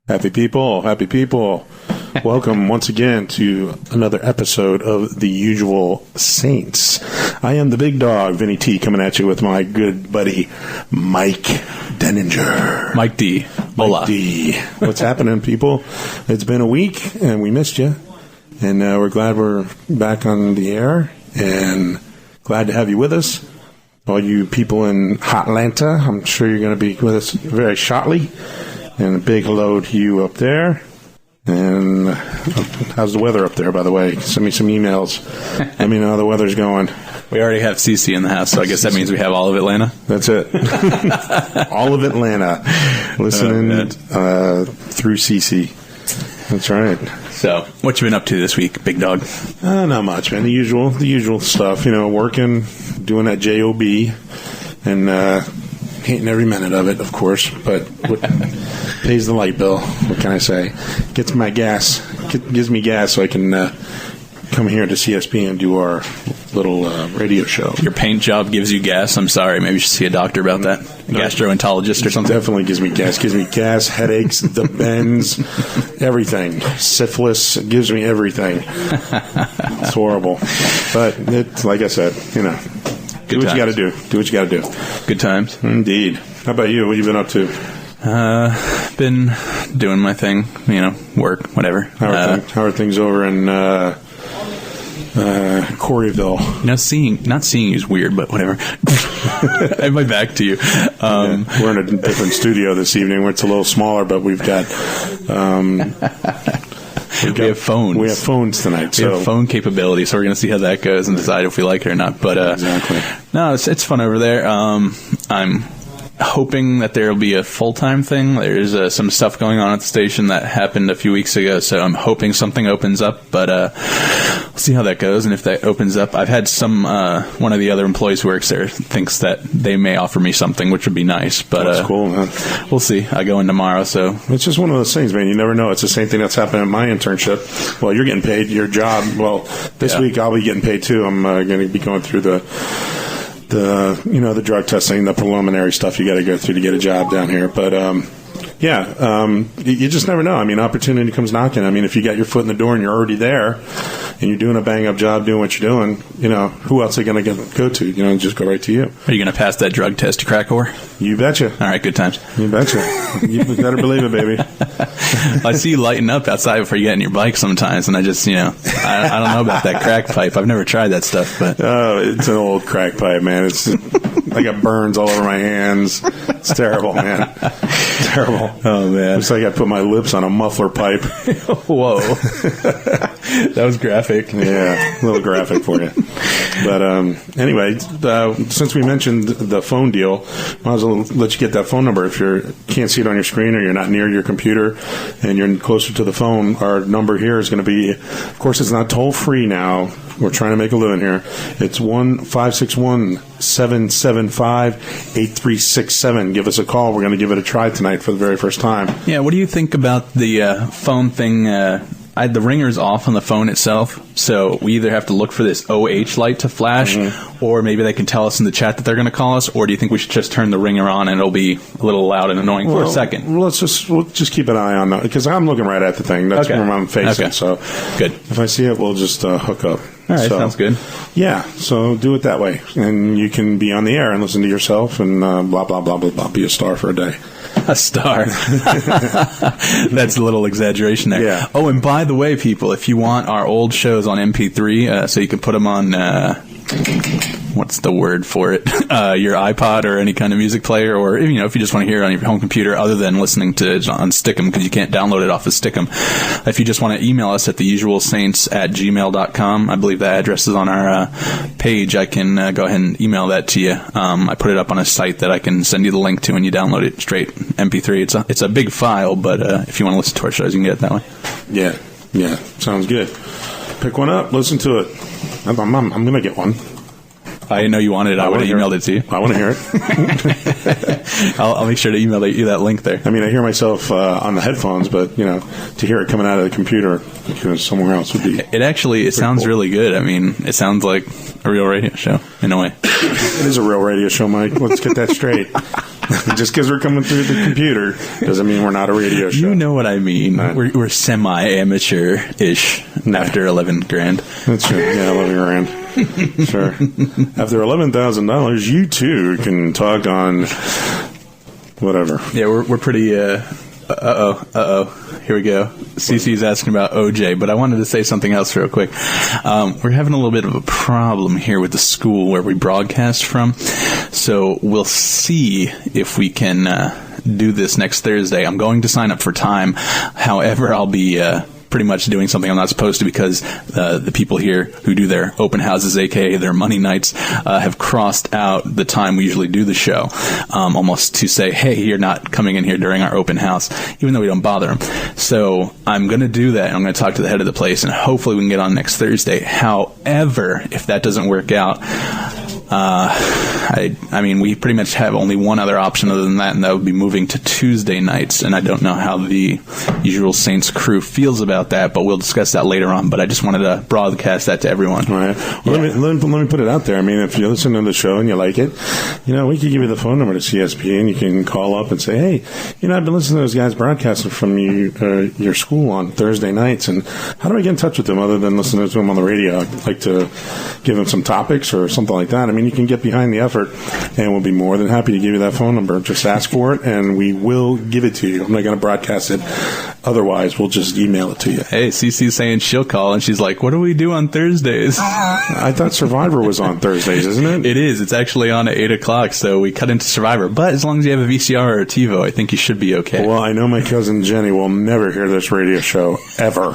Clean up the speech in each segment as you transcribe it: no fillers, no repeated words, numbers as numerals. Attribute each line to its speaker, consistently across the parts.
Speaker 1: Happy people. Welcome once again to another episode of The Usual Saints. I am the big dog, Vinny T, coming at you with my good buddy, Mike Denninger.
Speaker 2: Mike D.
Speaker 1: Mike D. What's happening, people? It's been a week, and we missed you. And we're glad we're back on the air, and glad to have you with us. All you people in Hotlanta, I'm sure you're going to be with us very shortly. And a big hello to you up there. And how's the weather up there, by the way? Send me some emails. Let me know how the weather's going.
Speaker 2: We already have CC in the house, so I guess that means we have all of Atlanta.
Speaker 1: That's it. All of Atlanta. Listening through CC. That's right.
Speaker 2: So, what you been up to this week, big dog?
Speaker 1: Not much, man. The usual stuff. You know, working, doing that JOB, and hating every minute of it, of course. But what pays the light bill? What can I say? Gets my gas. Gives me gas so I can come here to CSP and do our little radio show.
Speaker 2: Your paint job gives you gas? I'm sorry. Maybe you should see a doctor about that. A gastroenterologist or something?
Speaker 1: Definitely gives me gas. Gives me gas, headaches, the bends, everything. Syphilis. It gives me everything. It's horrible. But it's like I said, you know, do what you got to do. Do what you got to do.
Speaker 2: Good times.
Speaker 1: Indeed. How about you? What have you been up to?
Speaker 2: Been doing my thing, you know, work, whatever.
Speaker 1: How are things over in Coreyville?
Speaker 2: Not seeing you is weird, but whatever. I have my back to you.
Speaker 1: We're in a different studio this evening where it's a little smaller, but we've got... We have phones. We have phones tonight.
Speaker 2: We have phone capability, so we're going to see how that goes and decide if we like it or not. But
Speaker 1: exactly.
Speaker 2: No, it's fun over there. I'm hoping that there will be a full-time thing. There's some stuff going on at the station that happened a few weeks ago, so I'm hoping something opens up, but we'll see how that goes. And if that opens up, I've had one of the other employees who works there thinks that they may offer me something, which would be nice. But
Speaker 1: that's cool, man.
Speaker 2: We'll see. I go in tomorrow, so
Speaker 1: it's just one of those things, man. You never know. It's the same thing that's happening at my internship. Well, you're getting paid your job. Well, this week I'll be getting paid too. I'm going to be going through the drug testing, the preliminary stuff you got to go through to get a job down here. But, you just never know. I mean, opportunity comes knocking. I mean, if you got your foot in the door and you're already there and you're doing a bang-up job doing what you're doing, you know, who else are they going to go to? You know, just go right to you.
Speaker 2: Are you going to pass that drug test to crack whore?
Speaker 1: You betcha.
Speaker 2: All right, good times.
Speaker 1: You betcha. You better believe it, baby.
Speaker 2: I see you lighting up outside before you get in your bike sometimes, and I just, I don't know about that crack pipe. I've never tried that stuff, but...
Speaker 1: Oh, it's an old crack pipe, man. I got burns all over my hands. It's terrible, man. Terrible.
Speaker 2: Oh, man.
Speaker 1: It's like I put my lips on a muffler pipe.
Speaker 2: Whoa. That was graphic.
Speaker 1: Yeah, a little graphic for you. But anyway, since we mentioned the phone deal, might as well let you get that phone number. If you can't see it on your screen or you're not near your computer and you're closer to the phone, our number here is going to be, of course, it's not toll-free now. We're trying to make a living here. It's 1-561-775-8367. Give us a call. We're going to give it a try tonight for the very first time.
Speaker 2: Yeah, what do you think about the phone thing? The ringer's off on the phone itself, so we either have to look for this OH light to flash, or maybe they can tell us in the chat that they're going to call us, or do you think we should just turn the ringer on and it'll be a little loud and annoying for a second?
Speaker 1: We'll just keep an eye on that, because I'm looking right at the thing. That's where I'm facing.
Speaker 2: Okay.
Speaker 1: So
Speaker 2: good.
Speaker 1: If I see it, we'll just hook up.
Speaker 2: All right, sounds good.
Speaker 1: Yeah, so do it that way, and you can be on the air and listen to yourself and blah, blah, blah, blah, blah, be a star for a day.
Speaker 2: A star. That's a little exaggeration there.
Speaker 1: Yeah.
Speaker 2: Oh, and by the way, people, if you want our old shows on MP3, so you can put them on, what's the word for it? Your iPod or any kind of music player, or if you just want to hear it on your home computer, other than listening to it on Stickum, because you can't download it off of Stickum. If you just want to email us at theusualsaints@gmail.com, I believe the address is on our page. I can go ahead and email that to you. I put it up on a site that I can send you the link to, and you download it straight MP3. It's a big file, but if you want to listen to our shows, you can get it that way.
Speaker 1: Yeah, sounds good. Pick one up, listen to it. I'm going to get one.
Speaker 2: I didn't know you wanted it. I would have emailed it to you.
Speaker 1: I want to hear it.
Speaker 2: I'll make sure to email you that link there.
Speaker 1: I mean, I hear myself on the headphones, but, to hear it coming out of the computer somewhere else would be...
Speaker 2: It sounds cool. Really good. I mean, it sounds like a real radio show, in a way.
Speaker 1: It is a real radio show, Mike. Let's get that straight. Just because we're coming through the computer doesn't mean we're not a radio show.
Speaker 2: You know what I mean. We're semi-amateur-ish after $11,000.
Speaker 1: That's true. Yeah, $11,000. Sure. After $11,000, you too can talk on whatever.
Speaker 2: Yeah, we're pretty. Here we go. CC's asking about OJ, but I wanted to say something else real quick. We're having a little bit of a problem here with the school where we broadcast from, so we'll see if we can do this next Thursday. I'm going to sign up for time. However, I'll be pretty much doing something I'm not supposed to because the people here who do their open houses, aka their money nights, have crossed out the time we usually do the show, almost to say, hey, you're not coming in here during our open house, even though we don't bother them. So I'm going to do that. I'm going to talk to the head of the place, and hopefully we can get on next Thursday. However, if that doesn't work out, I mean, we pretty much have only one other option other than that, and that would be moving to Tuesday nights. And I don't know how the usual Saints crew feels about that, but we'll discuss that later on. But I just wanted to broadcast that to everyone.
Speaker 1: All right. Well,
Speaker 2: yeah.
Speaker 1: let me put it out there. I mean, if you listen to the show and you like it, we could give you the phone number to CSP, and you can call up and say, hey, I've been listening to those guys broadcasting from your school on Thursday nights, and how do I get in touch with them other than listening to them on the radio? I'd like to give them some topics or something like that. I mean, you can get behind the effort, and we'll be more than happy to give you that phone number. Just ask for it, and we will give it to you. I'm not going to broadcast it. Otherwise, we'll just email it to you.
Speaker 2: Hey, Cece's saying she'll call, and she's like, what do we do on Thursdays?
Speaker 1: I thought Survivor was on Thursdays, isn't it?
Speaker 2: It is. It's actually on at 8 o'clock, so we cut into Survivor. But as long as you have a VCR or a TiVo, I think you should be okay.
Speaker 1: Well, I know my cousin Jenny will never hear this radio show, ever.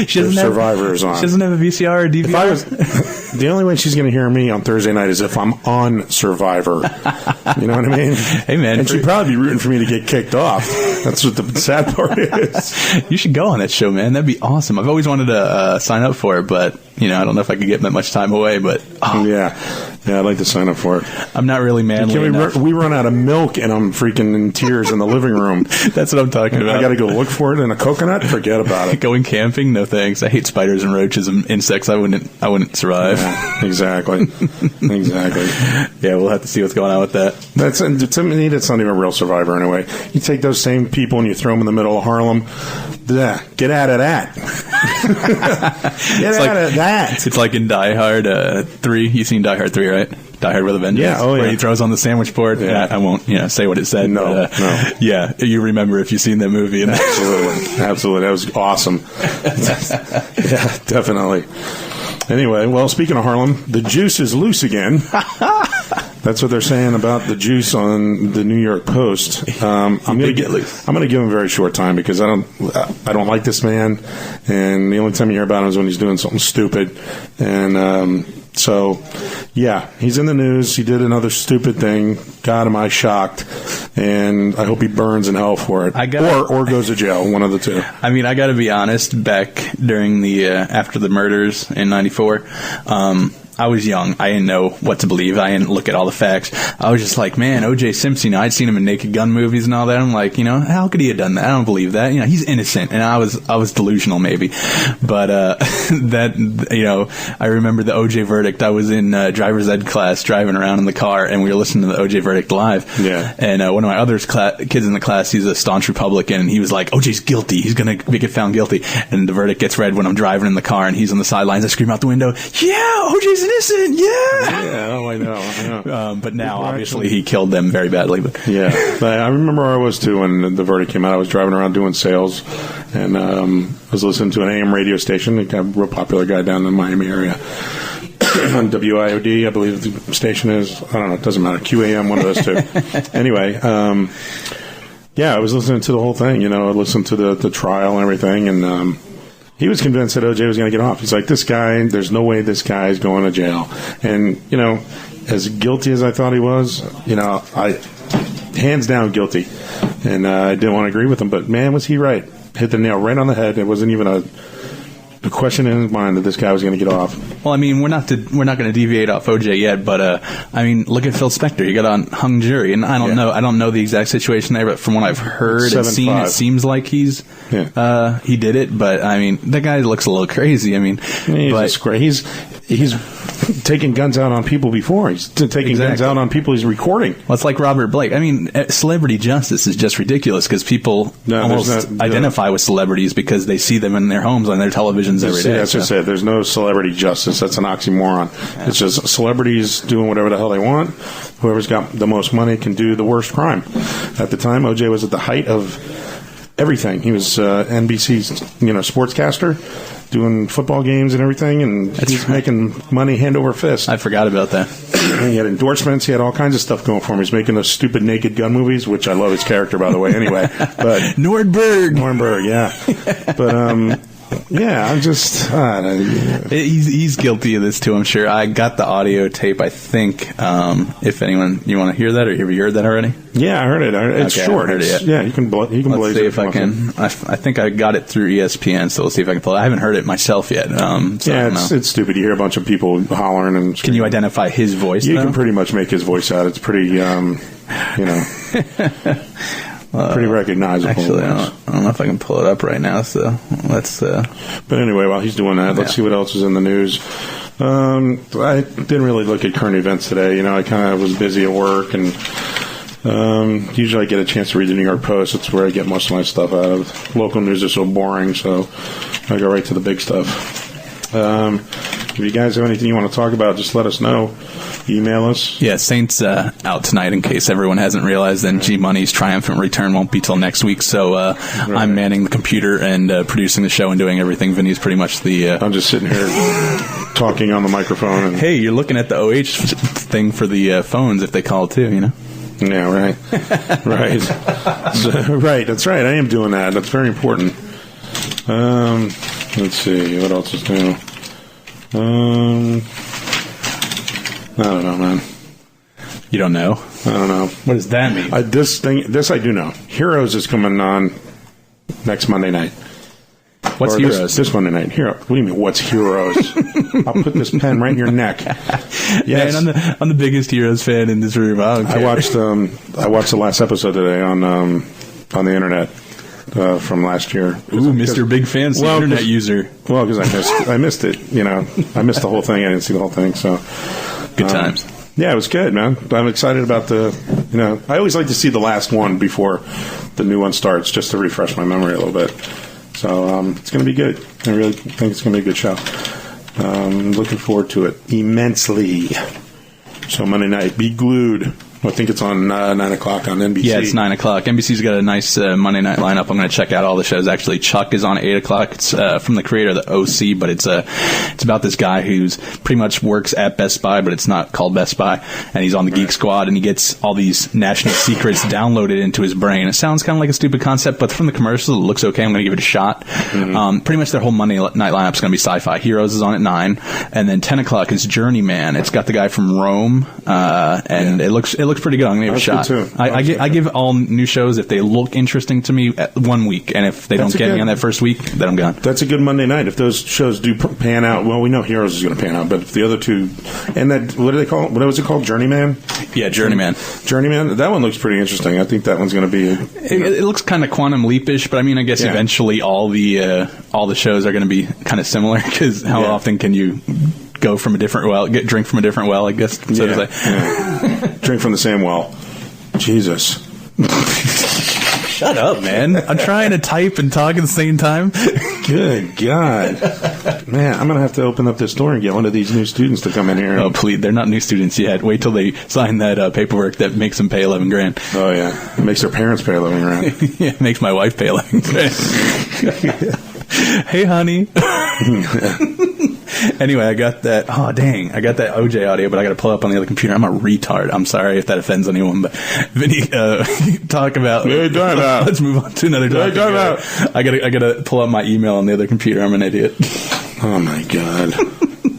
Speaker 1: Survivor is on.
Speaker 2: She doesn't have a VCR or DVR?
Speaker 1: The only way she's going to hear me on Thursday night is if I'm on Survivor. You know what I mean?
Speaker 2: Hey, man.
Speaker 1: And she'd probably be rooting for me to get kicked off. That's what the sad part is.
Speaker 2: You should go on that show, man. That'd be awesome. I've always wanted to sign up for it, but, I don't know if I could get that much time away, but... Oh.
Speaker 1: Yeah, I'd like to sign up for it.
Speaker 2: I'm not really manly enough.
Speaker 1: We run out of milk, and I'm freaking in tears in the living room.
Speaker 2: That's what I'm talking about.
Speaker 1: I got to go look for it in a coconut? Forget about it.
Speaker 2: Going camping? No thanks. I hate spiders and roaches and insects. I wouldn't survive.
Speaker 1: Yeah, exactly. Exactly.
Speaker 2: Yeah, we'll have to see what's going on with that.
Speaker 1: To me, that's not even a real Survivor anyway. You take those same people and you throw them in the middle of Harlem. Get out of that. Get out of that.
Speaker 2: It's like in Die Hard 3. You've seen Die Hard 3, right? Die Hard with a Vengeance.
Speaker 1: Yeah,
Speaker 2: where he throws on the sandwich board. Yeah. I won't say what it said.
Speaker 1: No.
Speaker 2: Yeah, you remember if you've seen that movie.
Speaker 1: Absolutely. That was awesome. Yeah, definitely. Anyway, well, speaking of Harlem, the juice is loose again. That's what they're saying about the juice on the New York Post. I'm going to give him a very short time because I don't like this man, and the only time you hear about him is when he's doing something stupid. And so, yeah, he's in the news. He did another stupid thing. God, am I shocked? And I hope he burns in hell for it, or goes to jail. One of the two.
Speaker 2: I mean, I got to be honest. Back during the after the murders in '94. I was young. I didn't know what to believe. I didn't look at all the facts. I was just like, man, O.J. Simpson, I'd seen him in Naked Gun movies and all that. I'm like, how could he have done that? I don't believe that. He's innocent. And I was delusional maybe. But I remember the O.J. verdict. I was in driver's ed class driving around in the car, and we were listening to the O.J. verdict live.
Speaker 1: Yeah.
Speaker 2: And one of my other kids in the class, he's a staunch Republican, and he was like, O.J.'s guilty. He's going to get found guilty. And the verdict gets read when I'm driving in the car, and he's on the sidelines. I scream out the window, yeah, O.J.'s innocent, yeah.
Speaker 1: Oh, I know.
Speaker 2: But now, obviously, he killed them very badly. But
Speaker 1: yeah, but I remember where I was too when the verdict came out. I was driving around doing sales, and I was listening to an AM radio station, a real popular guy down in the Miami area. On WIOD, I believe the station is. I don't know. It doesn't matter. QAM, one of those two. Anyway, yeah, I was listening to the whole thing. I listened to the trial and everything, and he was convinced that OJ was going to get off. He's like, this guy, there's no way this guy is going to jail. And, as guilty as I thought he was, I hands down guilty. And I didn't want to agree with him. But, man, was he right. Hit the nail right on the head. It wasn't even a question in his mind that this guy was going to get off.
Speaker 2: Well, I mean, we're not going to deviate off OJ yet, but I mean, look at Phil Spector. He got on hung jury, and I don't know the exact situation there, but from what I've heard and seen, it seems like he did it. But I mean, that guy looks a little crazy. I mean,
Speaker 1: he's taking guns out on people before. He's taking guns out on people he's recording.
Speaker 2: Well, it's like Robert Blake. I mean, celebrity justice is just ridiculous because people almost identify with celebrities because they see them in their homes on their televisions every day.
Speaker 1: That's just it. There's no celebrity justice. That's an oxymoron. Yeah. It's just celebrities doing whatever the hell they want. Whoever's got the most money can do the worst crime. At the time, OJ was at the height of everything. He was NBC's sportscaster, doing football games and everything, and he's making money hand over fist.
Speaker 2: I forgot about that.
Speaker 1: He had endorsements. He had all kinds of stuff going for him. He's making those stupid Naked Gun movies, which I love his character, by the way, anyway. But Nordberg, yeah. But, yeah, I'm just...
Speaker 2: he's guilty of this, too, I'm sure. I got the audio tape, I think. If anyone... You want to hear that, or have you heard that already?
Speaker 1: Yeah, I heard it. It's short.
Speaker 2: Yeah,
Speaker 1: you can blaze it.
Speaker 2: Let's see if I can... I think I got it through ESPN, so we'll see if I can pull it. I haven't heard it myself yet.
Speaker 1: It's stupid. You hear a bunch of people hollering and...
Speaker 2: Can you identify his voice,
Speaker 1: You can pretty much make his voice out. It's pretty, pretty recognizable.
Speaker 2: Actually, I don't know if I can pull it up right now, so let's...
Speaker 1: But anyway, while he's doing that, let's see what else is in the news. I didn't really look at current events today. I kind of was busy at work, and usually I get a chance to read the New York Post. It's where I get most of my stuff out of. Local news is so boring, so I go right to the big stuff. If you guys have anything you want to talk about, just let us know. Email us.
Speaker 2: Yeah, Saints out tonight, in case everyone hasn't realized. Then G-Money's triumphant return won't be till next week. So I'm manning the computer and producing the show and doing everything. Vinny's pretty much the...
Speaker 1: I'm just sitting here talking on the microphone.
Speaker 2: Hey, you're looking at the OH thing for the phones if they call too,
Speaker 1: Yeah, right. Right. Right, that's right. I am doing that. That's very important. Let's see. What else is new? I don't know, man.
Speaker 2: You don't know?
Speaker 1: I don't know.
Speaker 2: What does that mean?
Speaker 1: This I do know. Heroes is coming on next Monday night.
Speaker 2: What's Heroes?
Speaker 1: This Monday night. What do you mean, what's Heroes? I'll put this pen right in your neck. Yes.
Speaker 2: Man, I'm the biggest Heroes fan in this room.
Speaker 1: I watched the last episode today on the internet. From last year.
Speaker 2: Ooh, Mr. Big Fancy internet user.
Speaker 1: Well, because I missed it. I missed the whole thing. I didn't see the whole thing. So
Speaker 2: good times.
Speaker 1: Yeah, it was good, man. I'm excited about I always like to see the last one before the new one starts, just to refresh my memory a little bit. So it's going to be good. I really think it's going to be a good show. Looking forward to it immensely. So Monday night, be glued. I think it's on 9 o'clock on NBC.
Speaker 2: Yeah, it's 9 o'clock. NBC's got a nice Monday night lineup. I'm going to check out all the shows. Actually, Chuck is on 8 o'clock. It's from the creator of the OC, but it's about this guy who's pretty much works at Best Buy, but it's not called Best Buy. And he's on the Geek Squad, and he gets all these national secrets downloaded into his brain. It sounds kind of like a stupid concept, but from the commercials, it looks okay. I'm going to give it a shot. Mm-hmm. Pretty much their whole Monday night lineup is going to be sci-fi. Heroes is on at 9, and then 10 o'clock is Journeyman. It's got the guy from Rome, and it looks pretty good. I'm going to give it a shot. Too. I give all new shows, if they look interesting to me, 1 week, and if they don't get me on that first week, then I'm gone.
Speaker 1: That's a good Monday night. If those shows do pan out, well, we know Heroes is going to pan out, but if the other two, and that, what do they call it? What was it called? Journeyman?
Speaker 2: Yeah, Journeyman.
Speaker 1: Journeyman? That one looks pretty interesting. I think that one's going to be...
Speaker 2: It looks kind of Quantum Leap-ish, but I mean, I guess eventually all the shows are going to be kind of similar, because how often can you go from a different well, drink from a different well, I guess, so to say.
Speaker 1: Yeah. Drink from the same well. Jesus.
Speaker 2: Shut up, man. I'm trying to type and talk at the same time.
Speaker 1: Good God. Man, I'm going to have to open up this door and get one of these new students to come in here.
Speaker 2: Oh, please. They're not new students yet. Wait till they sign that paperwork that makes them pay $11,000.
Speaker 1: Oh, yeah. It makes their parents pay $11,000.
Speaker 2: Yeah, it makes my wife pay $11,000. Hey, honey. Anyway, I got that. Oh, dang. I got that OJ audio, but I got to pull up on the other computer. I'm a retard. I'm sorry if that offends anyone, but Vinny, talk about. Let's move on to another topic. I got to pull up my email on the other computer. I'm an idiot.
Speaker 1: Oh, my God.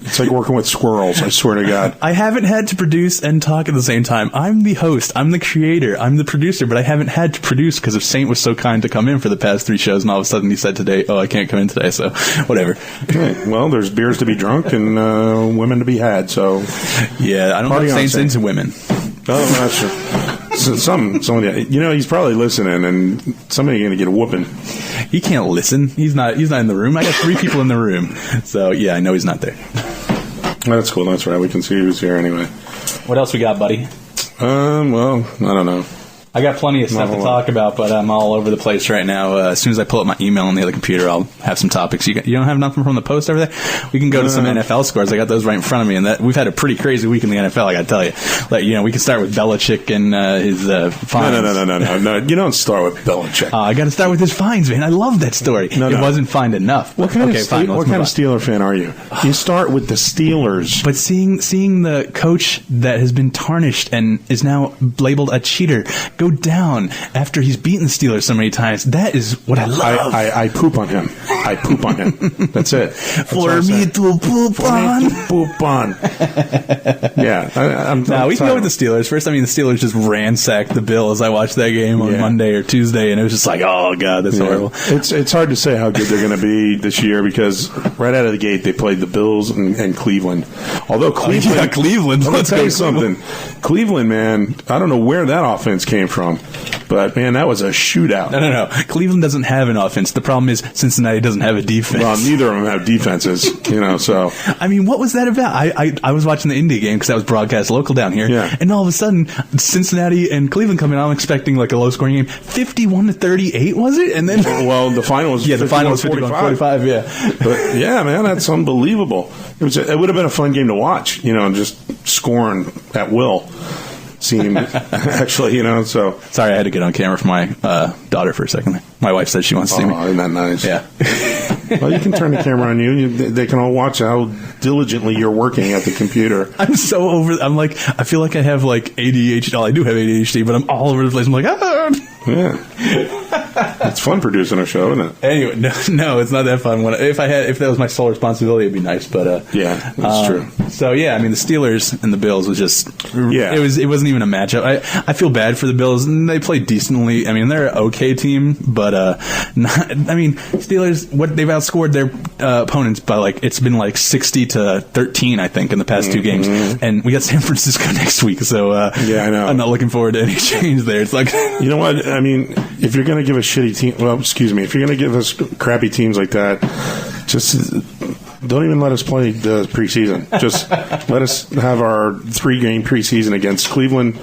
Speaker 1: It's like working with squirrels, I swear to God.
Speaker 2: I haven't had to produce and talk at the same time. I'm the host. I'm the creator. I'm the producer, but I haven't had to produce because if Saint was so kind to come in for the past 3 shows, and all of a sudden he said today, I can't come in today, so whatever.
Speaker 1: Okay. Well, there's beers to be drunk and women to be had, so...
Speaker 2: Yeah, I don't know if Saint's into women.
Speaker 1: Oh, I'm not sure. Somebody, he's probably listening, and somebody's going to get a whooping.
Speaker 2: He can't listen. He's not in the room. I got 3 people in the room, so yeah, I know he's not there.
Speaker 1: That's cool. That's right. We can see who's here anyway.
Speaker 2: What else we got, buddy?
Speaker 1: Well, I don't know.
Speaker 2: I got plenty of stuff to talk about, but I'm all over the place right now. As soon as I pull up my email on the other computer, I'll have some topics. You don't have nothing from the post over there? We can go to some NFL scores. I got those right in front of me, and we've had a pretty crazy week in the NFL, I got to tell you. We can start with Belichick and his fines.
Speaker 1: No. You don't start with Belichick.
Speaker 2: I got to start with his fines, man. I love that story. No. It wasn't fined enough.
Speaker 1: What kind of Steeler fan are you? You start with the Steelers.
Speaker 2: But seeing the coach that has been tarnished and is now labeled a cheater go down after he's beaten the Steelers so many times, that is what I love.
Speaker 1: I poop on him. That's it.
Speaker 2: For me to poop on.
Speaker 1: Yeah.
Speaker 2: We can go with the Steelers. First, the Steelers just ransacked the Bills. I watched that game on Monday or Tuesday, and it was just like, oh, God, that's horrible.
Speaker 1: It's hard to say how good they're going to be this year because right out of the gate, they played the Bills and Cleveland. Although Cleveland. Let me tell you something. Cleveland, man, I don't know where that offense came from. But, man, that was a shootout.
Speaker 2: No. Cleveland doesn't have an offense. The problem is Cincinnati doesn't have a defense.
Speaker 1: Well, neither of them have defenses, so.
Speaker 2: What was that about? I was watching the Indy game because that was broadcast local down here.
Speaker 1: Yeah.
Speaker 2: And all of a sudden, Cincinnati and Cleveland come in. I'm expecting like a low-scoring game. 51-38, was it? And then...
Speaker 1: Well, the final was
Speaker 2: 51-45, yeah.
Speaker 1: But, yeah, man, that's unbelievable. It would have been a fun game to watch, just scoring at will. Actually, so.
Speaker 2: Sorry, I had to get on camera for my daughter for a second. My wife said she wants to see me.
Speaker 1: Oh, isn't that nice?
Speaker 2: Yeah.
Speaker 1: Well, you can turn the camera on you. They can all watch how diligently you're working at the computer.
Speaker 2: I'm so I feel like I have ADHD. Oh, I do have ADHD, but I'm all over the place. I'm like,
Speaker 1: Yeah. It's fun producing a show, isn't it?
Speaker 2: Anyway, no, it's not that fun. If that was my sole responsibility, it'd be nice. But
Speaker 1: yeah, that's true.
Speaker 2: So yeah, the Steelers and the Bills was just it wasn't even a matchup. I feel bad for the Bills, and they played decently. They're an okay team, but Steelers, what they've outscored their opponents by it's been 60-13, I think, in the past 2 games, and we got San Francisco next week. So
Speaker 1: yeah, I know.
Speaker 2: I'm not looking forward to any change there. It's like
Speaker 1: you know what? If you're going to give us shitty team, if you're going to give us crappy teams like that, just don't even let us play the preseason. Just let us have our 3-game preseason against Cleveland,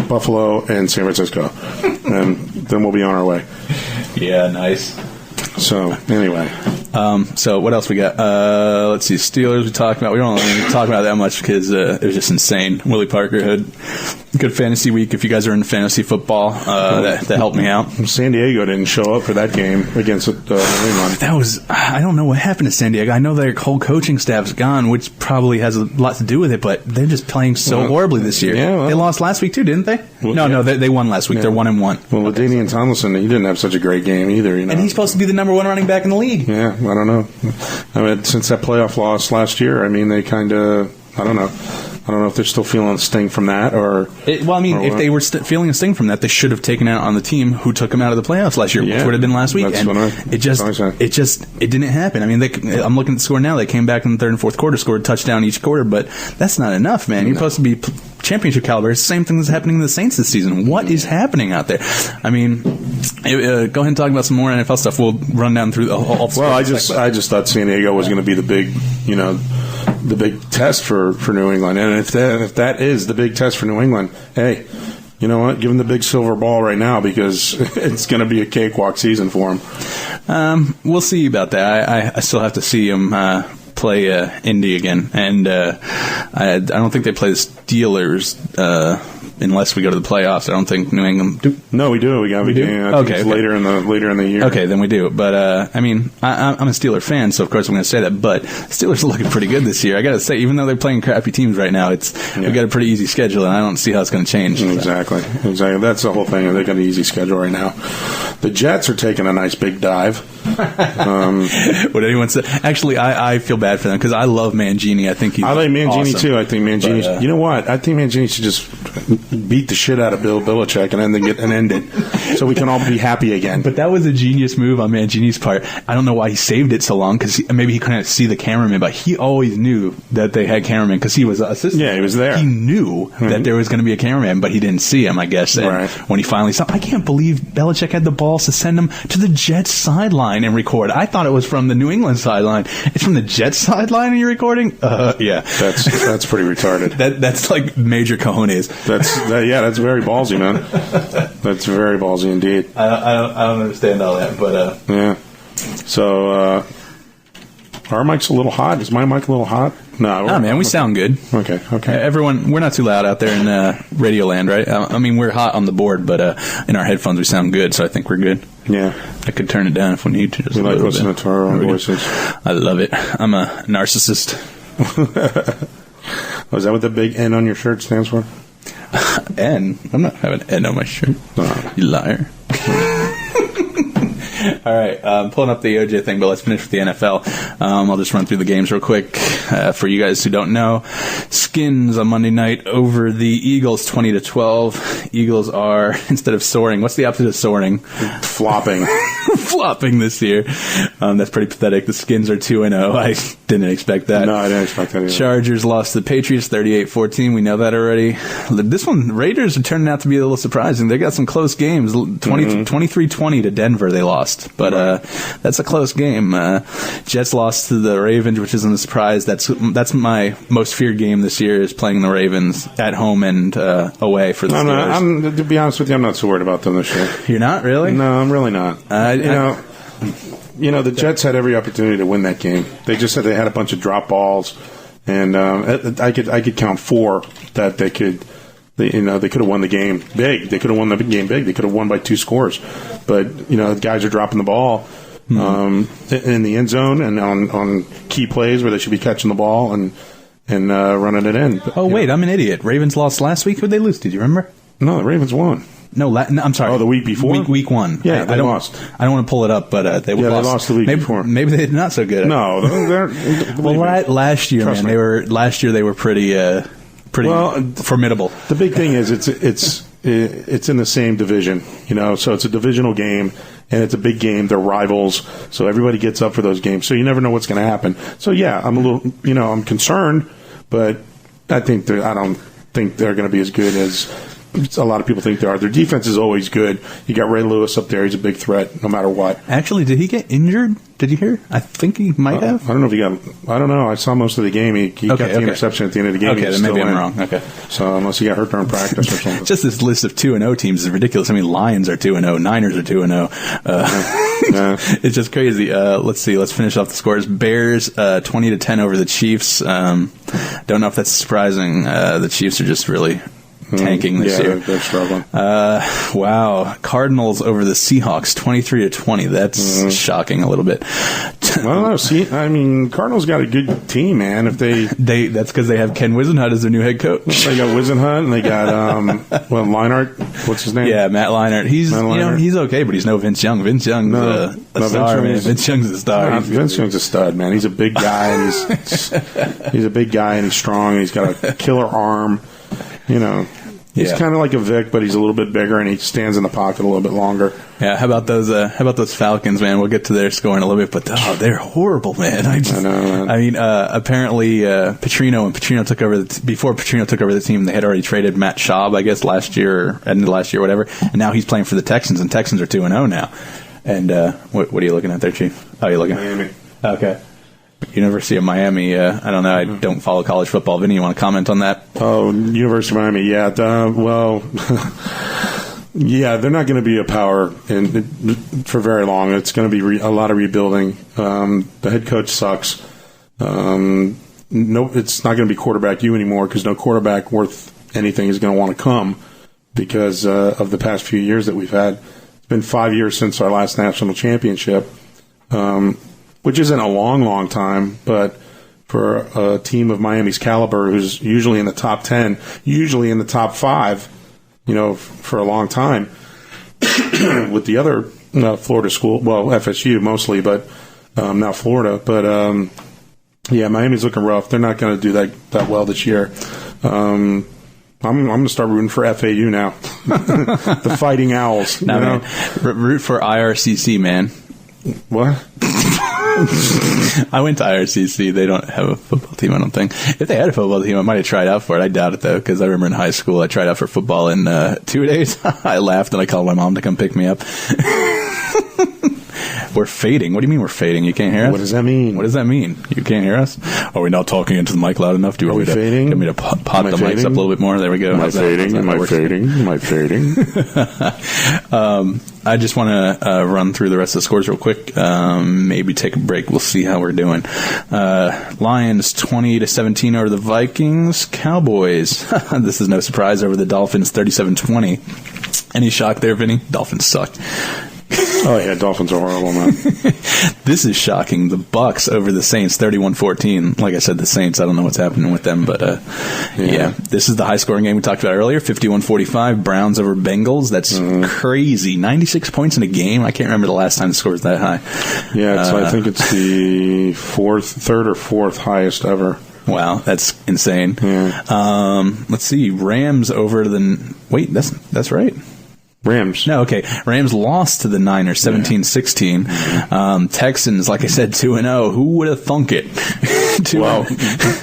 Speaker 1: Buffalo, and San Francisco, and then we'll be on our way.
Speaker 2: Yeah, nice.
Speaker 1: So anyway.
Speaker 2: So what else we got? Let's see. Steelers we talked about. We don't really talk about that much because it was just insane. Willie Parker had a good fantasy week. If you guys are in fantasy football, that helped me out.
Speaker 1: San Diego didn't show up for that game against New England.
Speaker 2: That was, I don't know what happened to San Diego. I know their whole coaching staff's gone, which probably has a lot to do with it, but they're just playing so horribly this year.
Speaker 1: Yeah, they
Speaker 2: lost last week too, didn't they?
Speaker 1: No,
Speaker 2: they won last week. Yeah. They're 1-1.
Speaker 1: Well, with Damian Tomlinson, he didn't have such a great game either.
Speaker 2: And he's supposed to be the number 1 running back in the league.
Speaker 1: Yeah, I don't know. Since that playoff loss last year, they kind of, I don't know. I don't know if they're still feeling a sting from that or...
Speaker 2: if they were feeling a sting from that, they should have taken out on the team who took them out of the playoffs last year, which would have been last week. And it didn't happen. I'm looking at the score now. They came back in the third and fourth quarter, scored a touchdown each quarter, but that's not enough, man. You're supposed to be championship caliber. It's the same thing that's happening to the Saints this season. What is happening out there? Go ahead and talk about some more NFL stuff. We'll run down through all the
Speaker 1: Well, I just thought San Diego was going to be the big, the big test for New England. And if that is the big test for New England, hey, you know what? Give them the big silver ball right now because it's going to be a cakewalk season for them.
Speaker 2: We'll see about that. I still have to see them play Indy again. And I don't think they play the Steelers unless we go to the playoffs. I don't think New England do.
Speaker 1: No, we do. We got a game. Okay. Later in the year.
Speaker 2: Okay, then we do. But I mean, I'm a Steeler fan, so of course I'm going to say that. But Steelers are looking pretty good this year. I got to say, even though they're playing crappy teams right now, we've got a pretty easy schedule, and I don't see how it's going to change.
Speaker 1: Exactly. That's the whole thing. They got an easy schedule right now. The Jets are taking a nice big dive.
Speaker 2: Would anyone say? Actually, I feel bad for them because I love Mangini. I think I
Speaker 1: like Mangini
Speaker 2: awesome.
Speaker 1: too. I think Mangini. You know what? I think Mangini should just beat the shit out of Bill Belichick and then end it, so we can all be happy again.
Speaker 2: But that was a genius move on Mangini's part. I don't know why he saved it so long because maybe he couldn't see the cameraman, but he always knew that they had cameramen because he was an assistant.
Speaker 1: Yeah, he was there.
Speaker 2: He knew that there was going to be a cameraman, but he didn't see him, I guess. And when he finally saw, I can't believe Belichick had the balls to send him to the Jets sideline and record. I thought it was from the New England sideline. It's from the Jets sideline and you're recording? Yeah.
Speaker 1: That's pretty retarded.
Speaker 2: That's like major cojones.
Speaker 1: That's very ballsy, man. That's very ballsy indeed.
Speaker 2: I don't understand all that, but
Speaker 1: yeah. So our mic's a little hot. Is my mic a little hot? No,
Speaker 2: man, we sound good.
Speaker 1: Okay.
Speaker 2: Everyone, we're not too loud out there in Radio Land, right? I mean, we're hot on the board, but in our headphones we sound good, so I think we're good.
Speaker 1: Yeah.
Speaker 2: I could turn it down if we need to.
Speaker 1: We like listening to our own voices.
Speaker 2: I love it. I'm a narcissist.
Speaker 1: Is that what the big N on your shirt stands for?
Speaker 2: N? I'm not having N on my shirt. No. You liar. All right, I'm pulling up the OJ thing, but let's finish with the NFL. I'll just run through the games real quick. For you guys who don't know, Skins on Monday night over the Eagles 20-12. Eagles are, instead of soaring, what's the opposite of soaring?
Speaker 1: Flopping.
Speaker 2: Flopping this year. That's pretty pathetic. The Skins are 2-0. I didn't expect that.
Speaker 1: No, I didn't expect that either.
Speaker 2: Chargers lost to the Patriots 38-14. We know that already. This one, Raiders are turning out to be a little surprising. They got some close games. 23-20 to Denver they lost. But that's a close game. Jets lost to the Ravens, which isn't a surprise. That's my most feared game this year, is playing the Ravens at home and away for the Steelers.
Speaker 1: To be honest with you, I'm not so worried about them this year.
Speaker 2: You're not, really?
Speaker 1: No, I'm really not. The Jets had every opportunity to win that game. They just said they had a bunch of drop balls, and I could count 4 that they could. They could have won the game big. They could have won the game big. They could have won by 2 scores. But, guys are dropping the ball in the end zone and on key plays where they should be catching the ball and running it in. But,
Speaker 2: wait, I'm an idiot. Ravens lost last week. Who'd they lose to? Do you remember?
Speaker 1: No, the Ravens won.
Speaker 2: No, I'm sorry.
Speaker 1: Oh, the week before?
Speaker 2: Week 1.
Speaker 1: Yeah, they lost.
Speaker 2: I don't want to pull it up, but they lost
Speaker 1: the week before.
Speaker 2: Maybe they're not so good.
Speaker 1: No,
Speaker 2: last year, man, they were pretty formidable.
Speaker 1: The big thing is it's in the same division, so it's a divisional game and it's a big game. They're rivals, so everybody gets up for those games. So you never know what's going to happen. So yeah, I'm a little, I'm concerned, but I don't think they're going to be as good as a lot of people think they are. Their defense is always good. You got Ray Lewis up there. He's a big threat no matter what.
Speaker 2: Actually, did he get injured? Did you hear? I think he might have.
Speaker 1: I don't know if he got. I don't know. I saw most of the game. He got the interception at the end of the game.
Speaker 2: Okay, then maybe I'm wrong. Okay.
Speaker 1: So unless he got hurt during practice or something.
Speaker 2: Just this list of 2-0 teams is ridiculous. I mean, Lions are 2-0. Niners are 2-0. It's just crazy. Let's see. Let's finish off the scores. Bears 20-10 over the Chiefs. Don't know if that's surprising. The Chiefs are just really tanking this year.
Speaker 1: They're struggling.
Speaker 2: Wow. Cardinals over the Seahawks, 23-20. That's shocking a little bit.
Speaker 1: Well, no, Cardinals got a good team, man. If
Speaker 2: that's because they have Ken Whisenhunt as their new head coach.
Speaker 1: They got Whisenhunt, and they got Leinart. What's his name?
Speaker 2: Yeah, Matt Leinart. He's okay, but he's no Vince Young. Vince Young's a star, man. Vince Young's a star.
Speaker 1: Vince Young's a stud, man. He's a big guy, and he's a big guy, and he's strong, and he's got a killer arm. He's kind of like a Vic, but he's a little bit bigger, and he stands in the pocket a little bit longer.
Speaker 2: Yeah, how about those Falcons, man? We'll get to their score in a little bit, but they're horrible, man. I know, man. Apparently, Petrino took over. Before Petrino took over the team, they had already traded Matt Schaub, I guess, last year, or end of last year, whatever. And now he's playing for the Texans, and Texans are 2-0 now. And what are you looking at there, Chief? Oh, you're looking
Speaker 1: Miami.
Speaker 2: Okay. University of Miami, I don't know. I don't follow college football. Vinny, you want to comment on that?
Speaker 1: Oh, University of Miami, yeah. Yeah, they're not going to be a power for very long. It's going to be a lot of rebuilding. The head coach sucks. It's not going to be quarterback you anymore because no quarterback worth anything is going to want to come because of the past few years that we've had. It's been 5 years since our last national championship, which isn't a long, long time, but for a team of Miami's caliber, who's usually in the top 10, usually in the top 5, for a long time, with the other Florida school, well, FSU mostly, but now Florida. But, Miami's looking rough. They're not going to do that well this year. I'm going to start rooting for FAU now. The Fighting Owls.
Speaker 2: Man, root for IRCC, man.
Speaker 1: What?
Speaker 2: I went to IRCC. They don't have a football team, I don't think. If they had a football team, I might have tried out for it. I doubt it, though, because I remember in high school I tried out for football in 2 days. I laughed and I called my mom to come pick me up. We're fading. What do you mean we're fading? You can't hear us?
Speaker 1: What does that mean?
Speaker 2: What does that mean? You can't hear us? Are we not talking into the mic loud enough? Do you want me to
Speaker 1: fading?
Speaker 2: Get me to pot the mics up a little bit more? There we go.
Speaker 1: Am I fading? Am I fading?
Speaker 2: I just want to run through the rest of the scores real quick. Maybe take a break. We'll see how we're doing. Lions 20-17 over the Vikings. Cowboys. This is no surprise, over the Dolphins 37-20. Any shock there, Vinny? Dolphins suck.
Speaker 1: Oh, yeah, Dolphins are horrible, man.
Speaker 2: This is shocking. The Bucks over the Saints, 31-14. Like I said, the Saints, I don't know what's happening with them, but this is the high-scoring game we talked about earlier, 51-45. Browns over Bengals. That's crazy. 96 points in a game. I can't remember the last time the score was that high.
Speaker 1: Yeah, I think it's the third or fourth highest ever.
Speaker 2: Wow, that's insane.
Speaker 1: Yeah.
Speaker 2: Let's see. Rams over the... Wait, that's right.
Speaker 1: Rams.
Speaker 2: No, okay. Rams lost to the Niners 17-16. Texans, like I said, 2-0. Who would have thunk it?
Speaker 1: Well,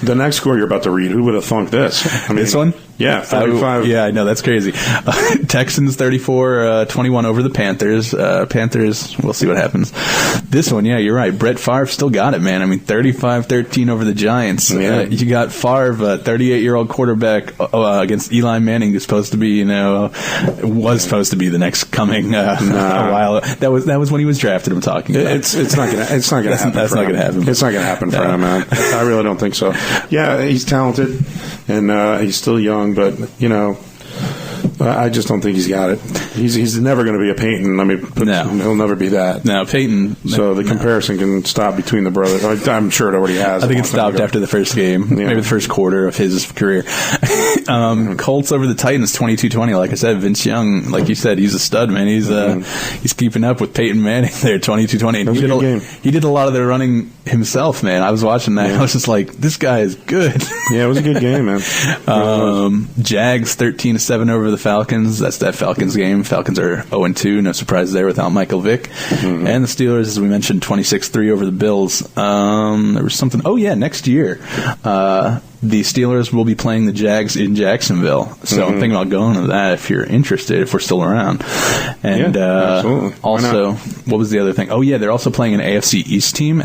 Speaker 1: the next score you're about to read, who would have thunk this? I mean,
Speaker 2: this one?
Speaker 1: Yeah, 35.
Speaker 2: Yeah, I know. That's crazy. Texans 34-21 over the Panthers. Panthers, we'll see what happens. This one, yeah, you're right. Brett Favre still got it, man. I mean, 35-13 over the Giants.
Speaker 1: Yeah.
Speaker 2: You got Favre, a 38-year-old quarterback against Eli Manning, who's supposed to be, was supposed to be the next coming a while. That was when he was drafted. I'm talking about.
Speaker 1: It's not gonna happen.
Speaker 2: That's not gonna happen.
Speaker 1: It's not gonna happen for him, man. I really don't think so. Yeah, he's talented and he's still young, but I just don't think he's got it. He's never going to be a Peyton. I mean, he'll never be that.
Speaker 2: No, Peyton.
Speaker 1: So the comparison can stop between the brothers. I'm sure it already has.
Speaker 2: I think it stopped after the first game, maybe the first quarter of his career. Colts over the Titans, 22-20. Like I said, Vince Young, like you said, he's a stud, man. He's keeping up with Peyton Manning there, 22-20. He did a lot of their running himself, man. I was watching that. I was just like, this guy is good.
Speaker 1: Yeah, it was a good game, man.
Speaker 2: Jags 13-7 over the Falcons. That's that Falcons game. Falcons are 0-2. No surprise there without Michael Vick. And the Steelers, as we mentioned, 26-3 over the Bills. There was something. Oh, yeah, next year. The Steelers will be playing the Jags in Jacksonville. So I'm thinking about going to that if you're interested, if we're still around. And also, what was the other thing? Oh, yeah, they're also playing an AFC East team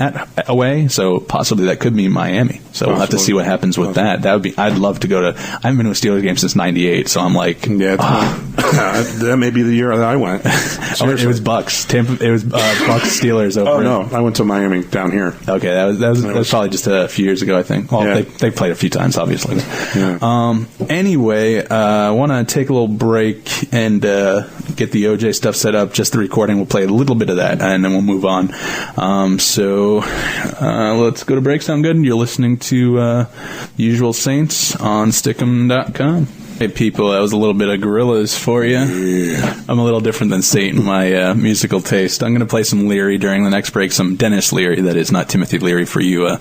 Speaker 2: away. So possibly that could mean Miami. So we'll have to see what happens with that. That would be. I'd love to go to. I haven't been to a Steelers game since '98, so I'm like,
Speaker 1: that may be the year that I went.
Speaker 2: It was Bucks. It was Bucks Steelers over.
Speaker 1: Oh no, I went to Miami down here.
Speaker 2: Okay, that was probably just a few years ago, I think. Well, they played a few times, obviously. Yeah. Anyway, I want to take a little break and get the OJ stuff set up. Just the recording. We'll play a little bit of that, and then we'll move on. So let's go to break. Sound good? You're listening to Usual Saints on Stickem.com. Hey, people, that was a little bit of Gorillaz for you. Yeah. I'm a little different than Satan in my musical taste. I'm going to play some Leary during the next break, some Dennis Leary, that is, not Timothy Leary for you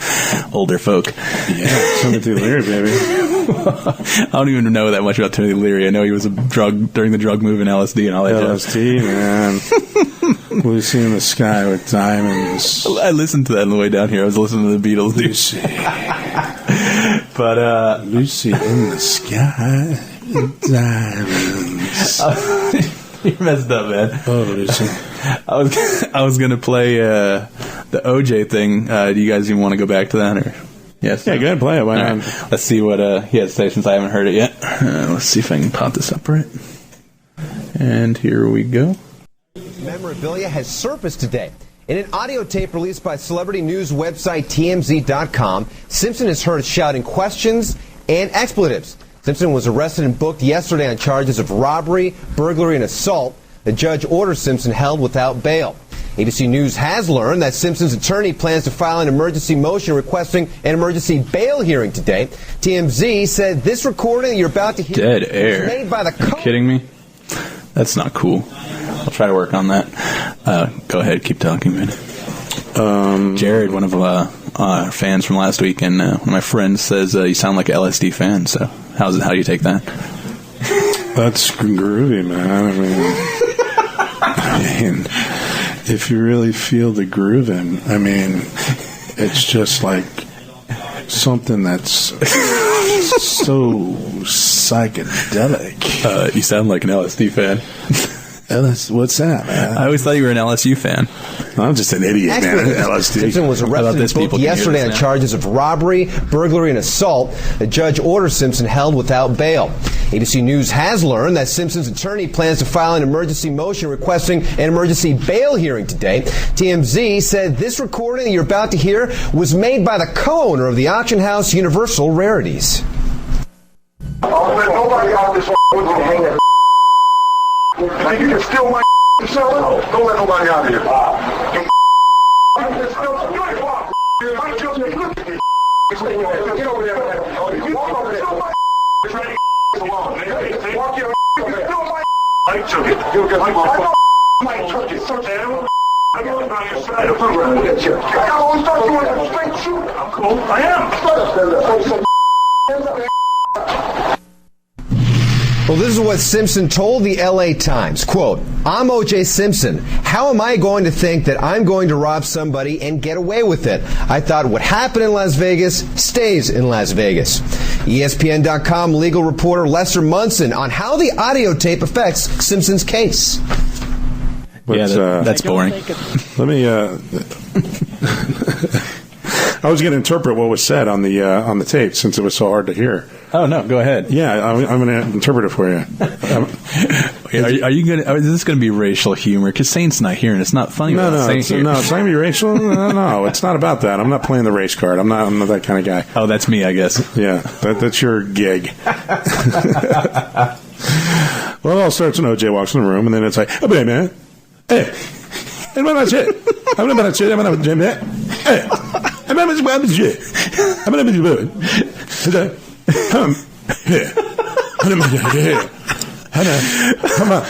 Speaker 2: older folk.
Speaker 1: Yeah, Timothy Leary, baby.
Speaker 2: I don't even know that much about Timothy Leary. I know he was during the drug move in LSD and all that.
Speaker 1: LSD, man. Lucy in the Sky with Diamonds.
Speaker 2: I listened to that on the way down here. I was listening to the Beatles, dude.
Speaker 1: Lucy.
Speaker 2: But
Speaker 1: Lucy in the Sky with Diamonds.
Speaker 2: You messed up, man.
Speaker 1: Oh, Lucy.
Speaker 2: I was gonna play the OJ thing. Do you guys even want to go back to that, or? Yes.
Speaker 1: Yeah, go ahead and play it. Why not?
Speaker 2: Right. Let's see what he had to say since I haven't heard it yet. Let's see if I can pop this up right. And here we go.
Speaker 3: Memorabilia has surfaced today. In an audio tape released by celebrity news website TMZ.com, Simpson is heard shouting questions and expletives. Simpson was arrested and booked yesterday on charges of robbery, burglary, and assault. The judge orders Simpson held without bail. ABC News has learned that Simpson's attorney plans to file an emergency motion requesting an emergency bail hearing today. TMZ said this recording that you're about to hear
Speaker 2: dead air.
Speaker 3: was made by the
Speaker 2: Are you kidding me? That's not cool. I'll try to work on that. Go ahead, keep talking, man. Jared, one of our fans from last week, and one of my friends says you sound like an LSD fan. So how do you take that?
Speaker 1: That's groovy, man. I mean, if you really feel the grooving, I mean, it's just like something that's so psychedelic.
Speaker 2: You sound like an LSD fan.
Speaker 1: What's that, man?
Speaker 2: I always thought you were an LSU fan.
Speaker 1: I'm just an idiot, man. LSD.
Speaker 3: Simpson was arrested and booked yesterday on charges of robbery, burglary, and assault. The judge orders Simpson held without bail. ABC News has learned that Simpson's attorney plans to file an emergency motion requesting an emergency bail hearing today. TMZ said this recording that you're about to hear was made by the co-owner of the auction house Universal Rarities.
Speaker 4: Nobody out this hang that. You think you can steal my and sell it? Don't let nobody out here. Get over there. You walk over there. Walk your I took it. You get my I took it. So damn. I got it on your side. I always thought you were a straight shooter. I'm cool. I am.
Speaker 3: Well, this is what Simpson told the LA Times. Quote, I'm O.J. Simpson. How am I going to think that I'm going to rob somebody and get away with it? I thought what happened in Las Vegas stays in Las Vegas. ESPN.com legal reporter Lester Munson on how the audio tape affects Simpson's case.
Speaker 2: That's boring.
Speaker 1: Let me. I was going to interpret what was said on the tape since it was so hard to hear.
Speaker 2: Oh no, go ahead.
Speaker 1: Yeah, I'm going to interpret it for you.
Speaker 2: Are you going? Is this going to be racial humor? Because Saint's not here, and it's not funny.
Speaker 1: No, it's not going to be racial. No, it's not about that. I'm not playing the race card. I'm not that kind of guy.
Speaker 2: Oh, that's me, I guess.
Speaker 1: Yeah, that's your gig. Well, it all starts when OJ walks in the room, and then it's like, oh, baby, man, hey, I'm not shit. I'm not shit. I'm not Jim. Hey. I'm not shit. I'm not shit. Come here. Come
Speaker 2: on.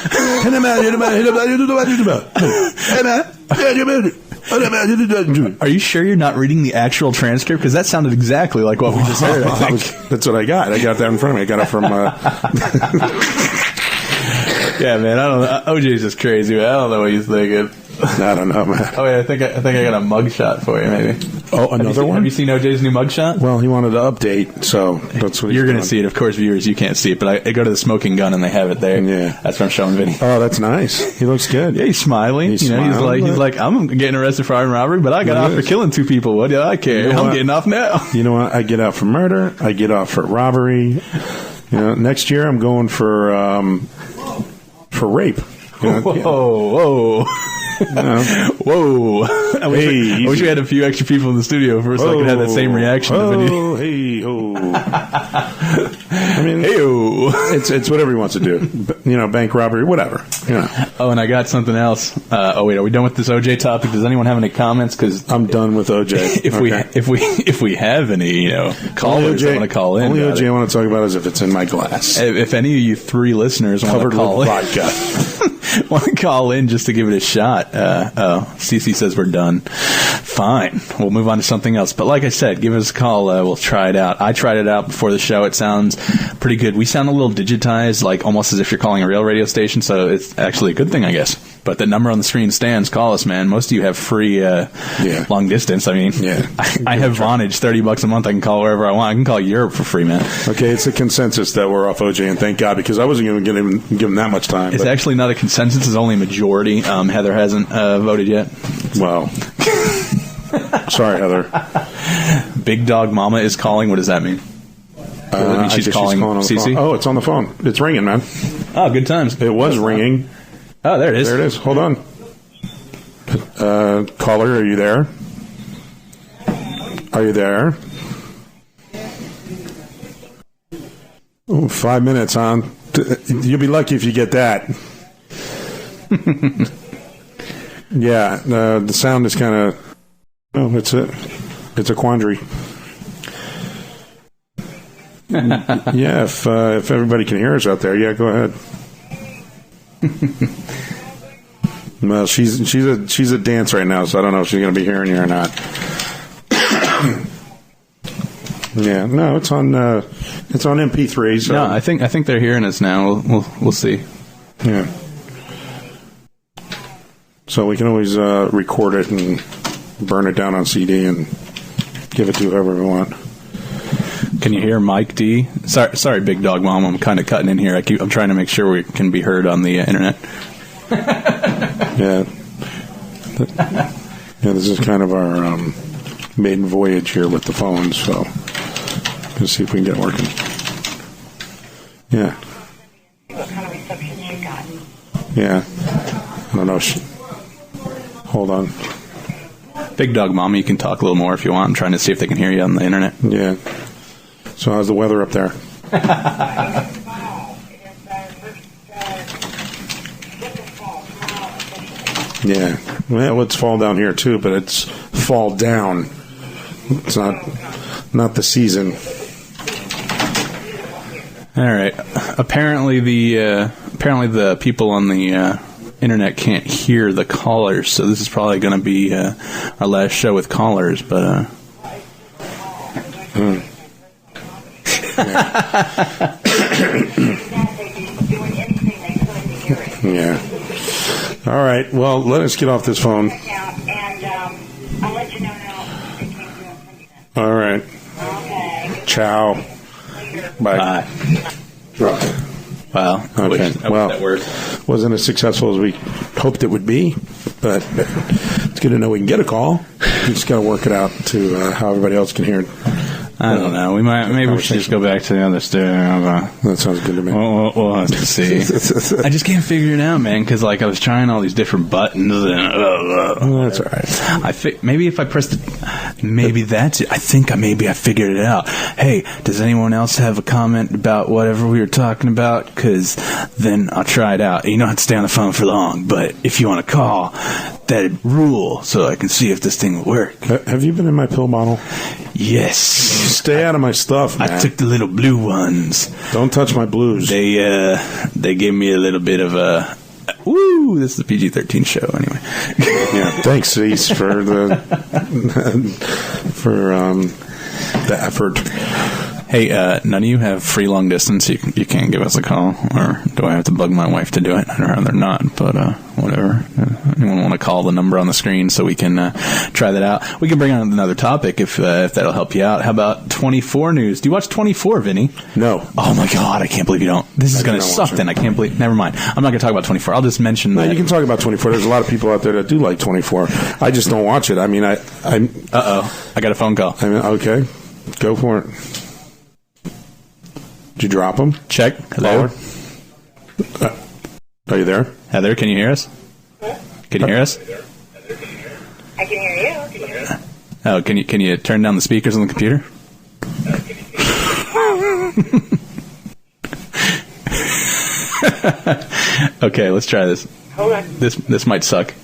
Speaker 2: Are you sure you're not reading the actual transcript? Because that sounded exactly like what we just heard, I think.
Speaker 1: That's what I got. I got that in front of me. I got it from...
Speaker 2: Yeah, man, I don't know. OJ's just crazy, man. I don't know what he's thinking.
Speaker 1: I don't know, man.
Speaker 2: Oh, yeah, I think I got a mugshot for you, maybe.
Speaker 1: Oh, another one?
Speaker 2: Have you seen OJ's new mugshot?
Speaker 1: Well, he wanted to update, so that's what
Speaker 2: you're going to see it. Of course, viewers, you can't see it, but I go to the Smoking Gun and they have it there.
Speaker 1: Yeah.
Speaker 2: That's what I'm showing Vinny.
Speaker 1: Oh, that's nice. He looks good.
Speaker 2: Yeah, he's smiling. He's like, I'm getting arrested for armed robbery, but I got off for killing 2 people. What do I care? I'm getting off now.
Speaker 1: You know what? I get out for murder. I get off for robbery. Next year I'm going for rape.
Speaker 2: Whoa. Whoa. I wish we had a few extra people in the studio first so I could have that same reaction.
Speaker 1: I mean, it's whatever he wants to do. Bank robbery, whatever.
Speaker 2: Oh, and I got something else. Wait, are we done with this OJ topic? Does anyone have any comments? Because
Speaker 1: I'm done with OJ.
Speaker 2: If we have any, callers that want to call in,
Speaker 1: only OJ I want to talk about is if it's in my glass.
Speaker 2: If any of you 3 listeners want to call in, want to call in just to give it a shot. CC says we're done. Fine. We'll move on to something else. But like I said, give us a call. We'll try it out. I tried it out before the show. It sounds pretty good. We sound a little digitized, like almost as if you're calling a real radio station, so it's actually a good thing, I guess. But the number on the screen stands. Call us, man. Most of you have free long distance. I mean, I have Vonage, $30 a month. I can call wherever I want. I can call Europe for free, man.
Speaker 1: Okay, it's a consensus that we're off OJ, and thank God, because I wasn't going to give him that much time.
Speaker 2: It's actually not a consensus. It's only a majority. Heather hasn't voted yet.
Speaker 1: Wow. Sorry, Heather.
Speaker 2: Big Dog Mama is calling. What does that mean? She's calling CC?
Speaker 1: Oh, it's on the phone. It's ringing, man.
Speaker 2: Oh, good times.
Speaker 1: It was ringing.
Speaker 2: Oh, there it is.
Speaker 1: There it is. Hold on. Caller, are you there? Are you there? 5 minutes, huh? You'll be lucky if you get that. Yeah, the sound is kind of... Oh, it's a quandary. Yeah, if everybody can hear us out there, yeah, go ahead. Well, she's a dance right now, so I don't know if she's going to be hearing you or not. Yeah, no, it's on MP3. So.
Speaker 2: No, I think they're hearing us now. We'll see.
Speaker 1: Yeah. So we can always record it and burn it down on CD and give it to whoever we want.
Speaker 2: Can you hear Mike D? Sorry, Big Dog Mom. I'm kind of cutting in here. I'm trying to make sure we can be heard on the internet.
Speaker 1: Yeah. Yeah, this is kind of our maiden voyage here with the phones, so let's see if we can get working. Yeah.
Speaker 5: What kind of reception you got?
Speaker 1: Yeah. I don't know. Hold on.
Speaker 2: Big Dog Mom, you can talk a little more if you want. I'm trying to see if they can hear you on the internet.
Speaker 1: Yeah. So how's the weather up there? Yeah. Well, it's fall down here too, but it's fall down. It's not the season.
Speaker 2: All right. Apparently the people on the internet can't hear the callers, so this is probably going to be our last show with callers. But
Speaker 1: yeah. All right. Well, let us get off this phone.
Speaker 5: I'll let you know how they came through.
Speaker 1: All right.
Speaker 5: Okay.
Speaker 1: Ciao. Bye.
Speaker 2: Wow.
Speaker 1: Okay. Well,
Speaker 2: that worked.
Speaker 1: Wasn't as successful as we hoped it would be, but it's good to know we can get a call. We just got to work it out to how everybody else can hear it.
Speaker 2: I don't know. Maybe we should just go back to the other studio.
Speaker 1: That sounds good to me.
Speaker 2: We'll have to see. I just can't figure it out, man, because I was trying all these different buttons. And,
Speaker 1: that's all right.
Speaker 2: Maybe if I pressed maybe that's it. I think I figured it out. Hey, does anyone else have a comment about whatever we were talking about? Because then I'll try it out. You don't have to stay on the phone for long, but if you want to call, that'd rule, so I can see if this thing will work.
Speaker 1: Have you been in my pill bottle?
Speaker 2: Yes.
Speaker 1: Stay out of my stuff, man.
Speaker 2: I took the little blue ones.
Speaker 1: Don't touch my blues.
Speaker 2: They gave me a little bit of a... Woo! This is a PG-13 show, anyway.
Speaker 1: Yeah, thanks, Cease, for the effort.
Speaker 2: Hey, none of you have free long distance. You can't give us a call, or do I have to bug my wife to do it? I'd rather not, but whatever. Anyone want to call the number on the screen so we can try that out? We can bring on another topic if that'll help you out. How about 24 news? Do you watch 24, Vinny?
Speaker 1: No.
Speaker 2: Oh my God, I can't believe you don't. This is going to suck. Then I can't believe. Never mind. I'm not going to talk about 24. I'll just mention.
Speaker 1: No,
Speaker 2: that.
Speaker 1: you can talk about 24. There's a lot of people out there that do like 24. I just don't watch it. I mean, I'm.
Speaker 2: I got a phone call.
Speaker 1: I mean, okay, go for it. Did you drop them?
Speaker 2: Check. Hello.
Speaker 1: Are you there?
Speaker 2: Heather, can you hear us? Can you hear us?
Speaker 5: I can hear you. Can you hear me?
Speaker 2: Oh, can you turn down the speakers on the computer? Okay, let's try this.
Speaker 5: Hold on.
Speaker 2: This might suck.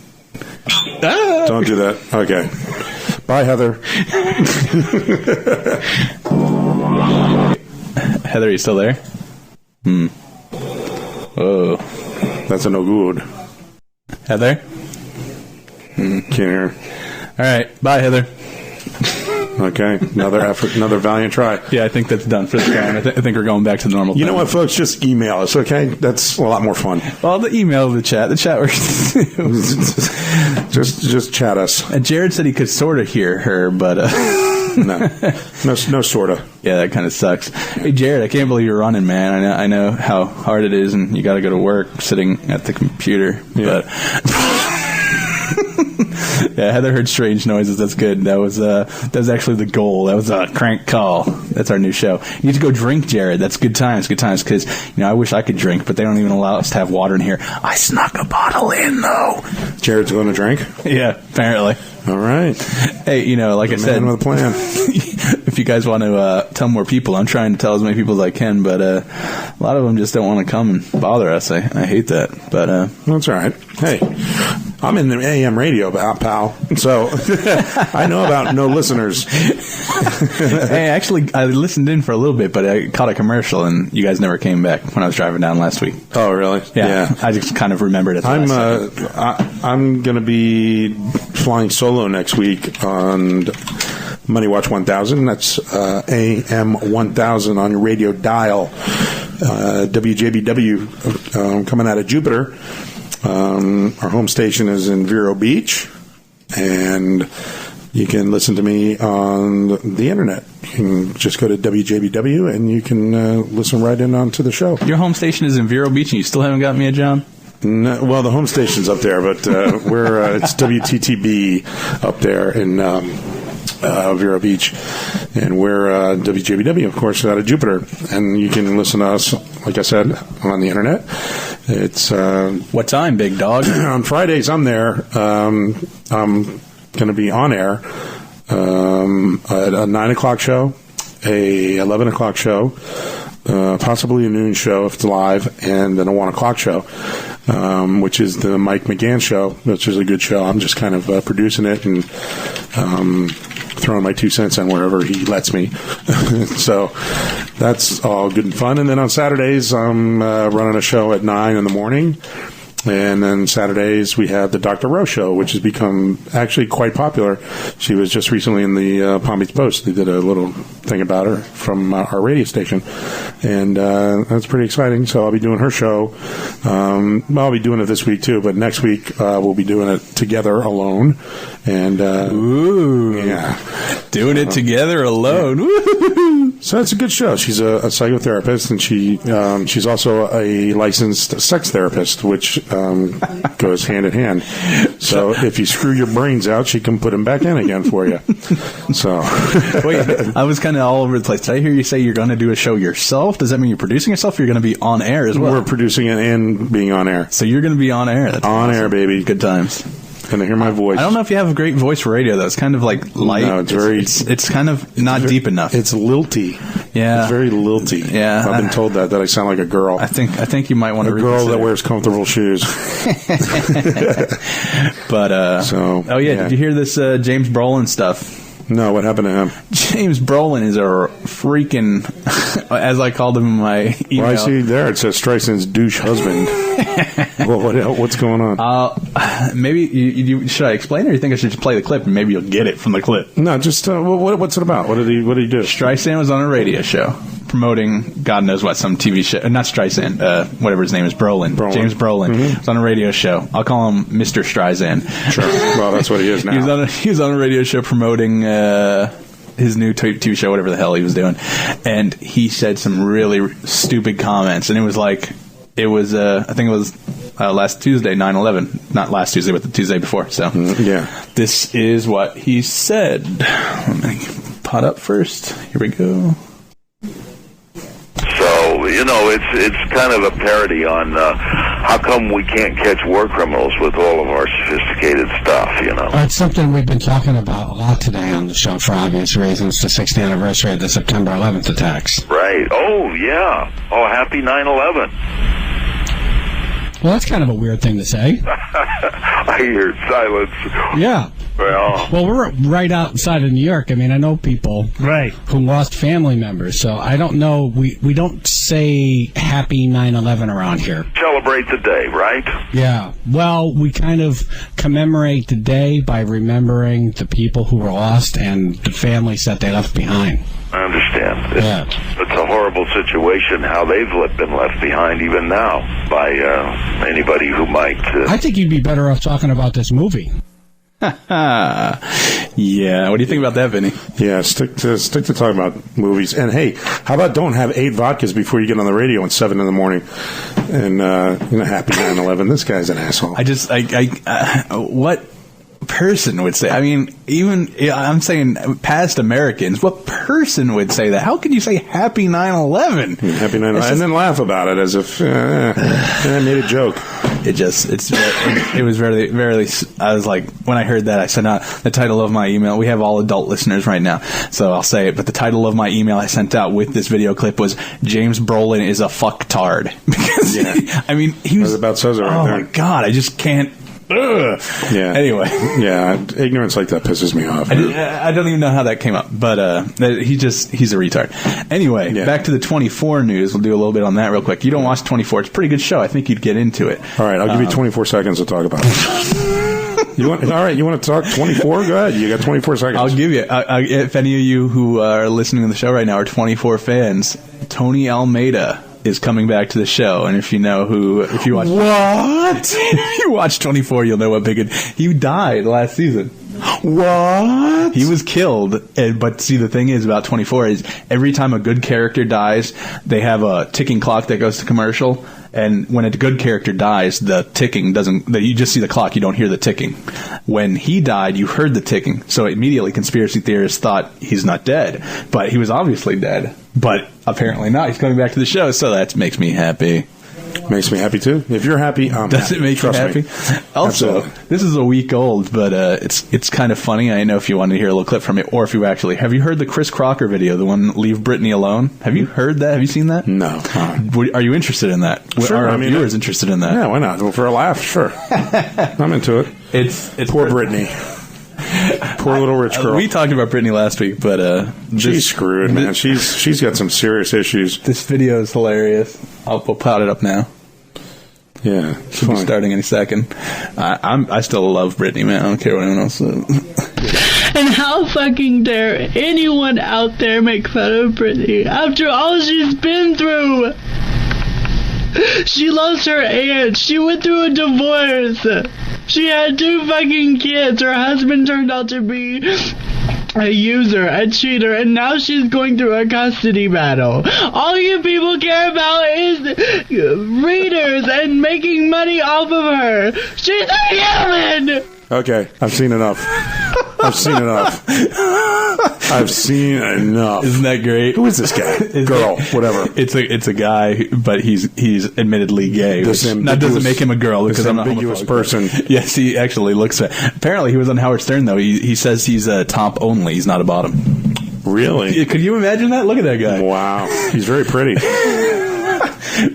Speaker 1: Don't do that. Okay. Bye, Heather.
Speaker 2: Heather, are you still there? Oh,
Speaker 1: That's a no good.
Speaker 2: Heather?
Speaker 1: Can't hear.
Speaker 2: All right. Bye, Heather.
Speaker 1: Okay. Another effort, another valiant try.
Speaker 2: Yeah, I think that's done for this time. I think we're going back to the normal
Speaker 1: You
Speaker 2: thing.
Speaker 1: know what, folks? Just email us, okay? That's a lot more fun.
Speaker 2: Well, the email, the chat works too.
Speaker 1: just chat us.
Speaker 2: And Jared said he could sort of hear her, but...
Speaker 1: No, sorta.
Speaker 2: Yeah, that kind of sucks. Hey, Jared, I can't believe you're running, man. I know how hard it is, and you got to go to work sitting at the computer.
Speaker 1: Yeah.
Speaker 2: But yeah, Heather heard strange noises. That's good. That was actually the goal. That was a crank call. That's our new show. You need to go drink, Jared. That's good times. Good times. Because I wish I could drink, but they don't even allow us to have water in here. I snuck a bottle in though.
Speaker 1: Jared's going to drink?
Speaker 2: Yeah, apparently.
Speaker 1: All right.
Speaker 2: Hey, like I said,
Speaker 1: man with a plan.
Speaker 2: If if you guys want to tell more people, I'm trying to tell as many people as I can, but a lot of them just don't want to come and bother us. I hate that, but
Speaker 1: that's all right. Hey, I'm in the AM radio, pal, so I know about no listeners.
Speaker 2: Hey, actually, I listened in for a little bit, but I caught a commercial, and you guys never came back when I was driving down last week.
Speaker 1: Oh, really?
Speaker 2: Yeah. I just kind of remembered it.
Speaker 1: I'm going to be flying solo next week on Money Watch 1000. That's AM 1000 on your radio dial. WJBW coming out of Jupiter. Our home station is in Vero Beach, and you can listen to me on the internet. You can just go to WJBW, and you can listen right in onto the show.
Speaker 2: Your home station is in Vero Beach, and you still haven't got me a job?
Speaker 1: No, well, the home station's up there, but we're it's WTTB up there in Vero Beach, and we're WJBW, of course, out of Jupiter. And you can listen to us, like I said, on the internet. It's
Speaker 2: what time, big dog?
Speaker 1: On Fridays, I'm there. I'm going to be on air at a 9 o'clock show, a 11 o'clock show, possibly a noon show if it's live, and then a 1 o'clock show, which is the Mike McGann show, which is a good show. I'm just kind of producing it and throwing my 2 cents in wherever he lets me. So that's all good and fun. And then on Saturdays, I'm running a show at 9 in the morning. And then Saturdays, we have the Dr. Rowe Show, which has become actually quite popular. She was just recently in the Palm Beach Post. They did a little thing about her from our radio station. And that's pretty exciting. So I'll be doing her show. I'll be doing it this week, too. But next week, we'll be doing it together alone. And,
Speaker 2: ooh.
Speaker 1: Yeah.
Speaker 2: Doing it together alone.
Speaker 1: Yeah. So it's a good show. She's a psychotherapist, and she's also a licensed sex therapist, which goes hand in hand. So if you screw your brains out, she can put them back in again for you. So
Speaker 2: wait, I was kind of all over the place. Did I hear you say you're going to do a show yourself? Does that mean you're producing yourself, or you're going to be on air as well?
Speaker 1: We're producing it and being on air.
Speaker 2: So you're going to be on air. That's
Speaker 1: on
Speaker 2: awesome.
Speaker 1: Air, baby.
Speaker 2: Good times.
Speaker 1: Can I hear my voice?
Speaker 2: I don't know if you have a great voice for radio, though. It's kind of like light.
Speaker 1: No,
Speaker 2: it's kind of not deep enough.
Speaker 1: It's lilty.
Speaker 2: Yeah.
Speaker 1: It's very lilty.
Speaker 2: Yeah.
Speaker 1: I've been told that I sound like a girl.
Speaker 2: I think you might want to
Speaker 1: reconsider. A girl that wears comfortable shoes.
Speaker 2: But, oh yeah, did you hear this James Brolin stuff?
Speaker 1: No, what happened to him?
Speaker 2: James Brolin is a freaking, as I called him in my email.
Speaker 1: Well, I see there it says Streisand's douche husband. What's going on?
Speaker 2: Maybe should I explain, or you think I should just play the clip and maybe you'll get it from the clip?
Speaker 1: No, just what's it about? What did he do?
Speaker 2: Streisand was on a radio show promoting God knows what, some TV show. Not Streisand, whatever his name is, Brolin. James Brolin.
Speaker 1: Mm-hmm.
Speaker 2: Was on a radio show. I'll call him Mr. Streisand.
Speaker 1: Sure. Well, that's what he is now.
Speaker 2: He was on a radio show promoting his new TV show, whatever the hell he was doing, and he said some really stupid comments, and it was I think it was last Tuesday, 9/11. Not last Tuesday, but the Tuesday before. So
Speaker 1: yeah,
Speaker 2: this is what he said. Let me pot up first. Here we go.
Speaker 6: So, it's kind of a parody on how come we can't catch war criminals with all of our sophisticated stuff,
Speaker 7: It's something we've been talking about a lot today on the show for obvious reasons, the 6th anniversary of the September 11th attacks.
Speaker 6: Right. Oh, yeah. Oh, happy 9/11.
Speaker 7: Well, that's kind of a weird thing to say.
Speaker 6: I hear silence.
Speaker 7: Yeah. Well, we're right outside of New York. I mean, I know people who lost family members, so I don't know. We don't say happy 9/11 around here.
Speaker 6: Celebrate the day, right?
Speaker 7: Yeah. Well, we kind of commemorate the day by remembering the people who were lost and the families that they left behind.
Speaker 6: I understand.
Speaker 7: Yeah.
Speaker 6: It's a horrible situation how they've been left behind even now by anybody who might.
Speaker 7: I think you'd be better off talking about this movie.
Speaker 2: Yeah, what do you think about that, Vinny?
Speaker 1: Yeah, stick to talking about movies. And hey, how about don't have 8 vodkas before you get on the radio at 7 in the morning? And happy 9/11. This guy's an asshole.
Speaker 2: What person would say? I mean, even I'm saying past Americans, what person would say that? How can you say Happy 9/11?
Speaker 1: Happy 9/11, and then laugh about it as if I made a joke.
Speaker 2: It was very, very. I was like, when I heard that, I sent out the title of my email. We have all adult listeners right now, so I'll say it. But the title of my email I sent out with this video clip was "James Brolin is a fucktard." Because he was
Speaker 1: about says it right there.
Speaker 2: Oh my god, I just can't. Ugh.
Speaker 1: Yeah.
Speaker 2: Anyway.
Speaker 1: Yeah, ignorance like that pisses me off.
Speaker 2: I don't even know how that came up, but he's a retard. Anyway, back to the 24 news. We'll do a little bit on that real quick. You don't watch 24. It's a pretty good show. I think you'd get into it.
Speaker 1: All right, I'll give you 24 seconds to talk about it. You want to talk 24? Go ahead. You got 24 seconds.
Speaker 2: I'll give you. If any of you who are listening to the show right now are 24 fans, Tony Almeida is coming back to the show, and if you watch
Speaker 1: what?
Speaker 2: If you watch 24, you'll know what he died last season.
Speaker 1: What?
Speaker 2: He was killed, but see, the thing is about 24 is every time a good character dies, they have a ticking clock that goes to commercial, and when a good character dies, the ticking doesn't. You just see the clock, you don't hear the ticking. When he died, you heard the ticking, so immediately conspiracy theorists thought he's not dead, but he was obviously dead. But apparently not. He's coming back to the show, so that makes me happy.
Speaker 1: Makes me happy too. If you're happy, I'm
Speaker 2: Does
Speaker 1: happy.
Speaker 2: it make
Speaker 1: Trust
Speaker 2: you happy?
Speaker 1: Me.
Speaker 2: Also,
Speaker 1: Absolutely.
Speaker 2: This is a week old, but it's kind of funny. I know if you wanted to hear a little clip from it, or if you actually have you heard the Chris Crocker video, the one "Leave Britney Alone"? Have you heard that? Have you seen that?
Speaker 1: No.
Speaker 2: Are you interested in that?
Speaker 1: Sure.
Speaker 2: Are our viewers interested in that?
Speaker 1: Yeah, why not? Well, for a laugh, sure. I'm into it.
Speaker 2: It's
Speaker 1: poor Britney. Poor little rich girl.
Speaker 2: We talked about Britney last week, but
Speaker 1: she's screwed, man. She's got some serious issues.
Speaker 2: This video is hilarious. We'll pot it up now.
Speaker 1: Yeah,
Speaker 2: should be starting any second. I still love Britney, man. I don't care what anyone else says.
Speaker 8: And how fucking dare anyone out there make fun of Britney after all she's been through? She lost her aunt. She went through a divorce. She had 2 fucking kids. Her husband turned out to be a user, a cheater, and now she's going through a custody battle. All you people care about is readers and making money off of her. She's a human!
Speaker 1: Okay, I've seen enough. I've seen enough.
Speaker 2: Isn't that great?
Speaker 1: Who is this guy? Girl, whatever.
Speaker 2: It's a guy, but he's admittedly gay. That doesn't make him a girl because I'm not an
Speaker 1: ambiguous person.
Speaker 2: Yes, he actually looks. Apparently, he was on Howard Stern though. He says he's a top only. He's not a bottom.
Speaker 1: Really?
Speaker 2: Could you imagine that? Look at that guy.
Speaker 1: Wow, he's very pretty.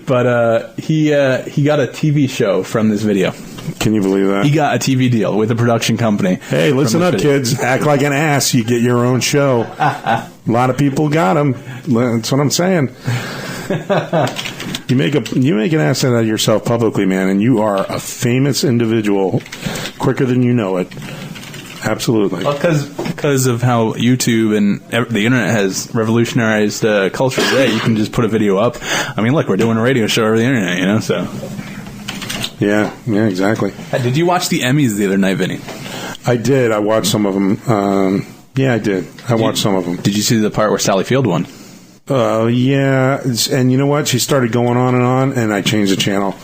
Speaker 2: But he got a TV show from this video.
Speaker 1: Can you believe that?
Speaker 2: He got a TV deal with a production company.
Speaker 1: Hey, listen up, kids. Act like an ass. You get your own show. A lot of people got them. That's what I'm saying. You make an ass out of yourself publicly, man, and you are a famous individual quicker than you know it. Absolutely.
Speaker 2: Well, because of how YouTube and the internet has revolutionized culture today, you can just put a video up. I mean, look, we're doing a radio show over the internet, you know, so...
Speaker 1: Yeah, exactly.
Speaker 2: Did you watch the Emmys the other night, Vinny?
Speaker 1: I did. I watched some of them. I did. I watched some of them.
Speaker 2: Did you see the part where Sally Field won?
Speaker 1: Yeah. And you know what? She started going on, and I changed the channel.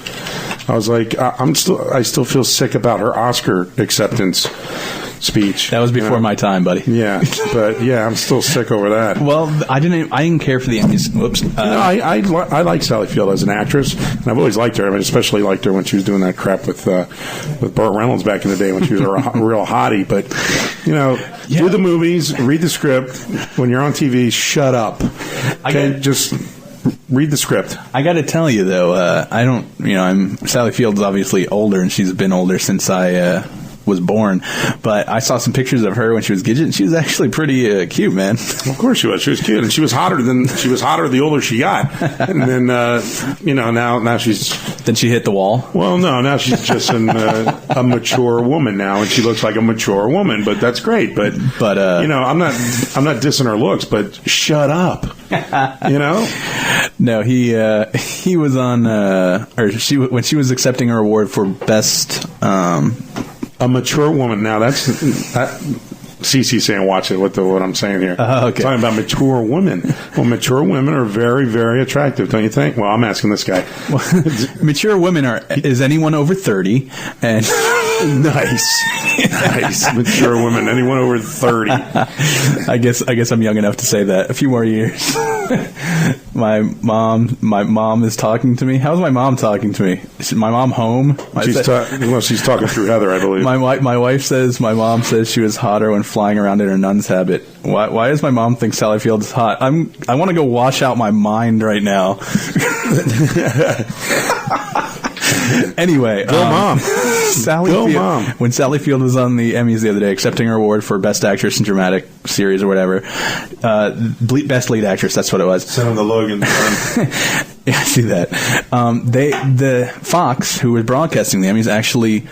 Speaker 1: I was like, I still feel sick about her Oscar acceptance speech.
Speaker 2: That was before my time, buddy.
Speaker 1: Yeah, but I'm still sick over that.
Speaker 2: Well, I didn't care for the Emmys. Whoops.
Speaker 1: I like Sally Field as an actress, and I've always liked her. I mean, especially liked her when she was doing that crap with Burt Reynolds back in the day when she was a real hottie. But do the movies, read the script. When you're on TV, shut up. Just read the script. I
Speaker 2: got to tell you though, Sally Field's obviously older, and she's been older since I was born, but I saw some pictures of her when she was Gidget, and she was actually pretty cute, man.
Speaker 1: Of course she was. She was cute, and she was hotter the older she got. And then now she's.
Speaker 2: Then she hit the wall.
Speaker 1: Well, no, now she's just a mature woman now, and she looks like a mature woman. But that's great. But I'm not dissing her looks, but shut up.
Speaker 2: No, he was on when she was accepting her award for best.
Speaker 1: A mature woman. Now that CC saying watch it. What I'm saying here.
Speaker 2: Okay.
Speaker 1: Talking about mature women. Well, mature women are very, very attractive, don't you think? Well, I'm asking this guy.
Speaker 2: Mature women is anyone over 30 and.
Speaker 1: Nice. Mature women. Anyone over 30.
Speaker 2: I guess I'm young enough to say that. A few more years. My mom is talking to me. How's my mom talking to me? Is my mom home?
Speaker 1: She's talking through Heather, I believe.
Speaker 2: My mom says she was hotter when flying around in her nun's habit. Why does my mom think Sally Field is hot? I want to go wash out my mind right now. Anyway,
Speaker 1: go mom.
Speaker 2: Sally
Speaker 1: go
Speaker 2: Field,
Speaker 1: mom.
Speaker 2: When Sally Field was on the Emmys the other day, accepting her award for Best Actress in Dramatic Series or whatever, Best Lead Actress, that's what it was.
Speaker 1: Send him the Logan.
Speaker 2: Yeah, I see that. The Fox, who was broadcasting the Emmys, actually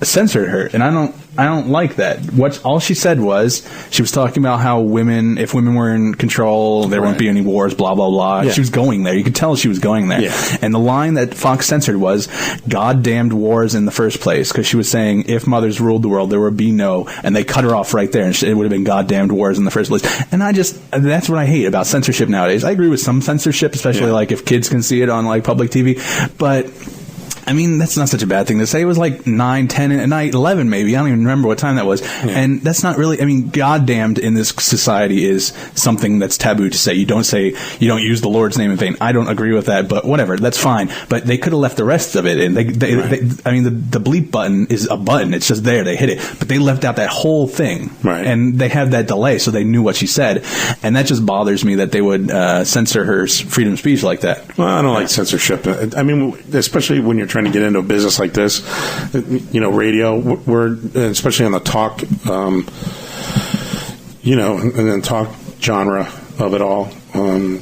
Speaker 2: censored her, and I don't like that. All she said was she was talking about how if women were in control, there won't be any wars, blah blah blah. Yeah. She was going there. You could tell she was going there. Yeah. And the line that Fox censored was "goddamned wars" in the first place, because she was saying if mothers ruled the world, there would be no. And they cut her off right there, and it would have been "goddamned wars" in the first place. And that's what I hate about censorship nowadays. I agree with some censorship, especially like if kids can see it on like public TV, but. I mean, that's not such a bad thing to say. It was like 9, 10 at night, 11 maybe. I don't even remember what time that was. Yeah. And that's not really, I mean, goddamned in this society is something that's taboo to say. You don't use the Lord's name in vain. I don't agree with that, but whatever, that's fine. But they could have left the rest of it in. I mean, the bleep button is a button. It's just there. They hit it. But they left out that whole thing. Right. And they had that delay, so they knew what she said. And that just bothers me that they would censor her freedom of speech like that.
Speaker 1: Well, I don't like censorship. I mean, especially when you're trying to get into a business like this, radio, we're especially on the talk, and then talk genre of it all. I'm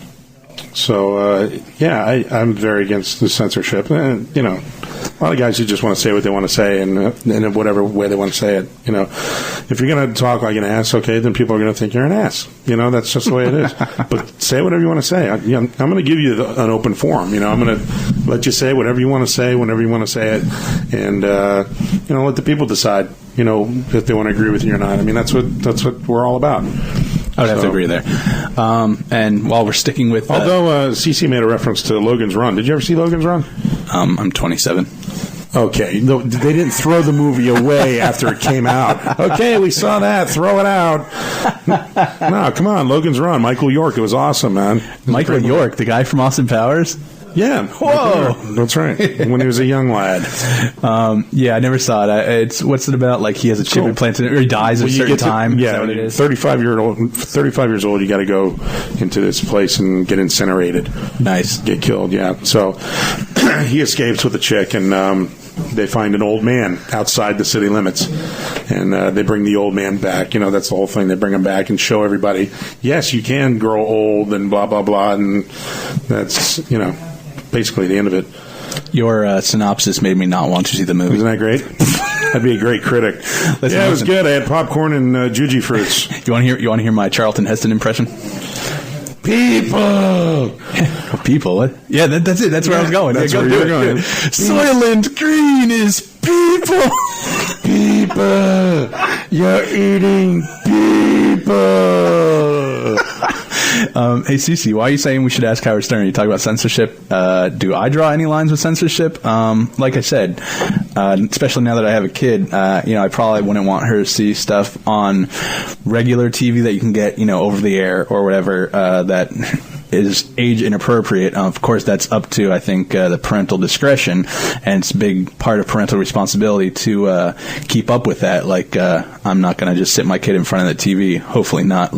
Speaker 1: very against the censorship. And, a lot of guys who just want to say what they want to say and in whatever way they want to say it. If you're going to talk like an ass, okay, then people are going to think you're an ass. That's just the way it is. But say whatever you want to say. I'm going to give you an open forum. I'm going to let you say whatever you want to say whenever you want to say it, and let the people decide. If they want to agree with you or not. I mean, that's what we're all about.
Speaker 2: I would have to agree there. And while we're sticking with...
Speaker 1: Although CC made a reference to Logan's Run. Did you ever see Logan's Run?
Speaker 2: I'm 27.
Speaker 1: Okay. No, they didn't throw the movie away after it came out. Okay, we saw that. Throw it out. No, come on. Logan's Run. Michael York. It was awesome, man.
Speaker 2: Michael York, the guy from Austin Powers?
Speaker 1: Yeah.
Speaker 2: Whoa.
Speaker 1: That's right. When he was a young lad.
Speaker 2: I never saw it. What's it about? Like he has a chip implanted or he dies at a certain time?
Speaker 1: Yeah. Is that what it is? 35 years old, you got to go into this place and get incinerated.
Speaker 2: Nice.
Speaker 1: Get killed, yeah. So he escapes with a chick, and they find an old man outside the city limits, and they bring the old man back. That's the whole thing. They bring him back and show everybody, yes, you can grow old and blah, blah, blah, and that's, basically the end of it.
Speaker 2: Your synopsis made me not want to see the movie.
Speaker 1: Isn't that great? I'd be a great critic. It was good. I had popcorn and Juji fruits.
Speaker 2: You want to hear my Charlton Heston impression?
Speaker 1: People.
Speaker 2: People? What? Yeah, that's it. That's where I was going.
Speaker 1: That's where you're going.
Speaker 2: Soylent Green is people.
Speaker 1: People. You're eating people.
Speaker 2: Hey, Cece, why are you saying we should ask Howard Stern? You talk about censorship. Do I draw any lines with censorship? Like I said, especially now that I have a kid, I probably wouldn't want her to see stuff on regular TV that you can get, over the air or whatever, that is age inappropriate. Of course, that's up to, I think, the parental discretion, and it's a big part of parental responsibility to keep up with that. Like, I'm not going to just sit my kid in front of the TV. Hopefully not,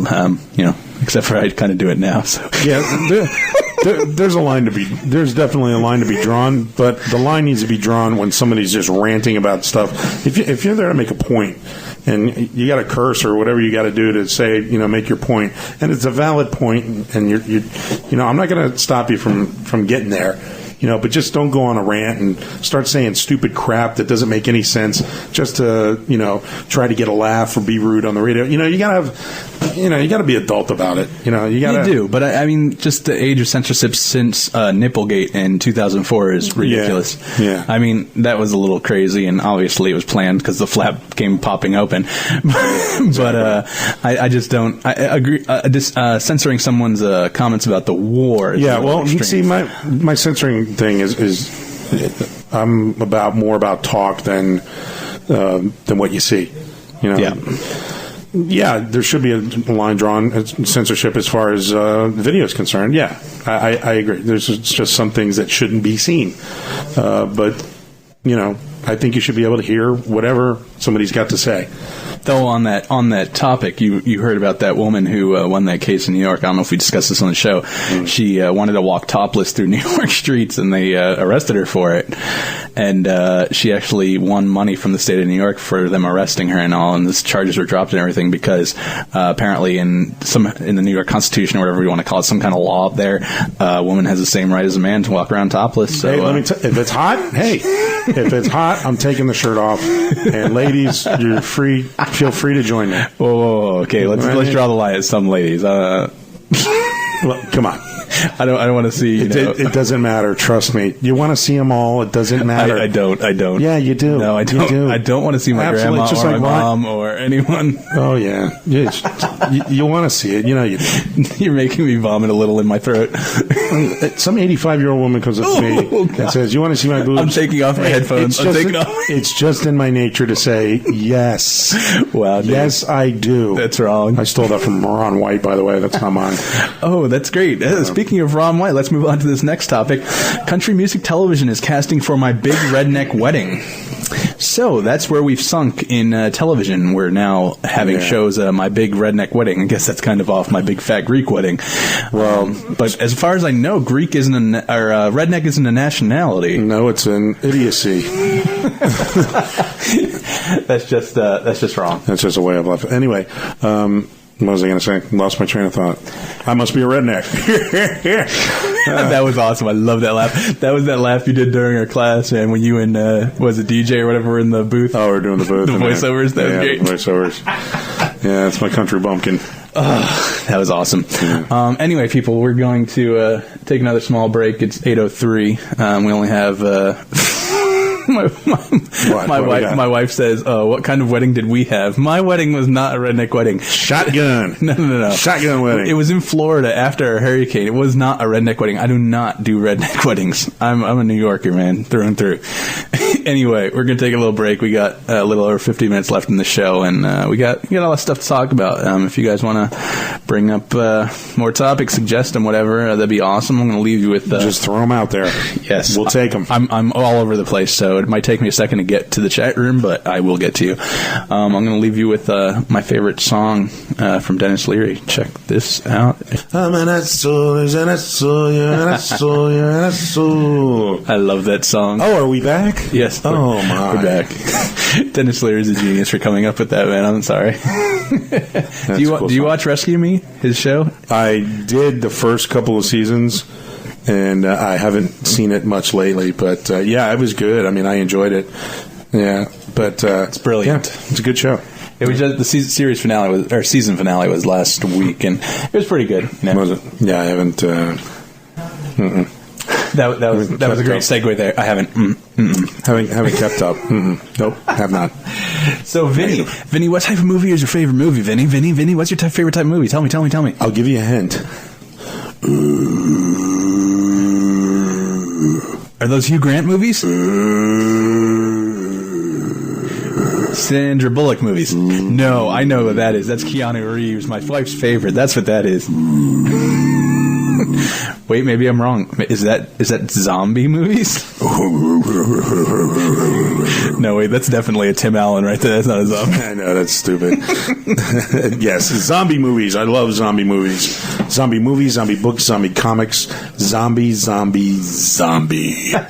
Speaker 2: except for I kind of do it now. So. Yeah,
Speaker 1: there's definitely a line to be drawn, but the line needs to be drawn when somebody's just ranting about stuff. If you're there to make a point, and you got to curse or whatever you got to do to say, make your point, and it's a valid point, and I'm not going to stop you from getting there. But just don't go on a rant and start saying stupid crap that doesn't make any sense just to, try to get a laugh or be rude on the radio. You gotta to be adult about it. You
Speaker 2: do. But I mean, just the age of censorship since Nipplegate in 2004 is ridiculous.
Speaker 1: Yeah.
Speaker 2: I mean, that was a little crazy, and obviously it was planned because the flap came popping open. But I just don't. I agree. Censoring someone's comments about the war.
Speaker 1: Yeah. Well, you see, my censoring thing is I'm more about talk than what you see. You know. Yeah, there should be a line drawn, censorship as far as video is concerned. Yeah, I agree. There's just some things that shouldn't be seen. But, you know, I think you should be able to hear whatever somebody's got to say.
Speaker 2: Though on that topic, you heard about that woman who won that case in New York. I don't know if we discussed this on the show. She wanted to walk topless through New York streets, and they arrested her for it. And she actually won money from the state of New York for them arresting her and all. And the charges were dropped and everything because apparently in the New York Constitution or whatever you want to call it, some kind of law up there, a woman has the same right as a man to walk around topless. So,
Speaker 1: hey, let me if it's hot, if it's hot, I'm taking the shirt off. And ladies, you're free. Feel free to join me.
Speaker 2: Whoa. Okay, let's draw the line at some ladies.
Speaker 1: Well, come on.
Speaker 2: I don't want to see.
Speaker 1: It doesn't matter. Trust me. You want to see them all. It doesn't matter.
Speaker 2: I don't.
Speaker 1: Yeah, you do.
Speaker 2: No, I don't.
Speaker 1: You do.
Speaker 2: I don't want to see my grandma or my mom or anyone.
Speaker 1: Oh yeah. You want to see it. You know you do.
Speaker 2: You're making me vomit a little in my throat.
Speaker 1: Some 85-year-old woman comes up to me and says, "You want to see my boobs?"
Speaker 2: I'm taking off my headphones.
Speaker 1: It's just in my nature to say yes.
Speaker 2: Wow. Dude.
Speaker 1: Yes, I do.
Speaker 2: That's wrong.
Speaker 1: I stole that from Ron White, by the way. That's not mine.
Speaker 2: Oh, that's great. Speaking of Ron White, let's move on to this next topic. Country Music Television is casting for My Big Redneck Wedding. So that's where we've sunk in television. We're now having shows, My Big Redneck Wedding. I guess that's kind of off My Big Fat Greek Wedding. Well, but as far as I know, Greek isn't redneck isn't a nationality.
Speaker 1: No, it's an idiocy.
Speaker 2: That's just wrong.
Speaker 1: That's just a way of life. Anyway, what was I going to say? Lost my train of thought. I must be a redneck.
Speaker 2: That was awesome. I love that laugh. That was that laugh you did during our class, man, when you and, was it DJ or whatever were in the booth?
Speaker 1: Oh, we're doing the booth.
Speaker 2: The voiceovers? That was great.
Speaker 1: The voiceovers. Yeah, that's my country bumpkin.
Speaker 2: That was awesome. Yeah. Anyway, people, we're going to take another small break. It's 8:03. We only have... My wife says, what kind of wedding did we have? My wedding was not a redneck wedding.
Speaker 1: Shotgun.
Speaker 2: No.
Speaker 1: Shotgun wedding.
Speaker 2: It was in Florida after a hurricane. It was not a redneck wedding. I do not do redneck weddings. I'm a New Yorker, man, through and through. Anyway, we're going to take a little break. We got a little over 50 minutes left in the show, and we got a lot of stuff to talk about. If you guys want to bring up more topics, suggest them, whatever, that'd be awesome. I'm going to leave you with...
Speaker 1: Just throw them out there.
Speaker 2: Yes.
Speaker 1: We'll take them.
Speaker 2: I'm all over the place, so it might take me a second to get to the chat room, but I will get to you. I'm going to leave you with my favorite song from Dennis Leary. Check this out.
Speaker 1: I'm an asshole, you're an asshole, you're an asshole, you're an asshole.
Speaker 2: I love that song.
Speaker 1: Oh, are we back?
Speaker 2: Yes.
Speaker 1: Oh, my.
Speaker 2: We're back. Dennis Leary's a genius for coming up with that, man. I'm sorry. Do you watch Rescue Me, his show?
Speaker 1: I did the first couple of seasons. And I haven't seen it much lately, but yeah, it was good. I mean, I enjoyed it. Yeah, but
Speaker 2: it's brilliant.
Speaker 1: Yeah, it's a good show.
Speaker 2: It was just the season finale was last week, and it was pretty good. You know?
Speaker 1: Was it? Yeah, I haven't.
Speaker 2: That was a great segue there. I haven't.
Speaker 1: Haven't kept up. Nope, have not.
Speaker 2: So, Vinny, what type of movie is your favorite movie? Vinny, what's your favorite type of movie? Tell me.
Speaker 1: I'll give you a hint.
Speaker 2: Are those Hugh Grant movies? Sandra Bullock movies? No, I know what that is. That's Keanu Reeves, my wife's favorite. That's what that is. Wait, maybe I'm wrong. Is that zombie movies? No, wait, that's definitely a Tim Allen right there. That's not a zombie.
Speaker 1: I know, that's stupid. Yes, zombie movies. I love zombie movies. Zombie movies, zombie books, zombie comics, zombie.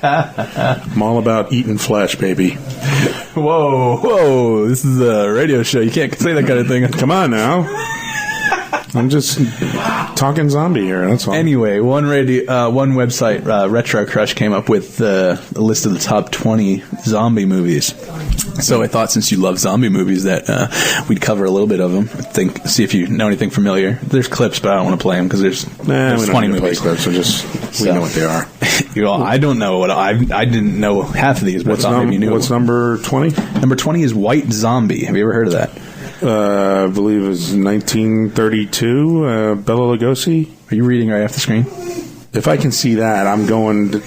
Speaker 1: I'm all about eating flesh, baby.
Speaker 2: Whoa, this is a radio show. You can't say that kind of thing.
Speaker 1: Come on now. I'm just talking zombie here, that's all.
Speaker 2: Anyway, one website, Retro Crush, came up with a list of the top 20 zombie movies. So I thought, since you love zombie movies, that we'd cover a little bit of them. See if you know anything familiar. There's clips, but I don't want to play them because there's 20 movies.
Speaker 1: Play clips, we know what they are.
Speaker 2: I don't know what I didn't know half of these, but maybe you knew.
Speaker 1: What's number 20?
Speaker 2: Number 20 is White Zombie. Have you ever heard of that?
Speaker 1: I believe it was 1932, Bela Lugosi.
Speaker 2: Are you reading right off the screen?
Speaker 1: if I can see that, I'm going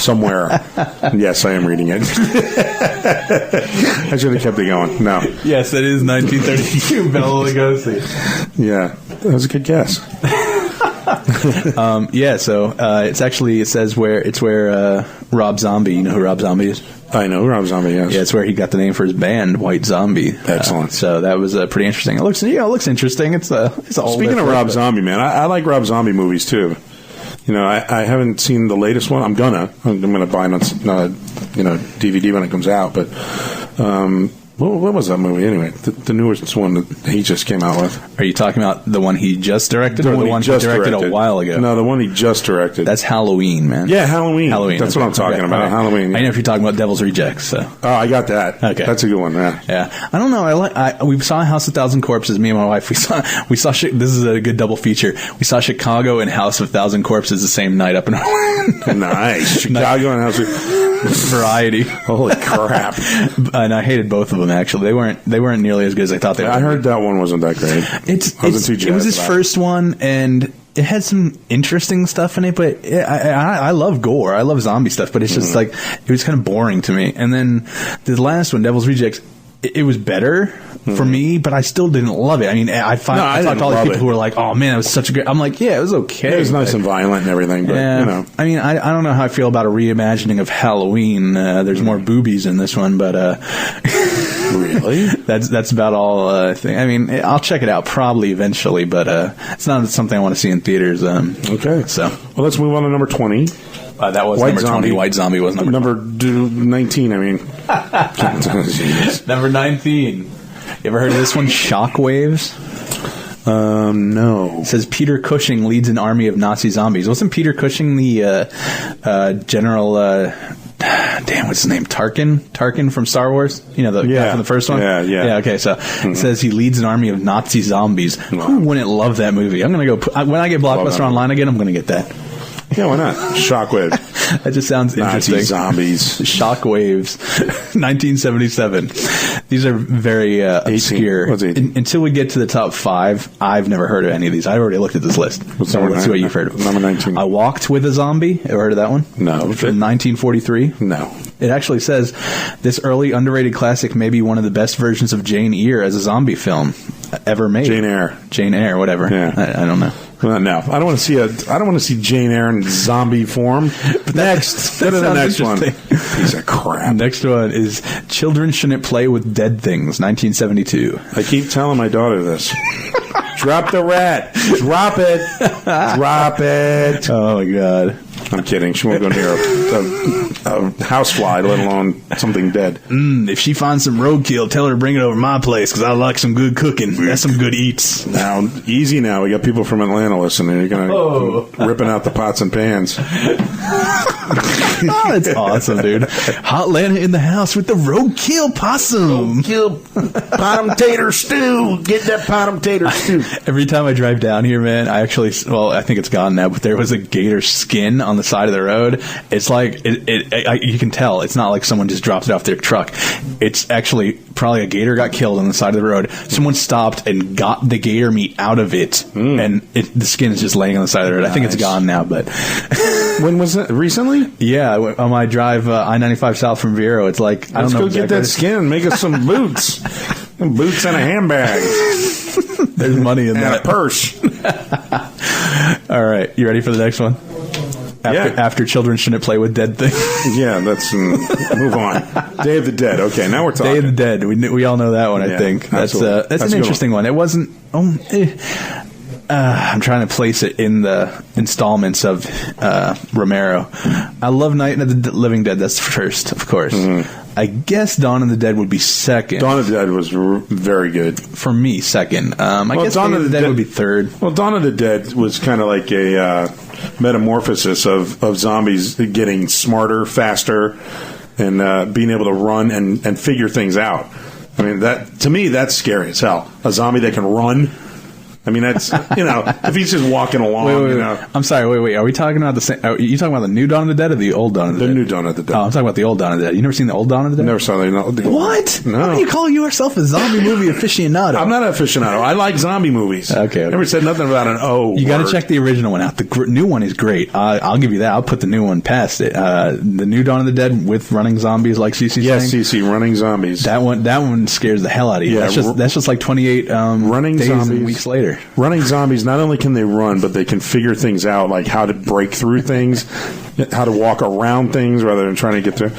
Speaker 1: somewhere. Yes, I am reading it. I should have kept it going. No.
Speaker 2: Yes, it is 1932 Bela Lugosi.
Speaker 1: Yeah, that was a good guess.
Speaker 2: So it says where Rob Zombie. You know who Rob Zombie is?
Speaker 1: I know Rob Zombie. Yes.
Speaker 2: Yeah, it's where he got the name for his band, White Zombie.
Speaker 1: Excellent.
Speaker 2: So that was pretty interesting. It looks interesting. It's all.
Speaker 1: Speaking of Rob Zombie, man, I like Rob Zombie movies too. You know, I haven't seen the latest one. I'm gonna buy it on DVD when it comes out. But what was that movie anyway? The newest one that he just came out with.
Speaker 2: Are you talking about the one he just directed, or the one he directed a while ago?
Speaker 1: No, the one he just directed.
Speaker 2: That's Halloween, man.
Speaker 1: Yeah, Halloween. That's what I'm talking about. Right. Halloween. Yeah.
Speaker 2: I know if you're talking about Devil's Rejects. So.
Speaker 1: Oh, I got that.
Speaker 2: Okay,
Speaker 1: that's a good one. Yeah.
Speaker 2: Yeah. I don't know. We saw House of 1,000 Corpses. Me and my wife. We saw. This is a good double feature. We saw Chicago and House of 1,000 Corpses the same night up in Orlando.
Speaker 1: Nice. Chicago and House of
Speaker 2: Variety.
Speaker 1: Holy crap!
Speaker 2: And I hated both of them. Actually, they weren't nearly as good as I thought they were.
Speaker 1: I heard that one wasn't that great.
Speaker 2: It was his first one, and it had some interesting stuff in it. But I love gore. I love zombie stuff. But it's just like it was kind of boring to me. And then the last one, Devil's Rejects, it was better for me, but I still didn't love it. I mean, I talked to all these people who were like, "Oh man, it was such a great." I'm like, "Yeah, it was okay.
Speaker 1: It was nice and violent and everything." But
Speaker 2: yeah,
Speaker 1: you know,
Speaker 2: I mean, I don't know how I feel about a reimagining of Halloween. There's more boobies in this one, but
Speaker 1: really,
Speaker 2: that's about all. I think. I mean, I'll check it out probably eventually, but it's not something I want to see in theaters.
Speaker 1: Okay,
Speaker 2: so
Speaker 1: well, let's move on to number 20.
Speaker 2: That was
Speaker 1: White
Speaker 2: number
Speaker 1: Zombie.
Speaker 2: 20. White Zombie was number
Speaker 1: 19. I mean,
Speaker 2: number 19. You ever heard of this one? Shockwaves?
Speaker 1: No.
Speaker 2: It says Peter Cushing leads an army of Nazi zombies. Wasn't Peter Cushing the general? Damn, what's his name? Tarkin from Star Wars. You know, the guy from the first one.
Speaker 1: Yeah.
Speaker 2: Okay, so it says he leads an army of Nazi zombies. Wow. Who wouldn't love that movie? I'm gonna go when I get Blockbuster Online again. I'm gonna get that.
Speaker 1: Yeah, why not? Shockwave.
Speaker 2: That just sounds interesting.
Speaker 1: Nazi zombies.
Speaker 2: Shockwaves. 1977. These are very obscure.
Speaker 1: What's 18?
Speaker 2: Until we get to the top 5, I've never heard of any of these. I already looked at this list. Let's see what you've heard of.
Speaker 1: Number 19.
Speaker 2: I Walked with a Zombie. Ever heard of that one?
Speaker 1: No.
Speaker 2: From 1943?
Speaker 1: No.
Speaker 2: It actually says, this early underrated classic may be one of the best versions of Jane Eyre as a zombie film ever made.
Speaker 1: Jane Eyre,
Speaker 2: whatever.
Speaker 1: Yeah.
Speaker 2: I don't know.
Speaker 1: No, I don't want to see Jane Eyre in zombie form. Next, go to the next one. Piece of crap.
Speaker 2: Next one is Children Shouldn't Play with Dead Things, 1972.
Speaker 1: I keep telling my daughter this. Drop the rat. Drop it. Drop it.
Speaker 2: Oh my God.
Speaker 1: I'm kidding. She won't go near a housefly, let alone something dead.
Speaker 2: If she finds some roadkill, tell her to bring it over to my place because I like some good cooking. That's some good eats.
Speaker 1: Now, easy now. We got people from Atlanta listening. You're going to ripping out the pots and pans.
Speaker 2: Oh, that's awesome, dude. Hot Atlanta in the house with the roadkill possum.
Speaker 1: Roadkill bottom tater stew. Get that bottom tater stew.
Speaker 2: Every time I drive down here, man, I think it's gone now, but there was a gator skin on the side of the road. It's like, you can tell, it's not like someone just dropped it off their truck. It's actually probably a gator got killed on the side of the road. Someone stopped and got the gator meat out of it, and the skin is just laying on the side of the road. Nice. I think it's gone now, but...
Speaker 1: When was it? Recently?
Speaker 2: Yeah, on my drive I-95 south from Vero, it's like, I don't know.
Speaker 1: Let's go get that skin. Make us some boots. Boots and a handbag.
Speaker 2: There's money in that.
Speaker 1: And a purse.
Speaker 2: All right, you ready for the next one? After Children Shouldn't Play with Dead Things.
Speaker 1: Yeah, let's move on. Day of the Dead. Okay, now we're talking.
Speaker 2: Day of the Dead. We all know that one, I think. That's an interesting one. It wasn't... I'm trying to place it in the installments of Romero. I love Night of the Living Dead. That's first, of course. Mm-hmm. I guess Dawn of the Dead would be second.
Speaker 1: Dawn of the Dead was very good.
Speaker 2: For me, second. I guess Dawn of the Dead would be third.
Speaker 1: Well, Dawn of the Dead was kind of like a metamorphosis of zombies getting smarter, faster, and being able to run and figure things out. I mean, to me, that's scary as hell. A zombie that can run I mean, that's, if he's just walking along,
Speaker 2: I'm sorry, wait. Are we talking about the same? Are you talking about the new Dawn of the Dead or the old Dawn of the Dead?
Speaker 1: The new Dawn of the Dead.
Speaker 2: Oh, I'm talking about the old Dawn of the Dead. You never seen the old Dawn of the Dead?
Speaker 1: Never saw the
Speaker 2: What?
Speaker 1: No.
Speaker 2: How do you call yourself a zombie movie aficionado?
Speaker 1: I'm not an aficionado. I like zombie movies.
Speaker 2: Okay.
Speaker 1: Never said nothing about an O.
Speaker 2: You got to check the original one out. The new one is great. I'll give you that. I'll put the new one past it. The new Dawn of the Dead with running zombies, like CC
Speaker 1: Yes,
Speaker 2: saying.
Speaker 1: CC, running zombies.
Speaker 2: That one scares the hell out of you.
Speaker 1: Yeah,
Speaker 2: that's just like 28
Speaker 1: running
Speaker 2: days
Speaker 1: zombies,
Speaker 2: and weeks later.
Speaker 1: Running zombies, not only can they run, but they can figure things out, like how to break through things, how to walk around things rather than trying to get through.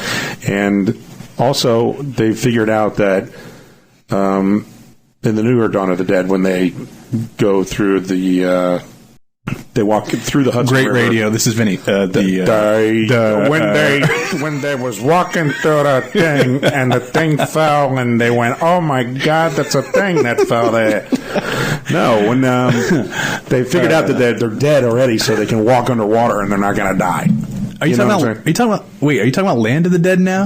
Speaker 1: And also, they figured out that in the newer Dawn of the Dead, when they go through they walk through the Hudson River.
Speaker 2: Great radio. This is Vinny.
Speaker 1: When they was walking through the thing and the thing fell and they went, oh my God, that's a thing that fell there. No, when they figured out that they're dead already, so they can walk underwater and they're not going to die.
Speaker 2: Are you talking about Land of the Dead now?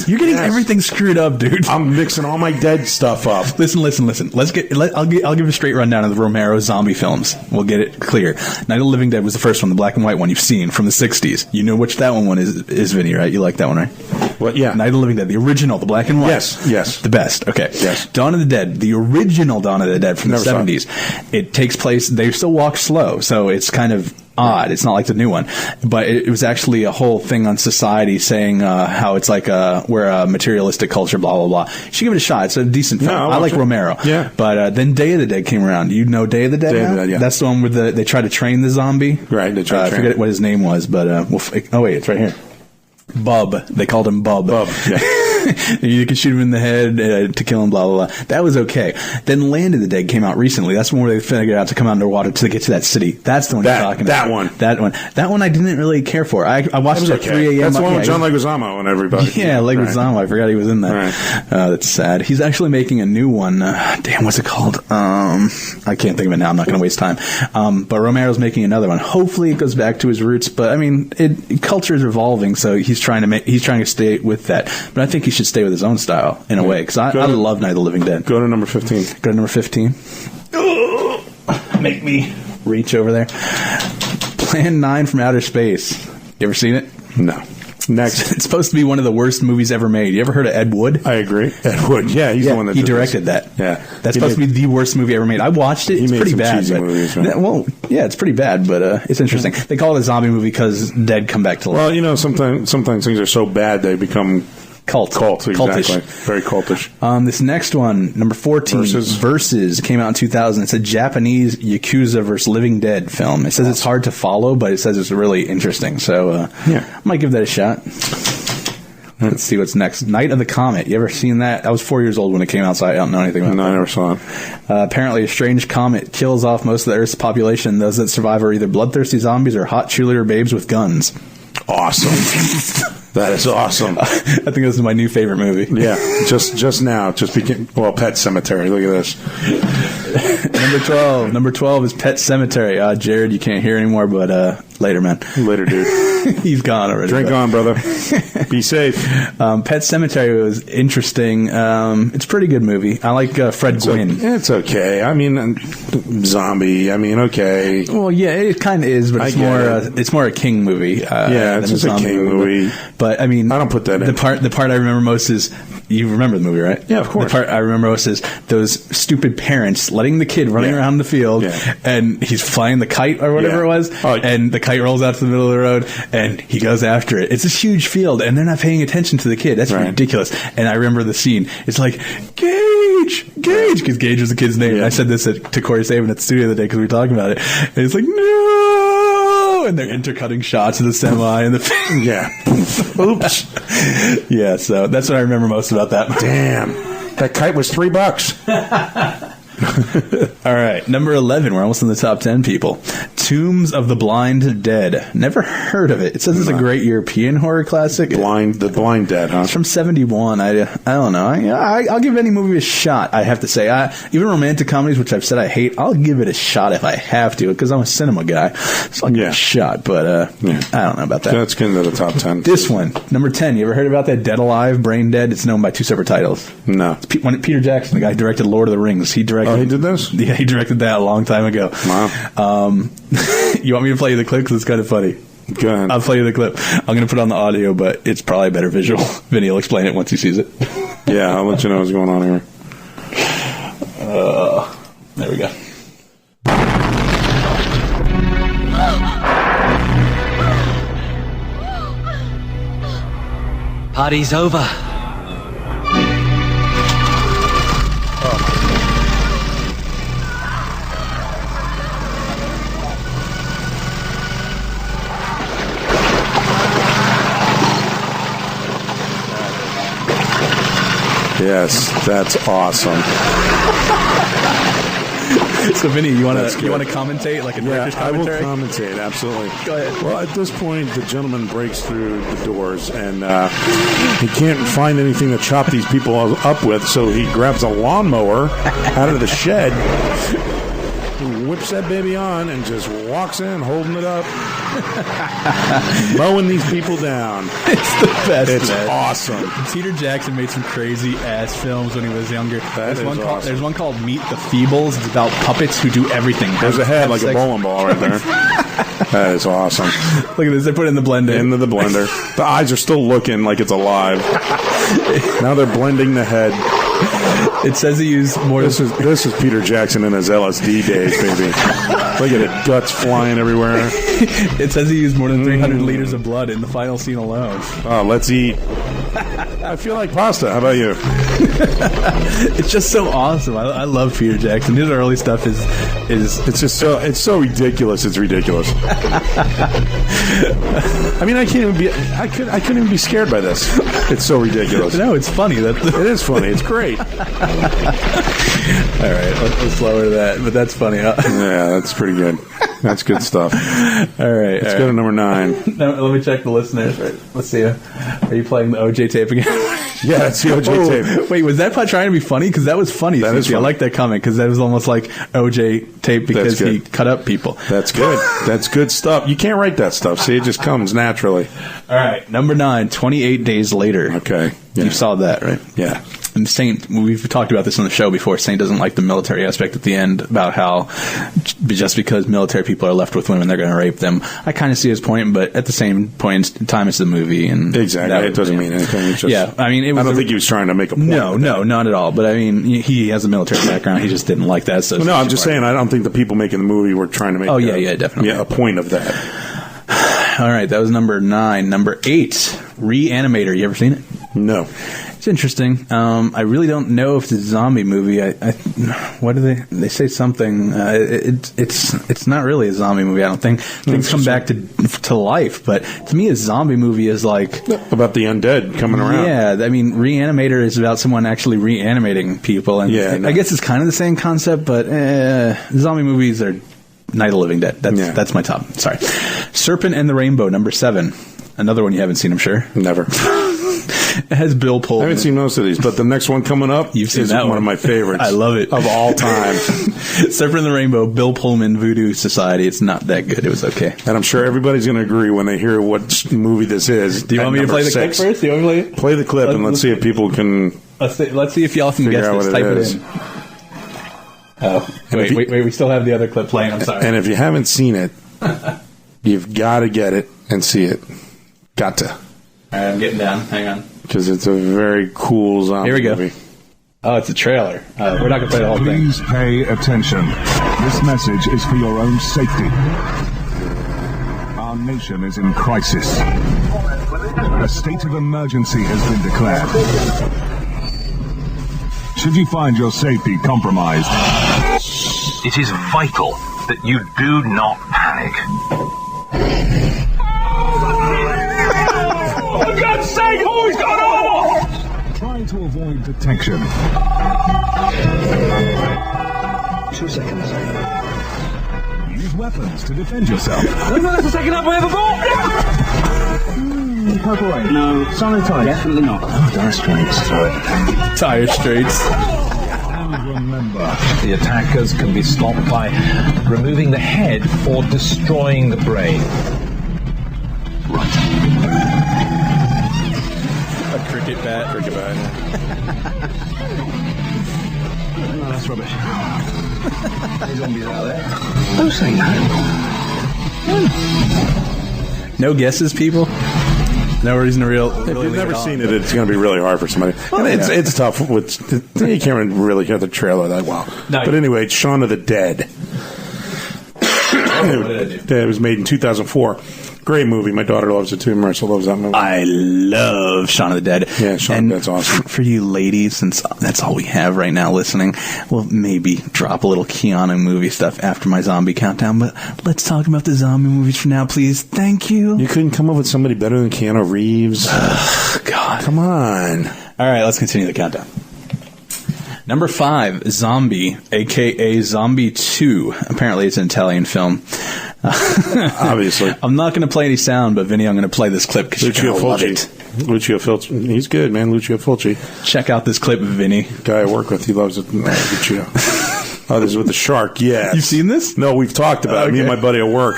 Speaker 2: You're getting everything screwed up, dude.
Speaker 1: I'm mixing all my dead stuff up.
Speaker 2: Listen. I'll give a straight rundown of the Romero zombie films. We'll get it clear. Night of the Living Dead was the first one, the black and white one you've seen from the 60s. You know which that one is, Vinny, right? You like that one, right?
Speaker 1: Well, yeah.
Speaker 2: Night of the Living Dead, the original, the black and white.
Speaker 1: Yes.
Speaker 2: The best. Okay.
Speaker 1: Yes.
Speaker 2: Dawn of the Dead, the original Dawn of the Dead from the 70s. It takes place. They still walk slow, so it's kind of odd. It's not like the new one, but it was actually a whole thing on Society saying how it's like we're a materialistic culture, blah blah blah. You should give it a shot. It's a decent film. I like Romero.
Speaker 1: Yeah,
Speaker 2: but then Day of the Dead came around. You know Day of the Dead?
Speaker 1: Day of the Dead, yeah.
Speaker 2: That's the one where they try to train the zombie.
Speaker 1: Right. They try to train.
Speaker 2: I forget what his name was, but oh wait, it's right here. Bub. They called him Bub.
Speaker 1: Yeah.
Speaker 2: You can shoot him in the head to kill him, blah, blah, blah. That was okay. Then Land of the Dead came out recently. That's the one where they figured out to come underwater to get to that city. That's the one you're talking about. That one I didn't really care for. I watched it at 3 a.m.
Speaker 1: That's the one with John Leguizamo and everybody.
Speaker 2: Yeah, Leguizamo. I forgot he was in that.
Speaker 1: Right.
Speaker 2: That's sad. He's actually making a new one. Damn, what's it called? I can't think of it now. I'm not going to waste time. But Romero's making another one. Hopefully it goes back to his roots. But, I mean, culture is evolving, so he's trying to stay with that. But I think he should stay with his own style in a way, because I love Night of the Living Dead.
Speaker 1: Go to number 15.
Speaker 2: Go to number 15. Make me reach over there. Plan 9 from Outer Space. You ever seen it?
Speaker 1: No. Next.
Speaker 2: It's supposed to be one of the worst movies ever made. You ever heard of Ed Wood?
Speaker 1: I agree. Ed Wood. Yeah, he's the one that
Speaker 2: he directed that.
Speaker 1: Yeah.
Speaker 2: That's supposed to be the worst movie ever made. I watched it. It's pretty bad.
Speaker 1: Cheesy movies, right?
Speaker 2: Well, yeah, it's pretty bad, but it's interesting. They call it a zombie movie because dead come back to life.
Speaker 1: Well, sometimes things are so bad they become Cult, exactly.
Speaker 2: Cultish.
Speaker 1: Very cultish.
Speaker 2: This next one, number 14, Versus, came out in 2000. It's a Japanese Yakuza vs. Living Dead film. It says it's hard to follow, but it says it's really interesting. So I might give that a shot. Let's see what's next. Night of the Comet. You ever seen that? I was 4 years old when it came out, so I don't know anything about it.
Speaker 1: No, I never saw it.
Speaker 2: Apparently, a strange comet kills off most of the Earth's population. Those that survive are either bloodthirsty zombies or hot cheerleader babes with guns.
Speaker 1: Awesome. That is awesome.
Speaker 2: I think this is my new favorite movie.
Speaker 1: Yeah, just now. Pet Cemetery. Look at this.
Speaker 2: Number 12 is Pet Cemetery. Jared, you can't hear anymore, but later, man.
Speaker 1: Later, dude.
Speaker 2: He's gone already.
Speaker 1: Drink on, brother. Be safe.
Speaker 2: Pet Cemetery was interesting. It's a pretty good movie. I like Fred Gwynn.
Speaker 1: It's okay. I mean, zombie. I mean, okay.
Speaker 2: Well, yeah, it kind of is, but it's more a King movie.
Speaker 1: Yeah, it's just a King movie.
Speaker 2: But I mean,
Speaker 1: I don't put that in.
Speaker 2: The part I remember most is, you remember the movie, right?
Speaker 1: Yeah, of course.
Speaker 2: The part I remember most is those stupid parents letting the kid running around the field, and he's flying the kite or whatever it was, and the kite rolls out to the middle of the road, and he goes after it. It's this huge field, and they're not paying attention to the kid. That's ridiculous. And I remember the scene. It's like, Gage, because Gage was the kid's name. And I said this to Corey Saban at the studio the other day because we were talking about it. And it's like, no! And they're intercutting shots of the semi and the
Speaker 1: oops.
Speaker 2: Yeah, so that's what I remember most about that.
Speaker 1: Damn. That kite was $3.
Speaker 2: All right, number 11. We're almost in the top 10, people. Tombs of the Blind Dead. Never heard of it. It says it's a great European horror classic.
Speaker 1: The Blind Dead, huh?
Speaker 2: It's from 1971. I don't know. I'll give any movie a shot, I have to say. Even romantic comedies, which I've said I hate, I'll give it a shot if I have to, because I'm a cinema guy. So I'll give it a shot, but I don't know about that.
Speaker 1: Let's get into the top 10.
Speaker 2: This one, number 10. You ever heard about that Dead Alive, Brain Dead? It's known by 2 separate titles.
Speaker 1: No.
Speaker 2: It's Peter Jackson, the guy who directed Lord of the Rings. He directed.
Speaker 1: Oh, he did this?
Speaker 2: Yeah, he directed that a long time ago.
Speaker 1: Wow.
Speaker 2: You want me to play you the clip? Because it's kind of funny.
Speaker 1: Go ahead.
Speaker 2: I'll play you the clip. I'm going to put it on the audio, but it's probably better visual. Vinny will explain it once he sees it.
Speaker 1: Yeah, I'll let you know what's going on here.
Speaker 2: There we go.
Speaker 9: Party's over.
Speaker 1: Yes, that's awesome.
Speaker 2: So, Vinny, you want to commentate like a director's commentary?
Speaker 1: I will commentate, absolutely.
Speaker 2: Go ahead.
Speaker 1: Well, at this point, the gentleman breaks through the doors, and he can't find anything to chop these people up with, so he grabs a lawnmower out of the shed, whips that baby on, and just walks in holding it up, mowing these people down.
Speaker 2: It's the best.
Speaker 1: It's awesome.
Speaker 2: Peter Jackson made some crazy ass films when he was younger.
Speaker 1: There's
Speaker 2: one called Meet the Feebles. It's about puppets who do everything.
Speaker 1: There's a head like a bowling ball right there. That is awesome.
Speaker 2: Look at this. They put it in the blender.
Speaker 1: Into the blender. The eyes are still looking like it's alive. Now they're blending the head.
Speaker 2: It says he used more.
Speaker 1: This is Peter Jackson in his LSD days, baby. Look at it, guts flying everywhere.
Speaker 2: It says he used more than 300 liters of blood in the final scene alone.
Speaker 1: Oh, let's eat. I feel like pasta. How about you?
Speaker 2: It's just so awesome. I love Peter Jackson. His early stuff is
Speaker 1: it's just so ridiculous. It's ridiculous. I mean, I couldn't even be scared by this. It's so ridiculous.
Speaker 2: No, it's funny. It
Speaker 1: is funny. It's great.
Speaker 2: All right, let's lower that. But that's funny. Huh?
Speaker 1: Yeah, that's pretty good. That's good stuff.
Speaker 2: All right,
Speaker 1: let's go to number 9.
Speaker 2: Now, let me check the listeners. Right. Let's see. Are you playing the OJ tape again?
Speaker 1: Yeah, that's the OJ tape.
Speaker 2: Wait, was that trying to be funny? Because that was funny.
Speaker 1: That is funny.
Speaker 2: I like that comment because that was almost like OJ tape because he cut up people.
Speaker 1: That's good. That's good stuff. You can't write that stuff. See, it just comes naturally.
Speaker 2: All right, number 9, 28 Days Later.
Speaker 1: Okay. Yeah.
Speaker 2: You saw that, right?
Speaker 1: Yeah.
Speaker 2: And Saint, we've talked about this on the show before. Saint doesn't like the military aspect at the end about how just because military people are left with women, they're going to rape them. I kind of see his point, but at the same point in time, it's the movie, and
Speaker 1: exactly, it doesn't mean anything. It's just,
Speaker 2: I mean, I don't
Speaker 1: think he was trying to make a point.
Speaker 2: No, not at all. But I mean, he has a military background. He just didn't like that. So
Speaker 1: no, I'm just saying, I don't think the people making the movie were trying to make.
Speaker 2: Definitely,
Speaker 1: a point of that.
Speaker 2: All right, that was number 9. Number 8, Reanimator. You ever seen it?
Speaker 1: No.
Speaker 2: It's interesting. I really don't know if it's a zombie movie. What do they say something? It's not really a zombie movie. I don't think things come back to life. But to me, a zombie movie is like
Speaker 1: about the undead coming around.
Speaker 2: Yeah, I mean, Reanimator is about someone actually reanimating people. And I guess it's kind of the same concept, but zombie movies are Night of the Living Dead. That's my top. Sorry. Serpent and the Rainbow, number 7. Another one you haven't seen, I'm sure.
Speaker 1: Never.
Speaker 2: It has Bill Pullman.
Speaker 1: I haven't seen most of these, but the next one coming up
Speaker 2: is
Speaker 1: one of my favorites.
Speaker 2: I love it.
Speaker 1: Of all time.
Speaker 2: Serpent and the Rainbow, Bill Pullman, Voodoo Society. It's not that good. It was okay.
Speaker 1: And I'm sure everybody's going to agree when they hear what movie this is.
Speaker 2: Do you want me to play the clip first? Do you want me to
Speaker 1: play the clip, and let's see if people can...
Speaker 2: Let's see if y'all can guess this. Type it in. Oh, wait, we still have the other clip playing. I'm sorry.
Speaker 1: And if you haven't seen it, you've got to get it and see it. Got to.
Speaker 2: All right, I'm getting down. Hang on.
Speaker 1: Because it's a very cool zombie movie.
Speaker 2: Here we go. Oh, it's a trailer. We're not going to play the whole thing.
Speaker 10: Please pay attention. This message is for your own safety. Our nation is in crisis. A state of emergency has been declared. Should you find your safety compromised,
Speaker 11: it is vital that you do not panic.
Speaker 10: For God's sake, who's gone on? Trying to avoid detection.
Speaker 9: 2 seconds.
Speaker 10: You've use weapons to defend yourself.
Speaker 11: Let's take it up with a ball.
Speaker 9: Purple rain. No. Solid tire. Definitely not.
Speaker 11: Oh, dire straits.
Speaker 2: Tire straits.
Speaker 10: And remember,
Speaker 11: The attackers can be stopped by removing the head or destroying the brain.
Speaker 2: A cricket bat.
Speaker 10: no, that's rubbish. There's zombies out there.
Speaker 11: Don't say that.
Speaker 2: No guesses, people? No reason to
Speaker 1: If you've never seen it, it's going to be really hard for somebody.
Speaker 2: Oh,
Speaker 1: and it's tough. You can't really hear the trailer that well.
Speaker 2: No,
Speaker 1: but anyway, it's Shaun of the Dead. It was made in 2004. Great movie. My daughter loves it too. Marissa loves that movie.
Speaker 2: I love Shaun of the Dead.
Speaker 1: Yeah, Shaun of the Dead's awesome.
Speaker 2: For you ladies, since that's all we have right now listening, we'll maybe drop a little Keanu movie stuff after my zombie countdown, but let's talk about the zombie movies for now, please. Thank you.
Speaker 1: You couldn't come up with somebody better than Keanu Reeves?
Speaker 2: God.
Speaker 1: Come on.
Speaker 2: All right, let's continue the countdown. Number 5, Zombie, a.k.a. Zombie 2. Apparently it's an Italian film.
Speaker 1: Obviously.
Speaker 2: I'm not going to play any sound, but Vinny, I'm going to play this clip because you're going to love it.
Speaker 1: Lucio Fulci. He's good, man. Lucio Fulci.
Speaker 2: Check out this clip, Vinny.
Speaker 1: Guy I work with, he loves it. Lucio. Oh, this is with the shark, yes.
Speaker 2: You've seen this?
Speaker 1: No, we've talked about it. Me and my buddy at work.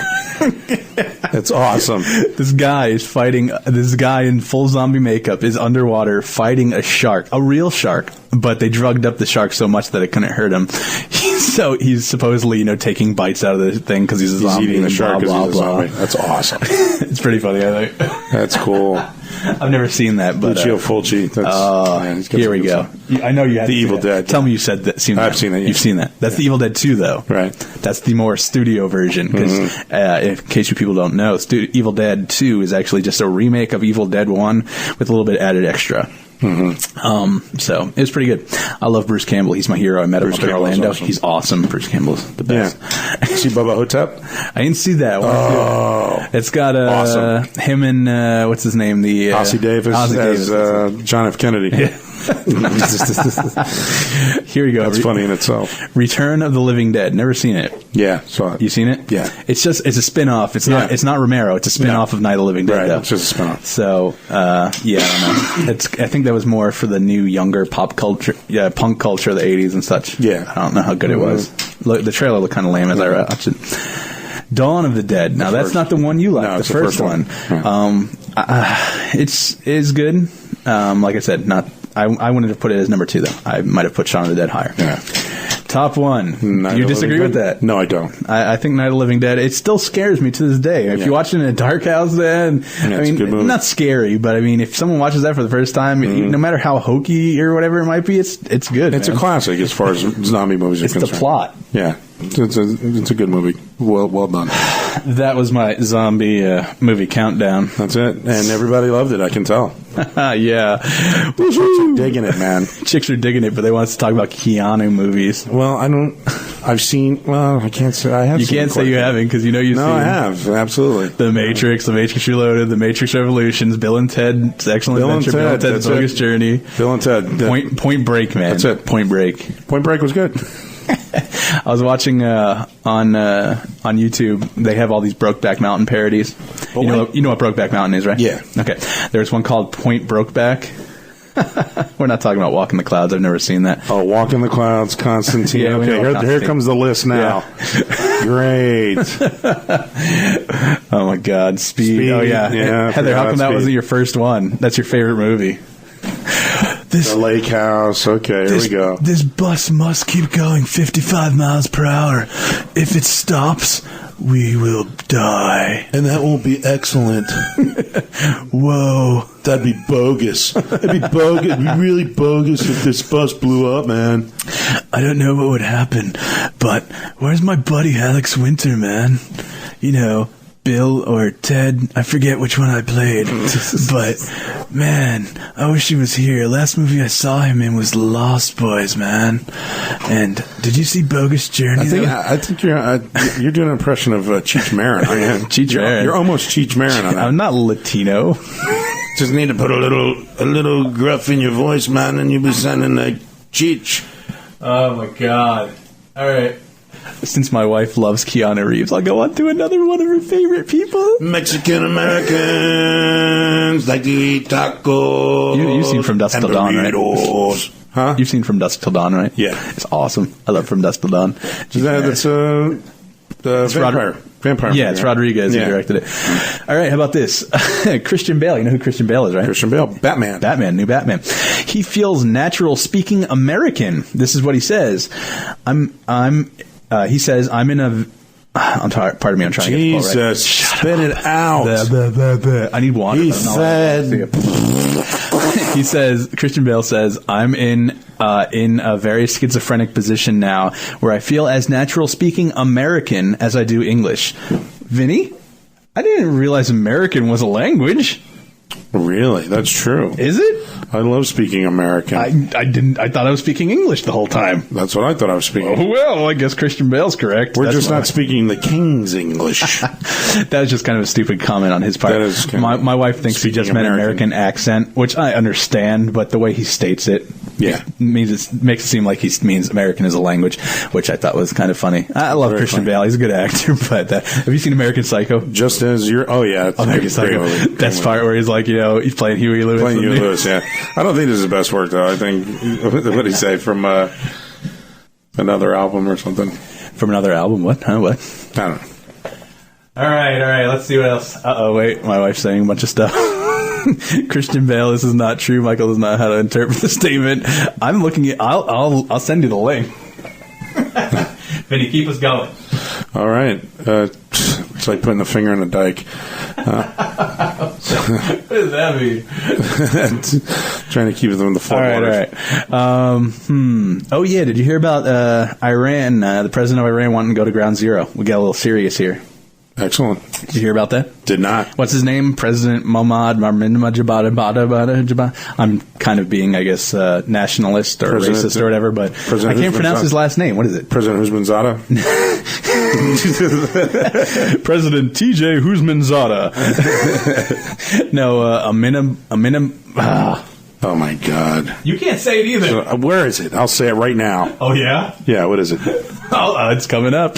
Speaker 1: That's awesome.
Speaker 2: This guy is fighting, this guy in full zombie makeup is underwater fighting a shark, a real shark, but they drugged up the shark so much that it couldn't hurt him. He's supposedly, taking bites out of the thing because he's a zombie.
Speaker 1: He's eating the shark because he's a
Speaker 2: blah.
Speaker 1: zombie. That's awesome.
Speaker 2: It's pretty funny, I think.
Speaker 1: That's cool.
Speaker 2: I've never seen that, but
Speaker 1: Lucio Fulci.
Speaker 2: Here we go. I know you have
Speaker 1: The Evil Dead.
Speaker 2: Tell me you said that.
Speaker 1: I've seen it. Yeah.
Speaker 2: You've seen that. That's the Evil Dead 2, though.
Speaker 1: Right.
Speaker 2: That's the more studio version. Because in case you people don't know, Evil Dead 2 is actually just a remake of Evil Dead 1 with a little bit added extra. So it was pretty good. I love Bruce Campbell. He's my hero. I met him up in Orlando. Awesome. He's awesome. Bruce Campbell's the best.
Speaker 1: Yeah. See Bubba Hotep?
Speaker 2: I didn't see that one.
Speaker 1: Oh,
Speaker 2: it's got
Speaker 1: awesome.
Speaker 2: Him and what's his name? The
Speaker 1: Ossie Davis as John F. Kennedy.
Speaker 2: Yeah. Here we go.
Speaker 1: That's funny in itself.
Speaker 2: Return of the Living Dead. Never seen it.
Speaker 1: Yeah, saw it.
Speaker 2: You seen it?
Speaker 1: Yeah.
Speaker 2: It's a spin-off. It's not Romero. It's a spin-off of Night of the Living Dead.
Speaker 1: Right.
Speaker 2: Though.
Speaker 1: It's just a spin-off.
Speaker 2: So I don't know. I think that was more for the new, younger pop culture, punk culture of the 80s and such.
Speaker 1: Yeah.
Speaker 2: I don't know how good it was. Look, the trailer looked kind of lame as I watched it. Dawn of the Dead. Now, that's not the one you like.
Speaker 1: No,
Speaker 2: the first one. Yeah. It's good. Like I said, not. I wanted to put it as number 2, though. I might have put Shaun of the Dead higher.
Speaker 1: Yeah.
Speaker 2: Top 1. Do you disagree with that?
Speaker 1: No, I don't.
Speaker 2: I think Night of the Living Dead, it still scares me to this day. If you watch it in a dark house, then, not scary, but if someone watches that for the first time, no matter how hokey or whatever it might be, it's good.
Speaker 1: It's a classic as far as zombie movies are concerned.
Speaker 2: It's the plot.
Speaker 1: Yeah. It's a good movie. Well done.
Speaker 2: That was my zombie movie countdown.
Speaker 1: That's it. And everybody loved it, I can tell.
Speaker 2: Yeah.
Speaker 1: The chicks are digging it, man.
Speaker 2: Chicks are digging it, but they want us to talk about Keanu movies.
Speaker 1: Well, I can't say I have.
Speaker 2: You can't say you haven't because you've seen.
Speaker 1: No, I have. Absolutely.
Speaker 2: The Matrix Reloaded, The Matrix Revolutions, Bill and Ted's Excellent Adventure, Bill and Ted's Bogus Journey.
Speaker 1: Bill and Ted.
Speaker 2: Point Break, man.
Speaker 1: That's it.
Speaker 2: Point Break.
Speaker 1: Point Break was good.
Speaker 2: I was watching on YouTube. They have all these Brokeback Mountain parodies. You know what Brokeback Mountain is, right?
Speaker 1: Yeah.
Speaker 2: Okay. There's one called Point Brokeback. We're not talking about Walk in the Clouds. I've never seen that.
Speaker 1: Oh, Walk in the Clouds, Constantine.
Speaker 2: Yeah,
Speaker 1: okay, here comes the list now. Yeah. Great.
Speaker 2: Oh my God, Speed. Oh yeah. Heather, how come that wasn't your first one? That's your favorite movie.
Speaker 1: The Lake House. Okay, here we go.
Speaker 2: This bus must keep going 55 miles per hour. If it stops, we will die.
Speaker 1: And that won't be excellent.
Speaker 2: Whoa.
Speaker 1: That'd be bogus. It'd be bogus. It'd be really bogus if this bus blew up, man.
Speaker 2: I don't know what would happen, but where's my buddy Alex Winter, man? Bill or Ted, I forget which one I played, but man, I wish he was here. Last movie I saw him in was Lost Boys, man. And did you see Bogus Journey?
Speaker 1: I think you're doing an impression of Cheech Marin.
Speaker 2: Cheech Marin.
Speaker 1: You're almost Cheech Marin on that.
Speaker 2: I'm not Latino.
Speaker 1: Just need to put a little gruff in your voice, man, and you'll be sounding like Cheech.
Speaker 2: Oh my God! All right. Since my wife loves Keanu Reeves, I'll go on to another one of her favorite people.
Speaker 1: Mexican Americans like to eat tacos.
Speaker 2: You've seen From Dusk Till Dawn, right?
Speaker 1: Huh?
Speaker 2: You've seen From Dusk Till Dawn, right?
Speaker 1: Yeah.
Speaker 2: It's awesome. I love From Dusk Till Dawn.
Speaker 1: That's the vampire.
Speaker 2: Yeah, it's Rodriguez who directed it. All right, how about this? Christian Bale. You know who Christian Bale is, right?
Speaker 1: Christian Bale. Batman.
Speaker 2: New Batman. He feels natural speaking American. This is what he says. He says, I'm in a... I'm tired. Pardon me. I'm trying to get the quote right.
Speaker 1: Jesus, spit it out.
Speaker 2: I need water.
Speaker 1: He said...
Speaker 2: He says, Christian Bale says, I'm in a very schizophrenic position now where I feel as natural speaking American as I do English. Vinny, I didn't realize American was a language.
Speaker 1: Really? That's true.
Speaker 2: Is it?
Speaker 1: I love speaking American.
Speaker 2: I thought I was speaking English the whole time.
Speaker 1: That's what I thought I was speaking.
Speaker 2: Oh, well, I guess Christian Bale's correct.
Speaker 1: We're just not speaking the King's English.
Speaker 2: That was just kind of a stupid comment on his part.
Speaker 1: That is
Speaker 2: my wife thinks he just meant American accent, which I understand, but the way he states it, makes it seem like he means American as a language, which I thought was kind of funny. I love very Christian Bale. He's a good actor, but have you seen American Psycho?
Speaker 1: Just as you're... Oh, yeah.
Speaker 2: American Psycho. That's part where he's like, he's playing Huey Lewis.
Speaker 1: Yeah. I don't think this is his best work, though. I think... What did he say? From another album or something?
Speaker 2: From another album? What? Huh? What?
Speaker 1: I don't know.
Speaker 2: All right. Let's see what else. Wait. My wife's saying a bunch of stuff. Christian Bale, this is not true. Michael does not know how to interpret the statement. I'm looking at... I'll send you the link. Vinny, keep us going.
Speaker 1: All right. It's like putting a finger in a dike.
Speaker 2: What does that mean?
Speaker 1: Trying to keep them in the floodwaters.
Speaker 2: All right. Oh, yeah. Did you hear about Iran? The president of Iran wanting to go to ground zero. We got a little serious here.
Speaker 1: Excellent.
Speaker 2: Did you hear about that?
Speaker 1: Did not.
Speaker 2: What's his name? President Mohammad Marminimajabada. I'm kind of being, I guess, nationalist or racist or whatever, but I can't pronounce his last name. What is it?
Speaker 1: President Husmanzada?
Speaker 2: President TJ Husmanzada. No,
Speaker 1: Oh, my God.
Speaker 2: You can't say it either.
Speaker 1: So, where is it? I'll say it right now.
Speaker 2: Oh, yeah?
Speaker 1: Yeah, what is it?
Speaker 2: It's coming up.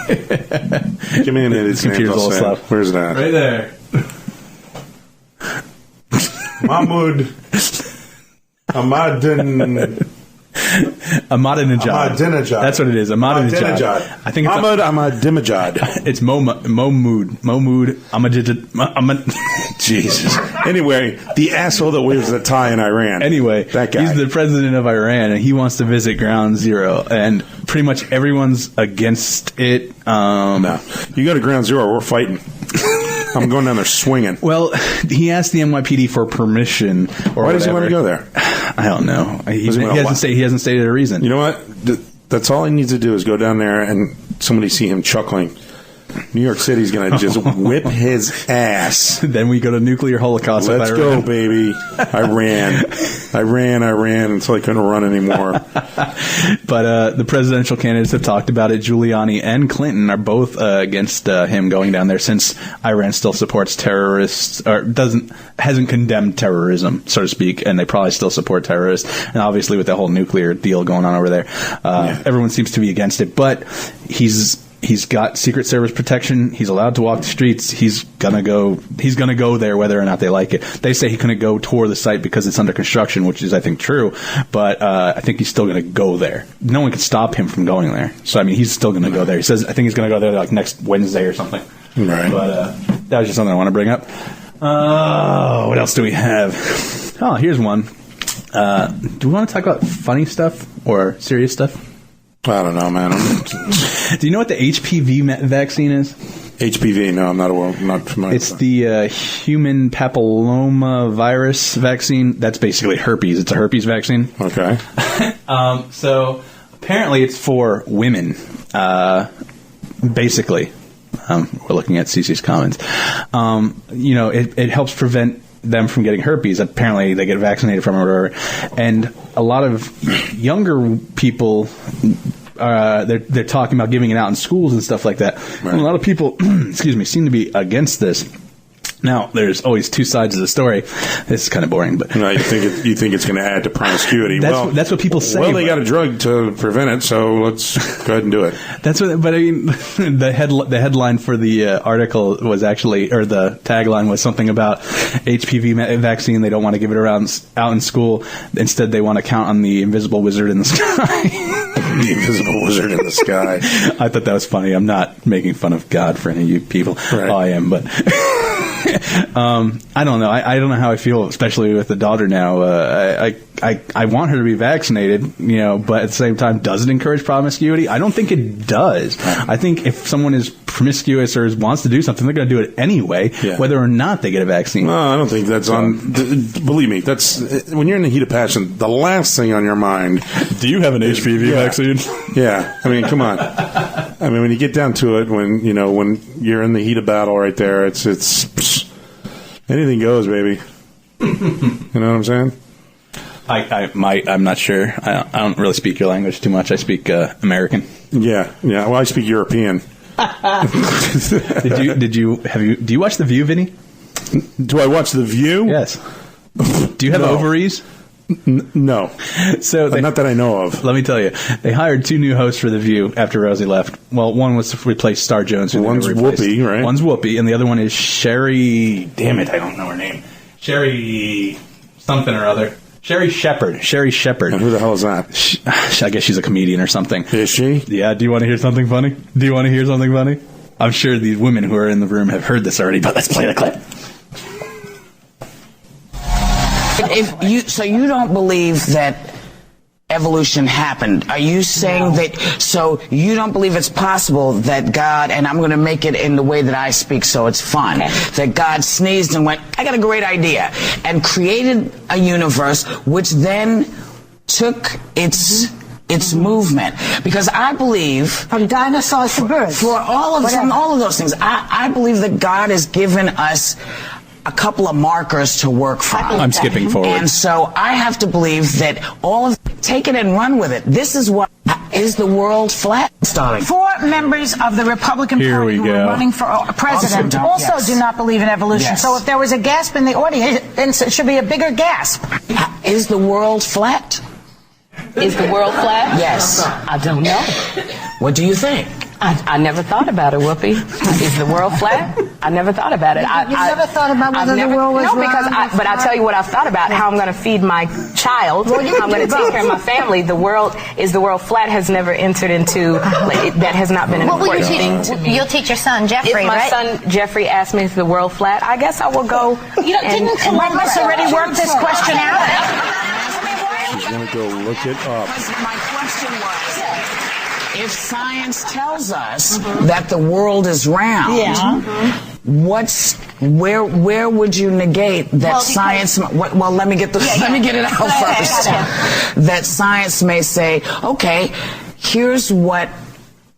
Speaker 1: Give me an idiot's name.
Speaker 2: Computer's all slow.
Speaker 1: Where's that?
Speaker 2: Right there.
Speaker 1: Mahmoud Ahmadinejad.
Speaker 2: That's what it is. Ahmadinejad. I think it's
Speaker 1: Ahmadinejad.
Speaker 2: It's Mahmoud Ahmadinejad.
Speaker 1: Jesus. Anyway, the asshole that wears the tie in Iran.
Speaker 2: Anyway,
Speaker 1: that guy.
Speaker 2: He's the president of Iran, and he wants to visit Ground Zero, and pretty much everyone's against it.
Speaker 1: No. You go to Ground Zero, we're fighting. I'm going down there swinging.
Speaker 2: Well, he asked the NYPD for permission.
Speaker 1: Why does he want to go there?
Speaker 2: I don't know. He hasn't stated a reason.
Speaker 1: You know what? That's all he needs to do is go down there and somebody see him chuckling. New York City's going to just whip his ass.
Speaker 2: Then we go to nuclear holocaust.
Speaker 1: Let's go, baby. I ran until I couldn't run anymore.
Speaker 2: But the presidential candidates have talked about it. Giuliani and Clinton are both against him going down there, since Iran still supports terrorists, or hasn't condemned terrorism, so to speak, and they probably still support terrorists. And obviously with the whole nuclear deal going on over there, everyone seems to be against it. But He's got Secret Service protection. He's allowed to walk the streets. He's gonna go there whether or not they like it. They say he couldn't go tour the site because it's under construction, which is, I think, true. But I think he's still gonna go there. No one can stop him from going there. So I mean, he's still gonna go there. He says, I think he's gonna go there like next Wednesday or something.
Speaker 1: Right.
Speaker 2: But that was just something I want to bring up. What else do we have? Oh, here's one. Do we want to talk about funny stuff or serious stuff?
Speaker 1: I don't know, man.
Speaker 2: Do you know what the HPV vaccine is?
Speaker 1: HPV? No, I'm not familiar.
Speaker 2: It's the human papilloma virus vaccine. That's basically herpes. It's a herpes vaccine.
Speaker 1: Okay.
Speaker 2: So apparently it's for women. Basically, we're looking at Cece's comments. It helps prevent them from getting herpes. Apparently they get vaccinated from it or whatever. And a lot of younger people, they're talking about giving it out in schools and stuff like that. Right. And a lot of people, seem to be against this. Now, there's always two sides of the story. This is kind of boring, but
Speaker 1: no, you think it's going to add to promiscuity.
Speaker 2: That's what people say.
Speaker 1: Well, they got a drug to prevent it, so let's go ahead and do it.
Speaker 2: But I mean, the headline for the article was actually, or the tagline was something about HPV vaccine. They don't want to give it out in school. Instead, they want to count on the invisible wizard in the sky.
Speaker 1: The invisible wizard in the sky.
Speaker 2: I thought that was funny. I'm not making fun of God for any of you people.
Speaker 1: Right.
Speaker 2: I am, but I don't know. I don't know how I feel, especially with the daughter now. I want her to be vaccinated, but at the same time, does it encourage promiscuity? I don't think it does. I think if someone is promiscuous or wants to do something, they're going to do it anyway, whether or not they get a vaccine.
Speaker 1: No, I don't think that's on. Believe me, that's when you're in the heat of passion. The last thing on your mind.
Speaker 2: Do you have an HPV vaccine?
Speaker 1: Yeah, I mean, come on. I mean, when you get down to it, when you're in the heat of battle, right there, it's anything goes, baby. You know what I'm saying?
Speaker 2: I'm not sure. I don't really speak your language too much. I speak American.
Speaker 1: Yeah. Well, I speak European.
Speaker 2: Do you watch The View, Vinny?
Speaker 1: Do I watch The View?
Speaker 2: Yes. Do you have ovaries?
Speaker 1: No.
Speaker 2: So
Speaker 1: not that I know of.
Speaker 2: Let me tell you, they hired 2 new hosts for The View after Rosie left. Well, one was to replace Star Jones.
Speaker 1: One's Whoopi, right?
Speaker 2: One's Whoopi, and the other one is Sherry. Damn it, I don't know her name. Sherry something or other. Sherry Shepherd.
Speaker 1: And who the hell is that?
Speaker 2: I guess she's a comedian or something.
Speaker 1: Is she?
Speaker 2: Yeah. Do you want to hear something funny? I'm sure these women who are in the room have heard this already, but let's play the clip.
Speaker 12: So you don't believe that evolution happened? Are you saying that? So you don't believe it's possible that God, and I'm going to make it in the way that I speak, so it's fun. That God sneezed and went, "I got a great idea," and created a universe, which then took its movement, because I believe
Speaker 13: from dinosaurs to birds,
Speaker 12: for all of those things, I believe that God has given us a couple of markers to work from.
Speaker 2: I'm skipping forward.
Speaker 12: And so I have to believe that take it and run with it. This is what is the world flat. Starting.
Speaker 13: 4 members of the Republican Party who are running for president also do not believe in evolution.
Speaker 12: Yes.
Speaker 13: So if there was a gasp in the audience, it should be a bigger gasp.
Speaker 12: Is the world flat?
Speaker 14: Is the world flat?
Speaker 12: Yes.
Speaker 14: I don't know.
Speaker 12: What do you think?
Speaker 14: I never thought about it, Whoopi. Is the world flat? I never thought about it.
Speaker 13: You never thought about whether the world was round?
Speaker 14: No, because but I'll tell you what I've thought about, how I'm going to feed my child, how I'm going to take care of my family. The world flat has never entered into, that has not been an important thing to me.
Speaker 13: You'll teach your son, Jeffrey,
Speaker 14: right? If my son, Jeffrey, asks me, is the world flat, I guess I will go.
Speaker 13: Didn't Columbus already work this question out?
Speaker 1: She's going to go look it up.
Speaker 12: My question was, if science tells us that the world is round, where would you negate that science? Well, let me get it out first. That science may say, okay, here's what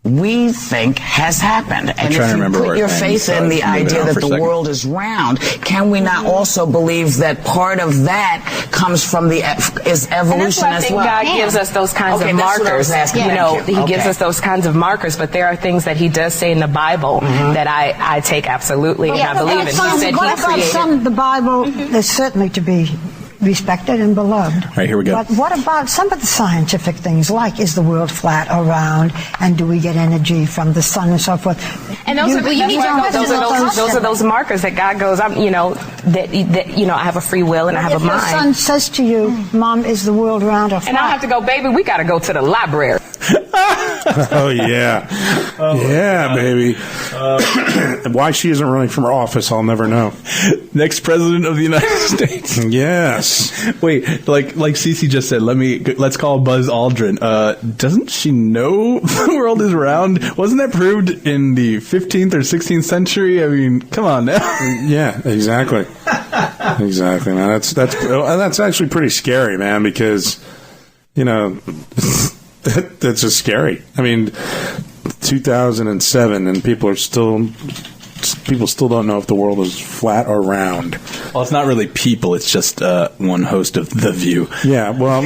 Speaker 12: we think has happened. And if you put your faith in the idea that the world is round, can we not also believe that part of that comes from is evolution as well?
Speaker 14: God gives us those kinds of markers. He gives us those kinds of markers, but there are things that he does say in the Bible that I take absolutely and I believe in. He said he created.
Speaker 13: The Bible is certainly to be respected and beloved.
Speaker 2: All right, here we go.
Speaker 13: But what about some of the scientific things, like is the world flat or round, and do we get energy from the sun and so forth?
Speaker 14: And those are those markers that God goes, I have a free will and I have a mind.
Speaker 13: If your son says to you, "Mom, is the world round or flat?"
Speaker 14: And I have to go, "Baby, we got to go to the library."
Speaker 1: Oh yeah, baby. Why she isn't running from her office, I'll never know.
Speaker 2: Next president of the United States.
Speaker 1: Yes.
Speaker 2: Wait, like Cece just said, let's call Buzz Aldrin. Doesn't she know the world is round? Wasn't that proved in the 15th or 16th century? I mean, come on now.
Speaker 1: Yeah, exactly. Exactly. Now that's actually pretty scary, man, because that's just scary. I mean, 2007, and people still don't know if the world is flat or round.
Speaker 2: Well, it's not really people; it's just one host of The View.
Speaker 1: Yeah, well,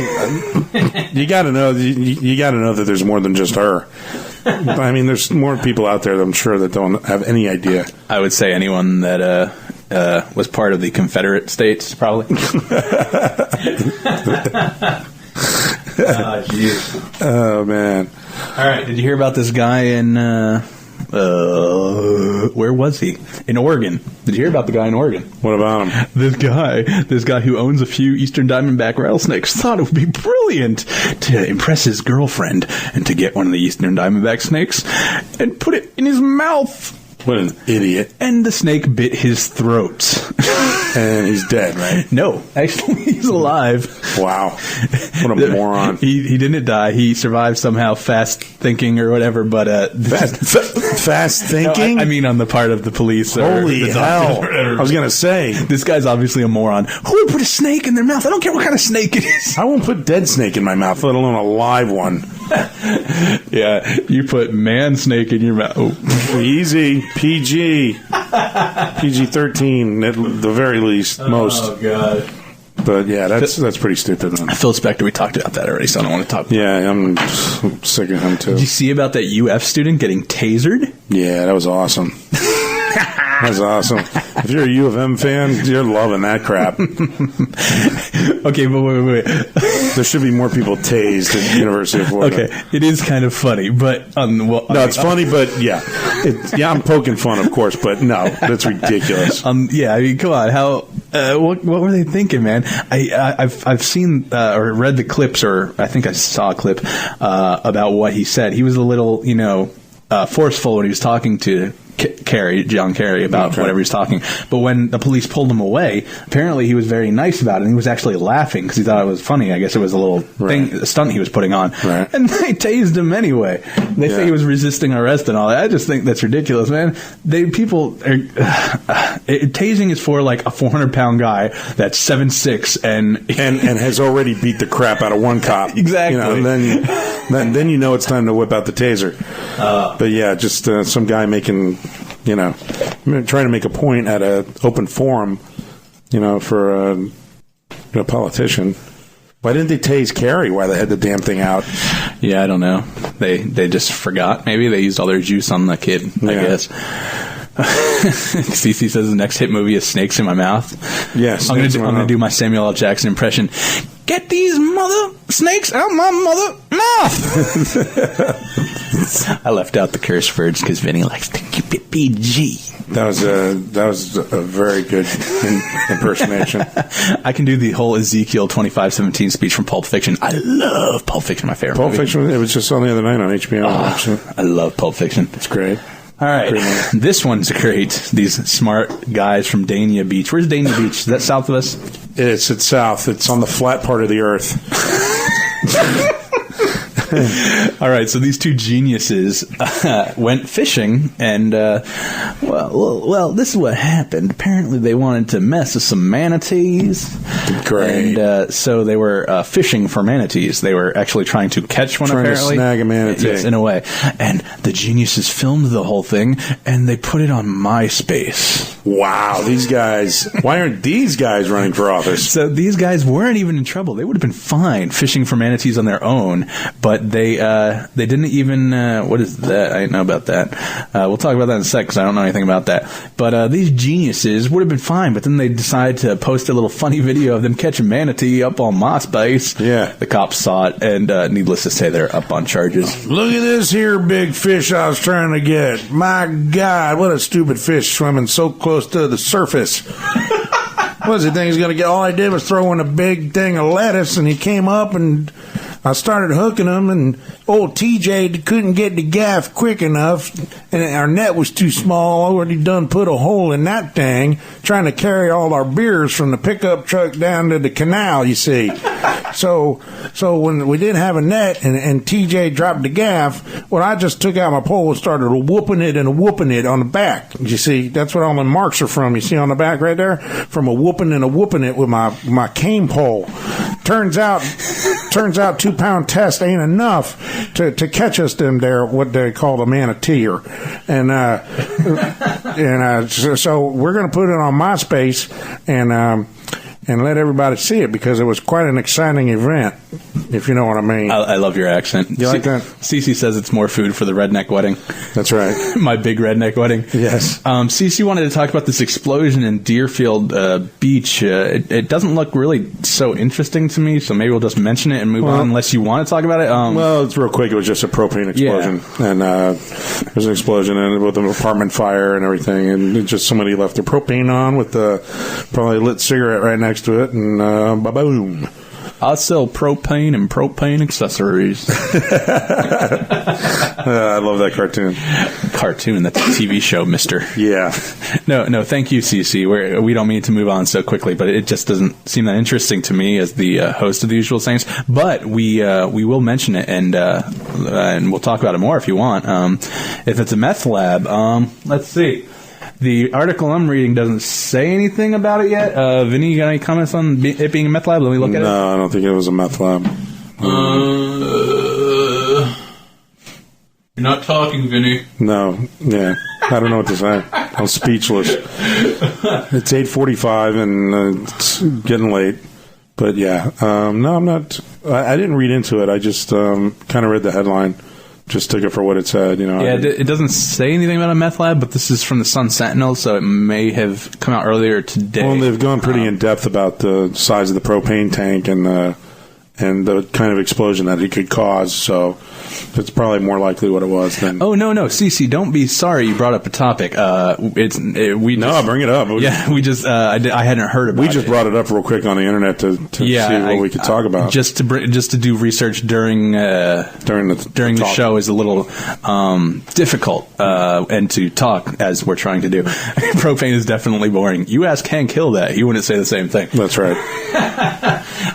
Speaker 1: you got to know. You got to know that there's more than just her. I mean, there's more people out there that I'm sure that don't have any idea.
Speaker 2: I would say anyone that was part of the Confederate States, probably. Oh, jeez.
Speaker 1: Oh, man.
Speaker 2: All right, did you hear about this guy in... where was he? In Oregon. Did you hear about the guy in Oregon?
Speaker 1: What about him?
Speaker 2: This guy who owns a few Eastern Diamondback rattlesnakes thought it would be brilliant to impress his girlfriend and to get one of the Eastern Diamondback snakes and put it in his mouth.
Speaker 1: What an idiot.
Speaker 2: And the snake bit his throat.
Speaker 1: And he's dead, right?
Speaker 2: No, actually, he's alive.
Speaker 1: Wow. What a moron.
Speaker 2: He didn't die. He survived somehow, fast thinking or whatever, but...
Speaker 1: Fast thinking?
Speaker 2: No, I mean on the part of the police.
Speaker 1: Holy
Speaker 2: or the
Speaker 1: hell. I was going to say.
Speaker 2: This guy's obviously a moron. Who would put a snake in their mouth? I don't care what kind of snake it is.
Speaker 1: I won't put dead snake in my mouth, let alone a live one.
Speaker 2: Yeah, you put man snake in your mouth. Oh.
Speaker 1: Easy. PG. PG-13 at the very least. Most.
Speaker 2: Oh, God.
Speaker 1: But, yeah, that's pretty stupid. Man.
Speaker 2: Phil Spector, we talked about that already, so I don't want to talk about
Speaker 1: Yeah, I'm sick of him, too.
Speaker 2: Did you see about that UF student getting tasered?
Speaker 1: Yeah, that was awesome. That's awesome. If you're a U of M fan, you're loving that crap.
Speaker 2: Okay, but wait.
Speaker 1: There should be more people tased at the University of Florida.
Speaker 2: Okay, it is kind of funny, but...
Speaker 1: it's funny, but yeah. I'm poking fun, of course, but no, that's ridiculous.
Speaker 2: Yeah, I mean, come on. How... what were they thinking, man? I've seen or read the clips, or I think I saw a clip about what he said. He was a little, forceful when he was talking to John Kerry, about whatever he was talking. But when the police pulled him away, apparently he was very nice about it, and he was actually laughing because he thought it was funny. I guess it was a little a stunt he was putting on.
Speaker 1: Right.
Speaker 2: And they tased him anyway. They say he was resisting arrest and all that. I just think that's ridiculous, man. Tasing is for like a 400-pound guy that's 7'6" and
Speaker 1: has already beat the crap out of one cop.
Speaker 2: Exactly.
Speaker 1: Then you know it's time to whip out the taser. But yeah, just some guy making, trying to make a point at an open forum, for a politician. Why didn't they tase Kerry while they had the damn thing out?
Speaker 2: Yeah, I don't know. They just forgot. Maybe they used all their juice on the kid, I guess. CC says the next hit movie is Snakes in My Mouth.
Speaker 1: Yes,
Speaker 2: I'm gonna do my Samuel L. Jackson impression. Get these mother snakes out my mother mouth. I left out the curse words because Vinny likes to keep it PG.
Speaker 1: That was a very good impersonation.
Speaker 2: I can do the whole Ezekiel 25:17 speech from Pulp Fiction. I love Pulp Fiction, my favorite movie.
Speaker 1: Pulp Fiction, it was just on the other night on HBO.
Speaker 2: I love Pulp Fiction.
Speaker 1: It's great.
Speaker 2: All right, this one's great. These smart guys from Dania Beach. Where's Dania Beach? Is that south of us?
Speaker 1: It's south. It's on the flat part of the earth.
Speaker 2: All right, so these two geniuses went fishing, and well, this is what happened. Apparently, they wanted to mess with some manatees.
Speaker 1: Great.
Speaker 2: And so they were fishing for manatees. They were actually trying to catch one.
Speaker 1: Trying
Speaker 2: apparently,
Speaker 1: to snag a manatee.
Speaker 2: Yes, in a way. And the geniuses filmed the whole thing, and they put it on MySpace.
Speaker 1: Wow, these guys! Why aren't these guys running for office?
Speaker 2: So these guys weren't even in trouble. They would have been fine fishing for manatees on their own, but they didn't even what is that? I didn't know about that. We'll talk about that in a sec because I don't know anything about that. But these geniuses would have been fine, but then they decided to post a little funny video of them catching manatee up on MySpace.
Speaker 1: Yeah,
Speaker 2: the cops saw it, and needless to say, they're up on charges.
Speaker 1: Look at this here big fish I was trying to get. My God, what a stupid fish swimming so close to the surface. What does he think he's going to get? All I did was throw in a big thing of lettuce, and he came up, and I started hooking him, and old TJ couldn't get the gaff quick enough, and our net was too small. I already done put a hole in that thing, trying to carry all our beers from the pickup truck down to the canal, you see. So when we didn't have a net, and TJ dropped the gaff, well, I just took out my pole and started whooping it and whooping it on the back. You see, that's what all the marks are from. You see on the back right there? From a whooping and a whooping it with my cane pole. Turns out 2-pound test ain't enough to catch us them there, what they call a manateer. And so we're going to put it on MySpace and let everybody see it because it was quite an exciting event. if you know what I mean.
Speaker 2: I love your accent.
Speaker 1: You like that?
Speaker 2: Cece says it's more food for the redneck wedding.
Speaker 1: That's right.
Speaker 2: My big redneck wedding.
Speaker 1: Yes.
Speaker 2: Cece wanted to talk about this explosion in Deerfield Beach. It doesn't look really so interesting to me, so maybe we'll just mention it and move on unless you want to talk about it.
Speaker 1: Well, it's real quick. It was just a propane explosion. Yeah. And there's an explosion with an apartment fire and everything. And it just somebody left their propane on with probably a lit cigarette right next to it. And ba-boom.
Speaker 2: I sell propane and propane accessories.
Speaker 1: I love that cartoon.
Speaker 2: That's a TV show, mister.
Speaker 1: Yeah.
Speaker 2: No, thank you, Cece. We don't mean to move on so quickly, but it just doesn't seem that interesting to me as the host of the Usual Saints. But we will mention it, and we'll talk about it more if you want. If it's a meth lab, let's see. The article I'm reading doesn't say anything about it yet. Vinny, you got any comments on it being a meth lab? Let me look at it.
Speaker 1: No, I don't think it was a meth lab.
Speaker 2: You're not talking, Vinny.
Speaker 1: No, yeah. I don't know what to say. I'm speechless. It's 8:45 and it's getting late. But yeah, no, I'm not. I didn't read into it. I just kind of read the headline. Just took it for what it said, you know.
Speaker 2: Yeah, it doesn't say anything about a meth lab, but this is from the Sun Sentinel, so it may have come out earlier today.
Speaker 1: Well, they've gone pretty in depth about the size of the propane tank and the kind of explosion that it could cause. So it's probably more likely what it was than.
Speaker 2: Oh no, Cece, don't be sorry you brought up a topic. Bring
Speaker 1: it up.
Speaker 2: Yeah, we just I hadn't heard about it.
Speaker 1: We just brought it up real quick on the internet to see what we could talk about.
Speaker 2: Just to do research during the show is a little difficult and to talk as we're trying to do. Propane is definitely boring. You ask Hank Hill that, he wouldn't say the same thing.
Speaker 1: That's right.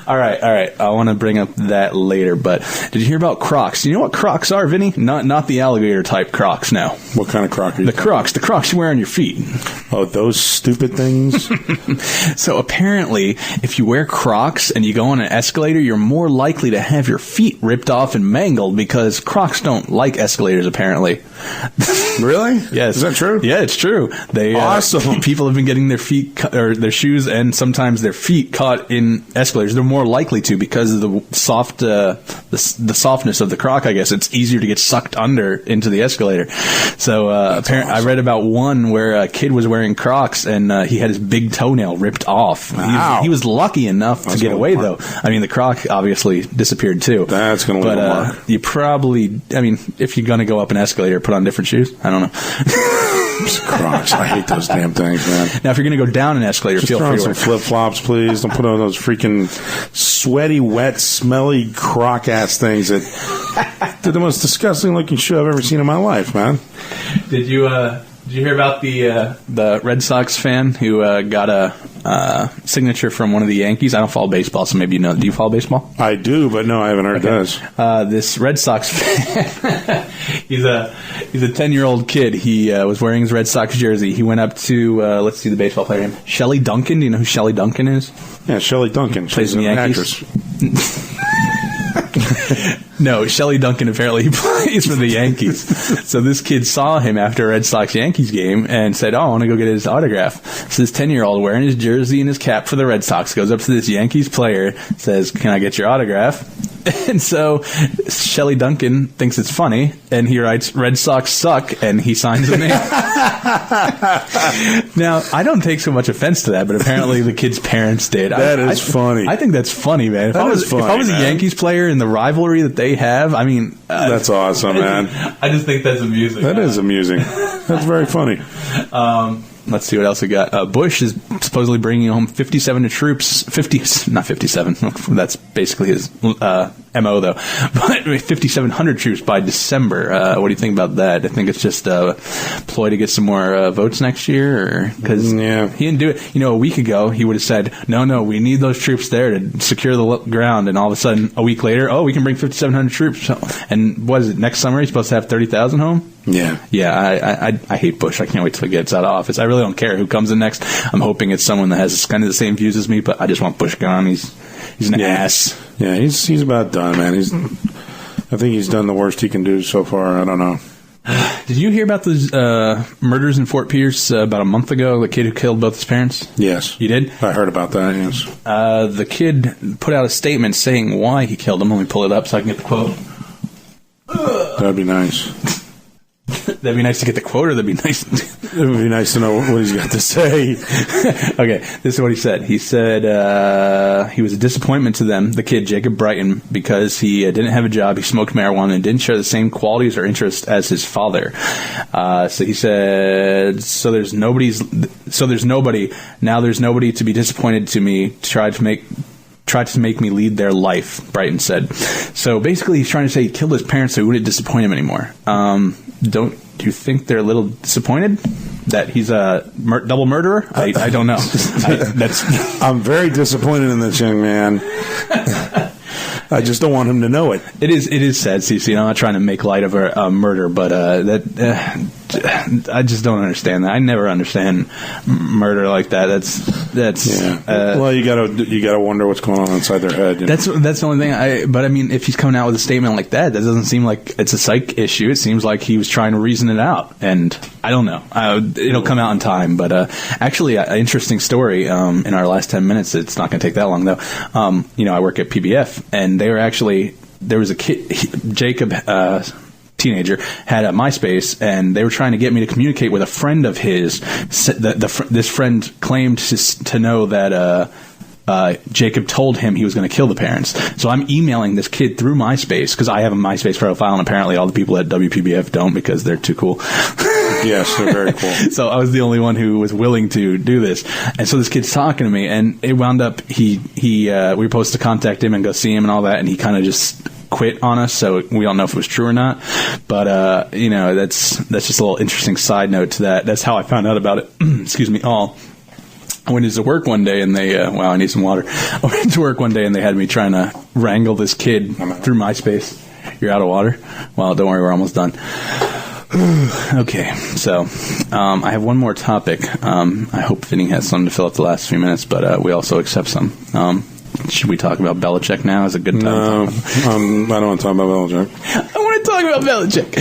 Speaker 2: All right. I want to bring up that later, but did you hear about Crocs? Do you know what Crocs are, Vinny? Not the alligator type Crocs, no.
Speaker 1: What kind of Croc are you
Speaker 2: The Crocs you wear on your feet.
Speaker 1: Oh, those stupid things?
Speaker 2: So apparently, if you wear Crocs and you go on an escalator, you're more likely to have your feet ripped off and mangled because Crocs don't like escalators, apparently.
Speaker 1: Really?
Speaker 2: Yes.
Speaker 1: Is that true?
Speaker 2: Yeah, it's true.
Speaker 1: Awesome.
Speaker 2: People have been getting their feet or their shoes and sometimes their feet caught in escalators. They're more likely to because of the softness of the Croc. I guess it's easier to get sucked under into the escalator. So apparently, awesome. I read about one where a kid was wearing Crocs and he had his big toenail ripped off.
Speaker 1: Wow.
Speaker 2: He was lucky enough to get away, though. I mean, the Croc obviously disappeared too.
Speaker 1: That's going to leave a mark.
Speaker 2: You probably, if you're going to go up an escalator, put on different shoes. I don't know.
Speaker 1: Crocs. I hate those damn things, man.
Speaker 2: Now, if you're going to go down an escalator,
Speaker 1: just
Speaker 2: feel free to
Speaker 1: some flip-flops, please. Don't put on those freaking sweaty, wet, smelly Croc-ass things that they're the most disgusting-looking shoe I've ever seen in my life, man.
Speaker 2: Did you hear about the Red Sox fan who got a signature from one of the Yankees? I don't follow baseball, so maybe you know. Do you follow baseball?
Speaker 1: I do, but no, I haven't heard this.
Speaker 2: This Red Sox fan, he's a 10-year-old kid. He was wearing his Red Sox jersey. He went up to let's see the baseball player name, Shelley Duncan. Do you know who Shelley Duncan is?
Speaker 1: Yeah, Shelley Duncan.
Speaker 2: Plays in the Yankees. No, Shelley Duncan apparently plays for the Yankees. So this kid saw him after a Red Sox-Yankees game and said, I want to go get his autograph. So this 10-year-old wearing his jersey and his cap for the Red Sox goes up to this Yankees player, says, can I get your autograph? And so Shelley Duncan thinks it's funny, and he writes, Red Sox suck, and he signs the name. Now, I don't take so much offense to that, but apparently the kid's parents did.
Speaker 1: That is funny.
Speaker 2: I think that's funny, man. If I was
Speaker 1: man.
Speaker 2: a Yankees player in the rivalry that they have, I mean...
Speaker 1: that's awesome, man.
Speaker 2: I just think that's amusing.
Speaker 1: That is amusing. That's very funny.
Speaker 2: Let's see what else we got. Bush is supposedly bringing home 57 troops. 50, not 57. That's basically his MO, though. But 5,700 troops by December. What do you think about that? I think it's just a ploy to get some more votes next year? Because he didn't do it. A week ago, he would have said, no, we need those troops there to secure the ground. And all of a sudden, a week later, we can bring 5,700 troops. And what is it, next summer he's supposed to have 30,000 home?
Speaker 1: Yeah.
Speaker 2: Yeah, I hate Bush. I can't wait till he gets out of office. I really don't care who comes in next. I'm hoping it's someone that has kind of the same views as me, but I just want Bush gone. He's an ass.
Speaker 1: Yeah, he's about done, man. I think he's done the worst he can do so far. I don't know.
Speaker 2: Did you hear about those murders in Fort Pierce about a month ago? The kid who killed both his parents?
Speaker 1: Yes.
Speaker 2: You did?
Speaker 1: I heard about that, yes.
Speaker 2: The kid put out a statement saying why he killed him. Let me pull it up so I can get the quote.
Speaker 1: That'd be nice.
Speaker 2: That'd be nice to get the quote, or that'd be nice.
Speaker 1: It would be nice to know what he's got to say.
Speaker 2: Okay, this is what he said. He said he was a disappointment to them, the kid, Jacob Brighton, because he didn't have a job, he smoked marijuana, and didn't share the same qualities or interests as his father. So he said, now there's nobody to be disappointed to me, tried to make me lead their life, Brighton said. So basically he's trying to say he killed his parents so he wouldn't disappoint him anymore. Do you think they're a little disappointed that he's a double murderer? I don't know.
Speaker 1: I'm very disappointed in this young man. I just don't want him to know it.
Speaker 2: It is sad, CC. I'm not trying to make light of a murder, but I just don't understand that. I never understand murder like that. That's
Speaker 1: well, you gotta wonder what's going on inside their head.
Speaker 2: That's the only thing. But I mean, if he's coming out with a statement like that doesn't seem like it's a psych issue. It seems like he was trying to reason it out, and I don't know. It'll come out in time. But actually, an interesting story. In our last 10 minutes, it's not going to take that long though. I work at PBF, and there was a kid, Jacob. Teenager had a MySpace, and they were trying to get me to communicate with a friend of his. This friend claimed to know that Jacob told him he was going to kill the parents. So I'm emailing this kid through MySpace because I have a MySpace profile, and apparently all the people at WPBF don't because they're too cool.
Speaker 1: Yes, they're very cool.
Speaker 2: So I was the only one who was willing to do this, and so this kid's talking to me, and it wound up we were supposed to contact him and go see him and all that, and he kind of just quit on us, so we don't know if it was true or not. But that's just a little interesting side note to that. That's how I found out about it. Excuse me. I went into work one day, and they I need some water. I went into work one day, and they had me trying to wrangle this kid through MySpace. You're out of water? Well, don't worry, we're almost done. Okay, so I have one more topic. I hope Vinny has something to fill up the last few minutes, but we also accept some. Should we talk about Belichick now? Is a good time?
Speaker 1: No, I don't want to talk about Belichick.
Speaker 2: I want to talk about Belichick.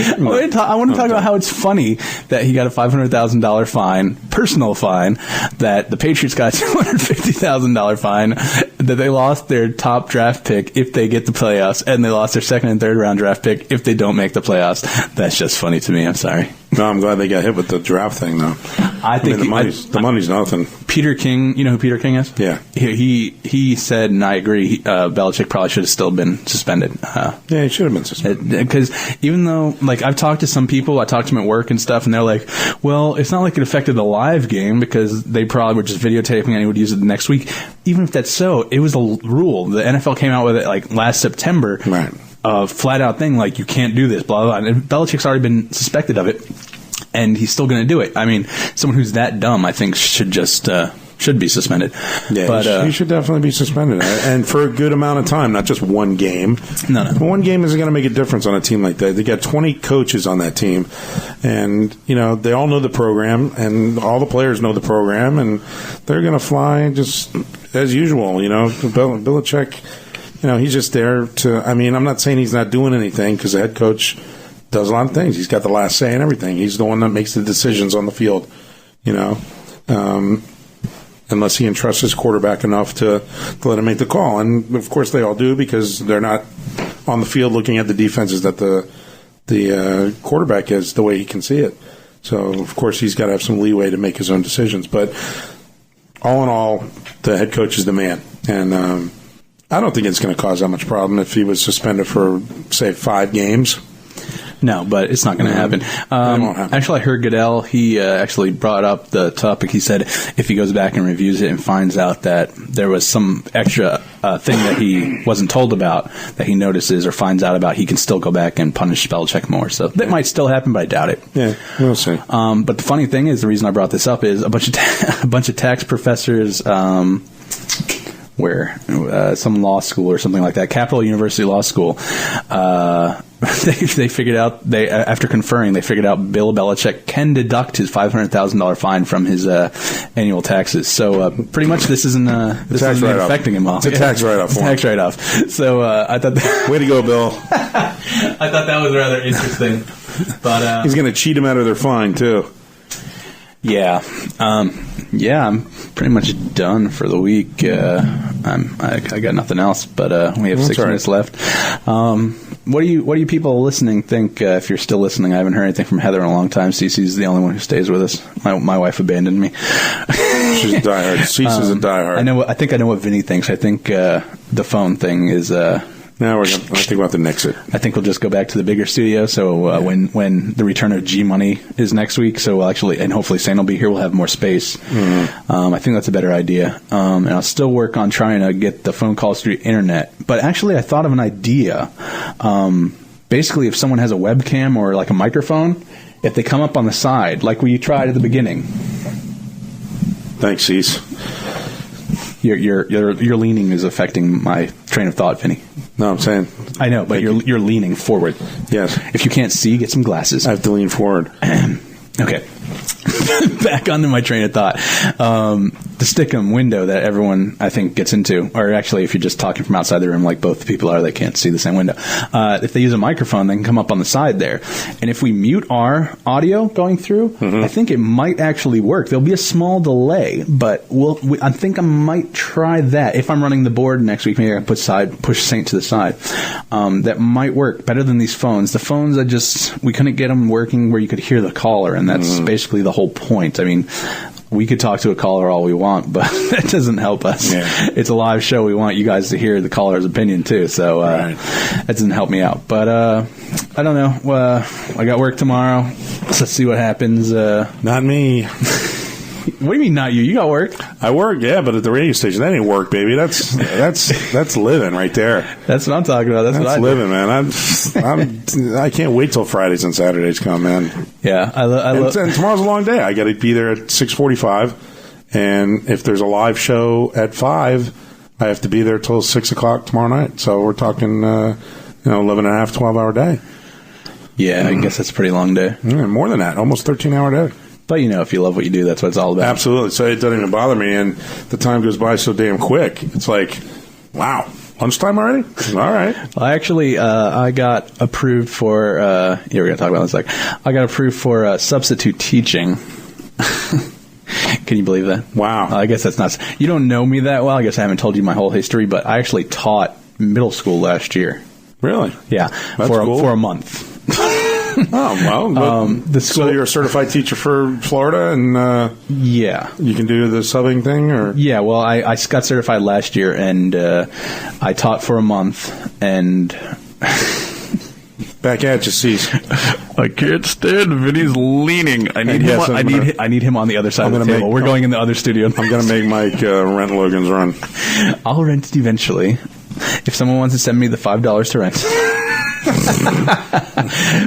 Speaker 2: I want to talk about how it's funny that he got a $500,000 fine, personal fine, that the Patriots got a $250,000 fine, that they lost their top draft pick if they get the playoffs, and they lost their second and third round draft pick if they don't make the playoffs. That's just funny to me. I'm sorry.
Speaker 1: No, I'm glad they got hit with the draft thing, though.
Speaker 2: I think
Speaker 1: the money's nothing.
Speaker 2: Peter King, you know who Peter King is?
Speaker 1: Yeah.
Speaker 2: He said, and I agree, Belichick probably should have still been suspended.
Speaker 1: Yeah, he should have been suspended.
Speaker 2: Because even though, I've talked to some people, I talked to them at work and stuff, and they're like, well, it's not like it affected the live game because they probably were just videotaping and he would use it the next week. Even if that's so, it was a rule. The NFL came out with it last September.
Speaker 1: Right.
Speaker 2: Flat out thing, you can't do this, blah, blah, blah. And Belichick's already been suspected of it, and he's still going to do it. I mean, someone who's that dumb, I think, should be suspended.
Speaker 1: Yeah, but he should definitely be suspended, and for a good amount of time, not just one game.
Speaker 2: No.
Speaker 1: One game isn't going to make a difference on a team like that. They got 20 coaches on that team, and they all know the program, and all the players know the program, and they're going to fly just as usual. Belichick. He's just there to. I mean, I'm not saying he's not doing anything because the head coach does a lot of things. He's got the last say in everything. He's the one that makes the decisions on the field. Unless he entrusts his quarterback enough to let him make the call, and of course they all do because they're not on the field looking at the defenses that the quarterback is the way he can see it. So of course he's got to have some leeway to make his own decisions. But all in all, the head coach is the man, and. I don't think it's going to cause that much problem if he was suspended for, say, 5 games.
Speaker 2: No, but it's not going to happen.
Speaker 1: It won't happen.
Speaker 2: Actually, I heard Goodell, he actually brought up the topic. He said if he goes back and reviews it and finds out that there was some extra thing that he wasn't told about, that he notices or finds out about, he can still go back and punish Belichick more. So that might still happen, but I doubt it.
Speaker 1: Yeah, we'll see.
Speaker 2: But the funny thing is, the reason I brought this up is a bunch of tax professors... some law school or something like that, Capital University Law School, they figured out, after conferring, they figured out Bill Belichick can deduct his $500,000 fine from his annual taxes. So pretty much this isn't affecting him all.
Speaker 1: It's a tax write-off.
Speaker 2: Tax write-off. So I thought
Speaker 1: way to go, Bill.
Speaker 2: I thought that was rather interesting. But
Speaker 1: he's going to cheat them out of their fine too.
Speaker 2: Yeah. I'm pretty much done for the week. I got nothing else, but we have 6 minutes left. What do you people listening think? If you're still listening, I haven't heard anything from Heather in a long time. Cece's the only one who stays with us. My wife abandoned me.
Speaker 1: She's a diehard. Cece's a diehard.
Speaker 2: I think I know what Vinny thinks. I think the phone thing is.
Speaker 1: Now I think we'll have to nix it. I
Speaker 2: think we'll just go back to the bigger studio. So when the return of G Money is next week, so we'll actually, and hopefully Sane will be here, we'll have more space. Mm-hmm. I think that's a better idea. And I'll still work on trying to get the phone calls through internet. But actually, I thought of an idea. Basically, if someone has a webcam or like a microphone, if they come up on the side, like we tried at the beginning.
Speaker 1: Thanks, Cease.
Speaker 2: Your leaning is affecting my train of thought, Vinny.
Speaker 1: No, I'm saying.
Speaker 2: I know, but you're leaning forward.
Speaker 1: Yes.
Speaker 2: If you can't see, get some glasses.
Speaker 1: I have to lean forward.
Speaker 2: Okay. Back onto my train of thought. The Stickum window that everyone, I think, gets into, or actually if you're just talking from outside the room like both people are, they can't see the same window. If they use a microphone, they can come up on the side there. And if we mute our audio going through, I think it might actually work. There'll be a small delay, but I think I might try that. If I'm running the board next week, maybe I can push Saint to the side. That might work better than these phones. The phones, we couldn't get them working where you could hear the caller, and that's basically the whole point. I mean, we could talk to a caller all we want, but that doesn't help us. Yeah. It's a live show. We want you guys to hear the caller's opinion, too. So that doesn't help me out. But I don't know. I got work tomorrow. So let's see what happens.
Speaker 1: Not me.
Speaker 2: What do you mean, not you? You got work.
Speaker 1: I work, yeah, but at the radio station, that ain't work, baby. That's living right there.
Speaker 2: That's what I'm talking about. That's what I
Speaker 1: living, man. I can't wait till Fridays and Saturdays come, man.
Speaker 2: Yeah,
Speaker 1: and tomorrow's a long day. I got to be there at 6:45, and if there's a live show at 5, I have to be there till 6 o'clock tomorrow night. So we're talking, 11 and a half, 12-hour day.
Speaker 2: Yeah, I guess that's a pretty long day.
Speaker 1: Yeah, more than that, almost 13-hour day.
Speaker 2: But, if you love what you do, that's what it's all about.
Speaker 1: Absolutely. So it doesn't even bother me, and the time goes by so damn quick. It's like, wow, lunchtime already? All right.
Speaker 2: Well, actually, I got approved for, we're going to talk about this in a sec. I got approved for substitute teaching. Can you believe that?
Speaker 1: Wow.
Speaker 2: I guess that's not, you don't know me that well. I guess I haven't told you my whole history, but I actually taught middle school last year.
Speaker 1: Really?
Speaker 2: Yeah.
Speaker 1: That's cool.
Speaker 2: For a month.
Speaker 1: Oh, well. So you're a certified teacher for Florida, and
Speaker 2: yeah,
Speaker 1: you can do the subbing thing, or
Speaker 2: yeah. Well, I got certified last year, and I taught for a month, and
Speaker 1: back at you, Cease.
Speaker 2: I can't stand Vinny's leaning. I need him on the other side of the table. We're going in the other studio.
Speaker 1: I'm going to make Mike rent Logan's run.
Speaker 2: I'll rent it eventually. If someone wants to send me the $5 to rent.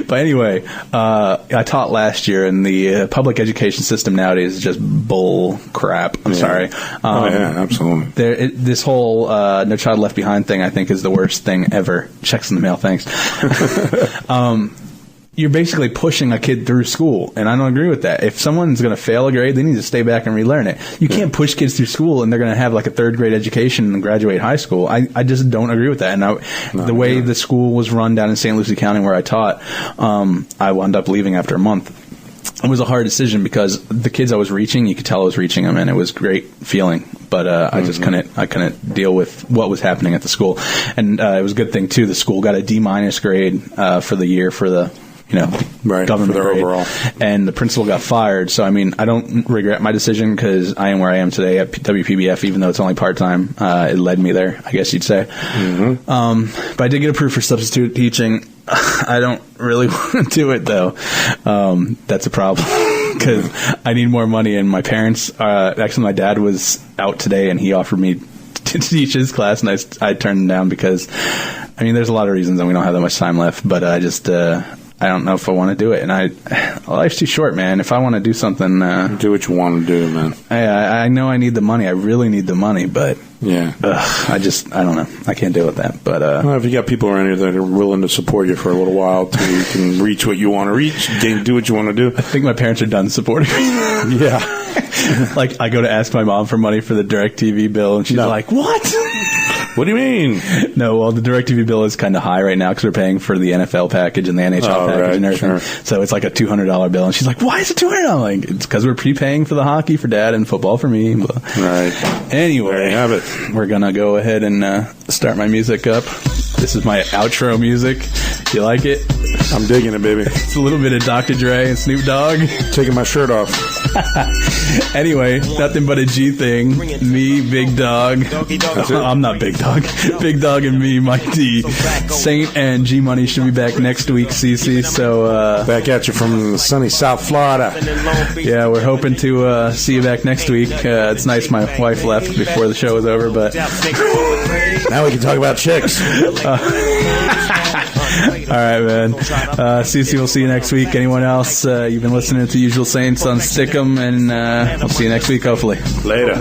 Speaker 2: But anyway, I taught last year, and the public education system nowadays is just bull crap. I'm sorry.
Speaker 1: Yeah, absolutely.
Speaker 2: This whole No Child Left Behind thing, I think, is the worst thing ever. Checks in the mail, thanks. You're basically pushing a kid through school, and I don't agree with that. If someone's going to fail a grade, they need to stay back and relearn it. You can't push kids through school, and they're going to have like a third grade education and graduate high school. I just don't agree with that. And the way the school was run down in St. Lucie County where I taught, I wound up leaving after a month. It was a hard decision because the kids I was reaching, you could tell I was reaching them, and it was a great feeling. But I just couldn't deal with what was happening at the school. And it was a good thing, too. The school got a D- grade for the year for the government
Speaker 1: for their
Speaker 2: grade.
Speaker 1: Overall.
Speaker 2: And the principal got fired. So, I mean, I don't regret my decision because I am where I am today at WPBF, even though it's only part-time. It led me there, I guess you'd say. But I did get approved for substitute teaching. I don't really want to do it, though. That's a problem because I need more money. And my parents, actually, my dad was out today, and he offered me to teach his class, and I turned him down because, I mean, there's a lot of reasons, and we don't have that much time left. But I just... I don't know if I want to do it, and life's too short, man. If I want to do something,
Speaker 1: do what you want to do, man.
Speaker 2: I know I need the money. I really need the money, but
Speaker 1: yeah,
Speaker 2: I don't know. I can't deal with that. But
Speaker 1: well, if you got people around here that are willing to support you for a little while, till you can reach what you want to reach, do what you want to do.
Speaker 2: I think my parents are done supporting me.
Speaker 1: Yeah,
Speaker 2: like I go to ask my mom for money for the DirecTV bill, and she's like, "What?"
Speaker 1: What do you mean?
Speaker 2: No, well, the DirecTV bill is kind of high right now because we're paying for the NFL package and the NHL package and everything. Sure. So it's like a $200 bill. And she's like, why is it $200? I'm like, it's because we're prepaying for the hockey for Dad and football for me. But anyway, there you have it. We're going to go ahead and start my music up. This is my outro music. You like it?
Speaker 1: I'm digging it, baby.
Speaker 2: It's a little bit of Dr. Dre and Snoop Dogg.
Speaker 1: Taking my shirt off.
Speaker 2: Anyway, nothing but a G thing. Me, Big Dog. I'm not Big Dog. Big Dog and me, Mike D. Saint and G Money should be back next week, Cece. So
Speaker 1: back at you from sunny South Florida.
Speaker 2: Yeah, we're hoping to see you back next week. It's nice my wife left before the show was over, but
Speaker 1: now we can talk about chicks.
Speaker 2: All right, man. Cece, we'll see you next week. Anyone else? You've been listening to Usual Saints on Stickum, and we'll see you next week, hopefully.
Speaker 1: Later.